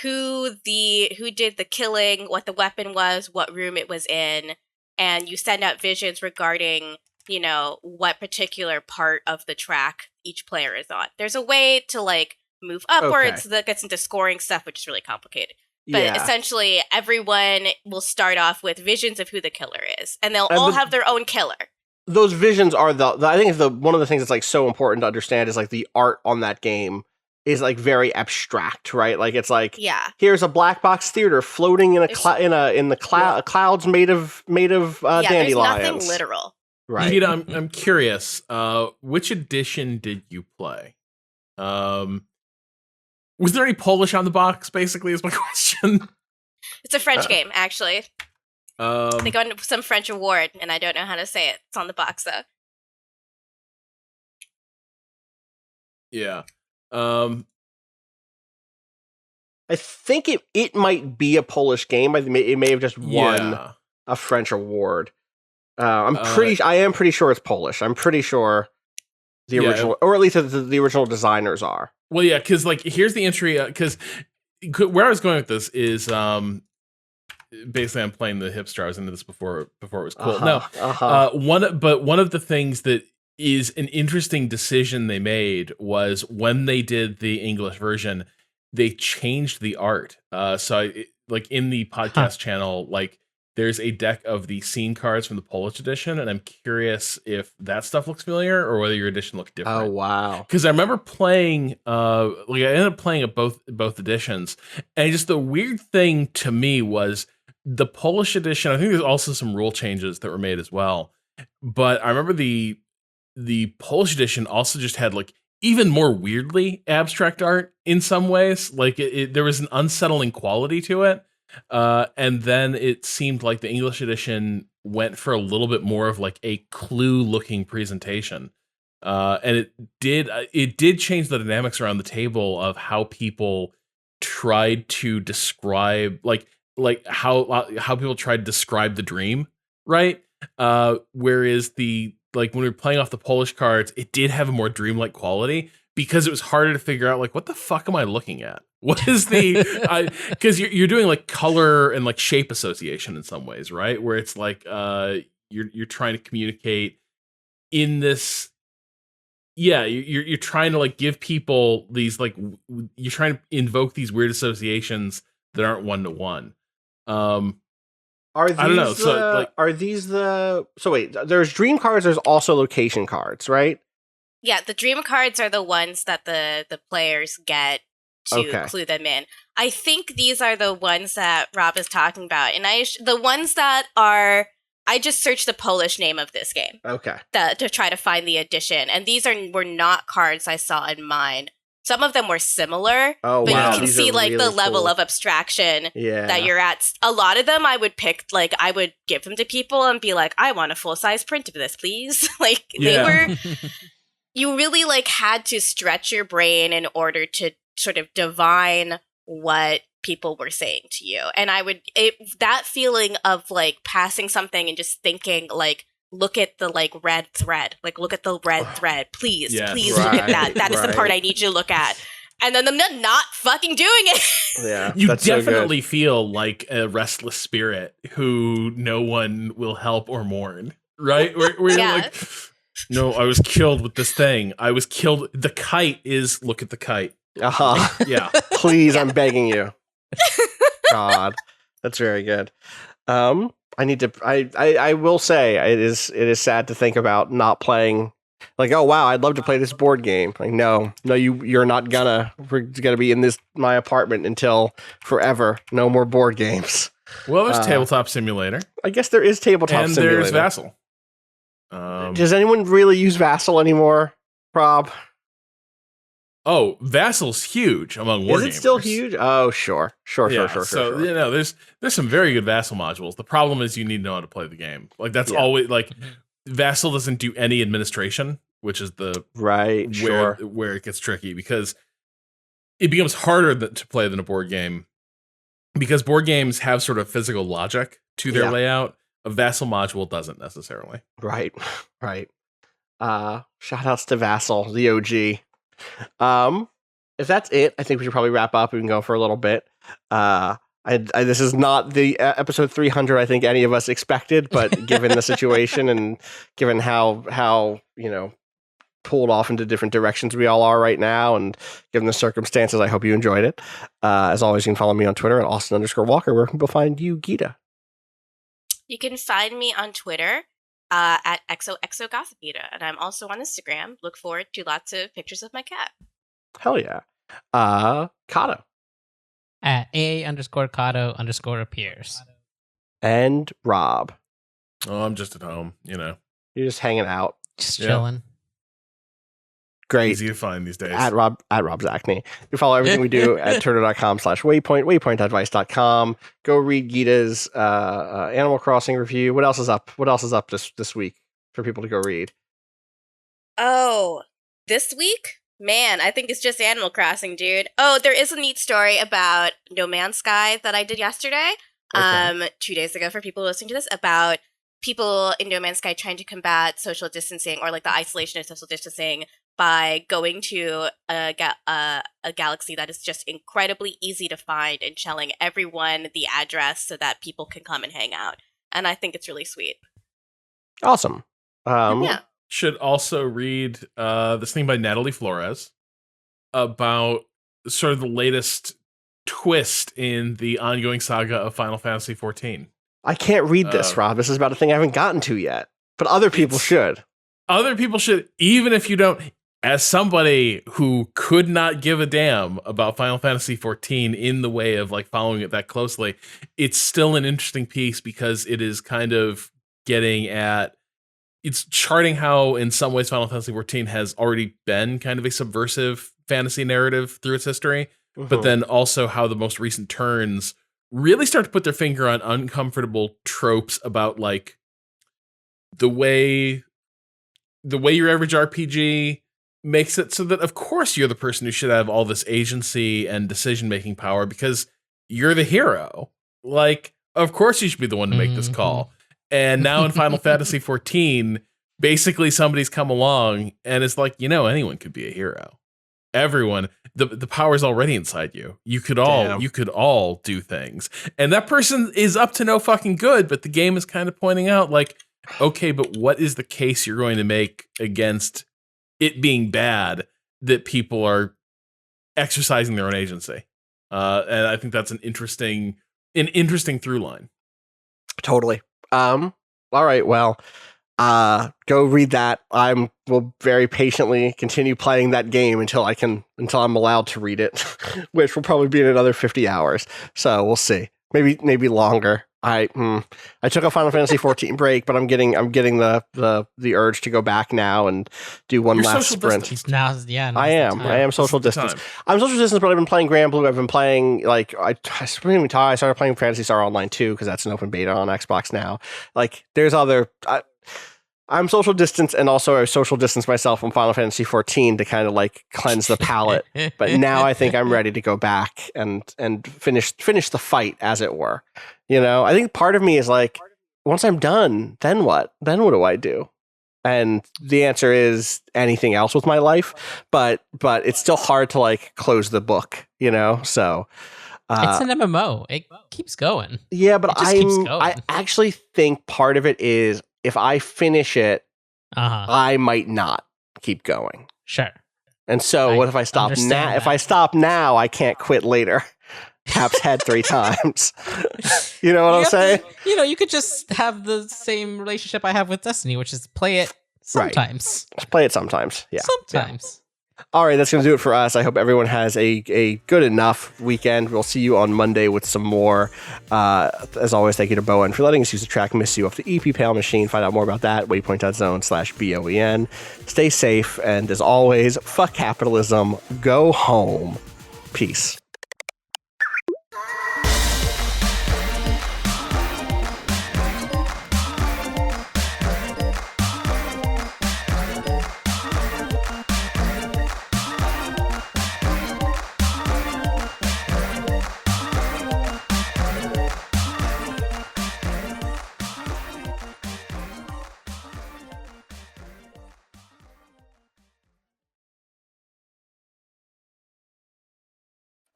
who did the killing, what the weapon was, what room it was in, and you send out visions regarding, you know, what particular part of the track each player is on. There's a way to, like, move upwards, so that gets into scoring stuff, which is really complicated. But essentially, everyone will start off with visions of who the killer is, and they'll all have their own killer. Those visions are I think one of the things that's, like, so important to understand is, like, the art on that game is, like, very abstract, right? Like, it's like, here's a black box theater floating in clouds made of dandelions. There's nothing literal. Right. Nita, I'm curious. Which edition did you play? Was there any Polish on the box, basically, is my question. It's a French game, actually. They got some French award, and I don't know how to say it. It's on the box, though. Yeah. I think it might be a Polish game. It may have just won a French award. I am pretty sure it's Polish. I'm pretty sure the original, or at least the original designers are. Well, yeah, because, like, here's the entry. Because where I was going with this is, basically, I'm playing the hipster. I was into this before it was cool. One of the things that is an interesting decision they made was when they did the English version, they changed the art. Like, in the podcast channel, like, there's a deck of the scene cards from the Polish edition, and I'm curious if that stuff looks familiar or whether your edition looked different. Oh, wow. Because I remember playing, I ended up playing at both editions, and just the weird thing to me was the Polish edition. I think there's also some rule changes that were made as well, but I remember the Polish edition also just had, like, even more weirdly abstract art in some ways. Like, there was an unsettling quality to it. And then it seemed like the English edition went for a little bit more of, like, a Clue looking presentation. And it did change the dynamics around the table of how people tried to describe, like how people tried to describe the dream, right? Whereas when we were playing off the Polish cards, it did have a more dreamlike quality because it was harder to figure out, like, what the fuck am I looking at? What is because you're doing, like, color and, like, shape association in some ways, right? Where it's like you're trying to communicate in this. Yeah, you're trying to, like, give people these, like, you're trying to invoke these weird associations that aren't 1-to-1. Are these I don't know. So wait, there's dream cards, there's also location cards, right? Yeah, the dream cards are the ones that the players get to clue them in. I think these are the ones that Rob is talking about. And the ones that are... I just searched the Polish name of this game. Okay. To try to find the edition. And these were not cards I saw in mine. Some of them were similar, but you can see like the level of abstraction that you're at. A lot of them I would pick, like I would give them to people and be like, I want a full-size print of this, please. Like they were, you really like had to stretch your brain in order to sort of divine what people were saying to you. And that feeling of like passing something and just thinking like, look at the like red thread, like look at the red thread, please look at that. That is the part I need you to look at. And then them not fucking doing it. Yeah, you definitely feel like a restless spirit who no one will help or mourn, right? Where you're like, no, I was killed with this thing. I was killed. The kite is, look at the kite. Yeah. Please, I'm begging you. God, that's very good. I will say it is sad to think about not playing. Like, oh wow, I'd love to play this board game. Like, no, you're not gonna. We're gonna be in my apartment until forever. No more board games. Well, there's Tabletop Simulator. I guess there is Tabletop Simulator. And there's Vassal. Does anyone really use Vassal anymore, Rob? Oh, Vassal's huge among wargamers. Is it still huge? Oh, sure. So, you know, there's some very good Vassal modules. The problem is you need to know how to play the game. Like, that's always, like, Vassal doesn't do any administration, which is where it gets tricky, because it becomes harder to play than a board game, because board games have sort of physical logic to their layout. A Vassal module doesn't necessarily. Right. Shout outs to Vassal, the OG. If that's it, I think we should probably wrap up. We can go for a little bit. This is not the episode 300 I think any of us expected, but given the situation and given how pulled off into different directions we all are right now, and given the circumstances, I hope you enjoyed it. As always, you can follow me on Twitter at Austin_Walker. Where can people find you, Gita? You can find me on Twitter at XOXOGossipita, and I'm also on Instagram. Look forward to lots of pictures of my cat. Hell yeah. Cado. At AA_Cado_appears. And Rob. Oh, I'm just at home, You're just hanging out. Just chilling. Great. Easy to find these days. At Rob's Acne. You follow everything we do at twitter.com/waypoint, waypointadvice.com. Go read Gita's Animal Crossing review. What else is up? This week for people to go read? Oh, this week? Man, I think it's just Animal Crossing, dude. Oh, there is a neat story about No Man's Sky that I did yesterday, 2 days ago, for people listening to this, about people in No Man's Sky trying to combat social distancing, or like the isolation of social distancing, by going to a galaxy that is just incredibly easy to find and telling everyone the address so that people can come and hang out. And I think it's really sweet. Awesome. Should also read this thing by Natalie Flores about sort of the latest twist in the ongoing saga of Final Fantasy XIV. I can't read this, Rob. This is about a thing I haven't gotten to yet. But other people should. Other people should, even if you don't. As somebody who could not give a damn about Final Fantasy XIV in the way of like following it that closely, it's still an interesting piece, because it is kind of it's charting how in some ways Final Fantasy XIV has already been kind of a subversive fantasy narrative through its history, but then also how the most recent turns really start to put their finger on uncomfortable tropes about like the way your average RPG makes it so that, of course, you're the person who should have all this agency and decision-making power because you're the hero. Like, of course you should be the one to make this call. And now in Final Fantasy XIV, basically somebody's come along and it's like, anyone could be a hero. Everyone, the power's already inside you. You could all do things. And that person is up to no fucking good, but the game is kind of pointing out like, okay, but what is the case you're going to make against it being bad that people are exercising their own agency? And I think that's an interesting through line. Totally. All right. Well, go read that. Will very patiently continue playing that game until I'm allowed to read it, which will probably be in another 50 hours. So we'll see. Maybe longer. I took a Final Fantasy 14 break, but I'm getting the urge to go back now and do one last sprint. Now's I am social distance. I'm social distance, but I've been playing Grand Blue. I've been playing I started playing Phantasy Star Online 2 because that's an open beta on Xbox now. Like there's other. I'm social distance, and also I social distance myself from Final Fantasy 14 to kind of like cleanse the palate. But now I think I'm ready to go back and finish the fight, as it were. You know, I think part of me is like, once I'm done, then what? Then what do I do? And the answer is anything else with my life. But it's still hard to like close the book, you know? So it's an MMO. It keeps going. Yeah, but I actually think part of it is if I finish it, I might not keep going. Sure. And so what if I stop now? If I stop now, I can't quit later. Cap's head 3 times. You know what I'm saying? You could just have the same relationship I have with Destiny, which is play it sometimes. Right. Just play it sometimes. Yeah. Sometimes. Yeah. All right, that's going to do it for us. I hope everyone has a good enough weekend. We'll see you on Monday with some more. As always, thank you to Bowen for letting us use the track Miss You off the EP Pale Machine. Find out more about that, waypoint.zone/BOEN. Stay safe, and as always, fuck capitalism. Go home. Peace.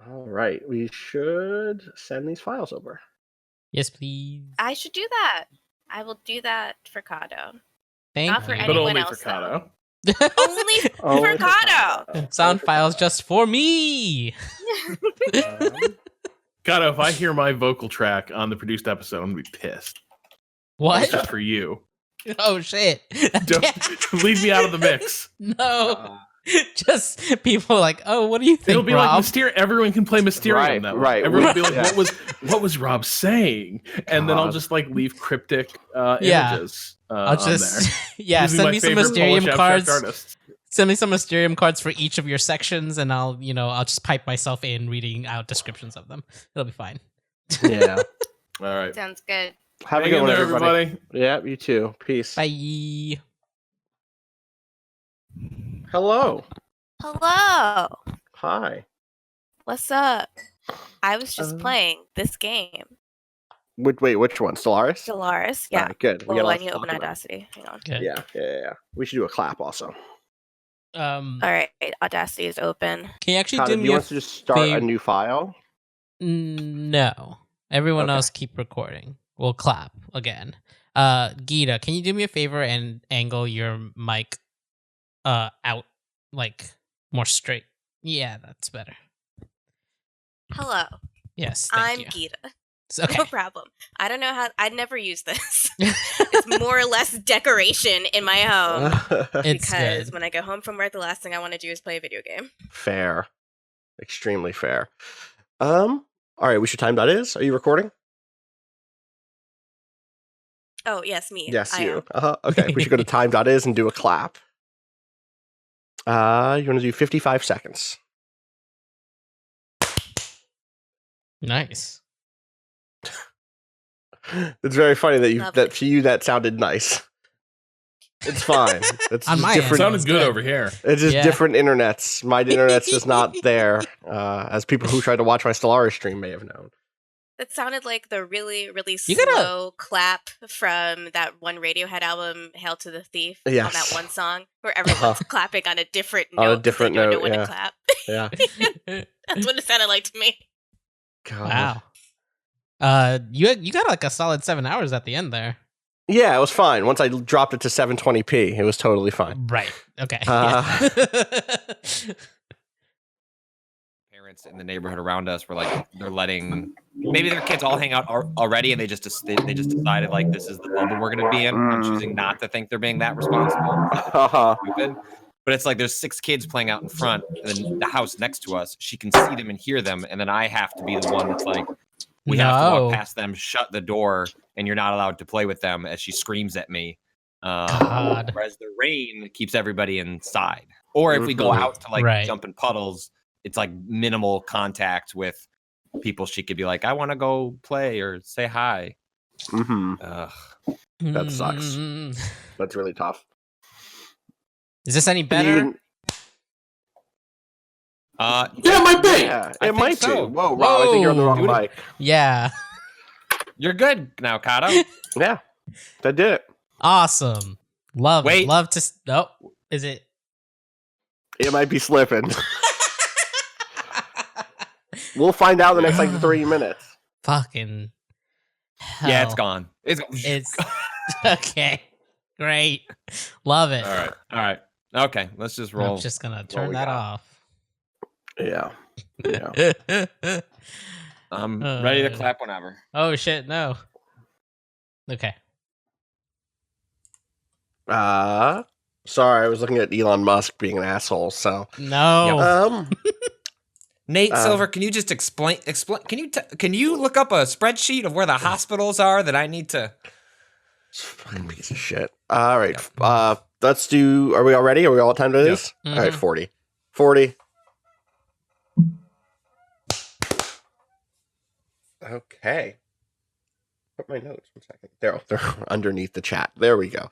All right, we should send these files over. Yes, please. I should do that. I will do that for Cado. Not for anyone else. For Cado. Only for Cado. Sound files just for me. Cado, if I hear my vocal track on the produced episode, I'm gonna be pissed. What? That's just for you. Oh shit! Don't leave me out of the mix. No. Just people like, oh, what do you think? It'll be Rob? like Mysterium. Everyone can play Mysterium that way. Right. Everyone will be like, what was Rob saying? And then I'll just like leave cryptic images. I'll just there. Send me some Mysterium cards. Send me some Mysterium cards for each of your sections, and I'll just pipe myself in reading out descriptions of them. It'll be fine. Yeah. All right. Sounds good. Have a good one, everybody. Yeah, you too. Peace. Bye. Hello. Hello. Hi. What's up? I was just playing this game. Wait, which one? Stellaris? Stellaris, yeah. Right, good. Well, when you open Audacity. Hang on. Good. Yeah. We should do a clap also. All right, Audacity is open. Can you actually do me you want to just start a new file? No. Everyone else keep recording. We'll clap again. Gita, can you do me a favor and angle your mic out like more straight? Yeah, that's better. Hello. Yes, I'm you. Gita. Okay. No problem. I don't know how. I'd never use this. It's more or less decoration in my home. It's because good. when I go home from work, the last thing I want to do is play a video game. Fair. Extremely fair. All right, we should time that is. Are you recording? Oh, yes, me. Yes, I you. am. Okay, we should go to time.is and do a clap. You want to do 55 seconds. Nice. It's very funny that to you that sounded nice. It's fine. It's On my different. Sounded good over here. It's just different internets. My internet's just not there, as people who tried to watch my Stellaris stream may have known. It sounded like the really, really slow clap from that one Radiohead album, Hail to the Thief, on that one song, where everyone's clapping on a different note. On a different note, don't know when to clap. Yeah. That's what it sounded like to me. God. Wow. You got like a solid 7 hours at the end there. Yeah, it was fine. Once I dropped it to 720p, it was totally fine. Right. Okay. parents in the neighborhood around us were like, they're letting maybe their kids all hang out already, and they just decided like this is the bubble we're going to be in. I'm choosing not to think they're being that responsible. Stupid. But it's like there's 6 kids playing out in front, and then the house next to us, she can see them and hear them, and then I have to be the one that's like, we have to walk past them, shut the door, and you're not allowed to play with them as she screams at me. Whereas the rain keeps everybody inside. Or if we go out to like jump in puddles, it's like minimal contact with people. She could be like, I want to go play or say hi. That sucks. That's really tough. Is this any better? Yeah, it might be. Yeah, it might be. Whoa, Rob, I think you're on the wrong mic. Yeah. You're good now, Cado. Yeah, that did it. Awesome. Love it. Love to... Oh, is it? It might be slipping. We'll find out in the next like 3 minutes. Fucking hell. Yeah, it's gone. It's okay. Great. Love it. All right. Okay, let's just roll. I'm just gonna turn that off. Yeah. I'm ready to clap whenever. Oh shit, no. Okay. Sorry, I was looking at Elon Musk being an asshole, so. No. Nate Silver, can you just explain can you look up a spreadsheet of where the hospitals are that I need to fucking piece of shit. All right. Let's do, are we all ready? Are we all at time to do this? All right, 40. Okay. Put my notes 1 second. They're underneath the chat. There we go.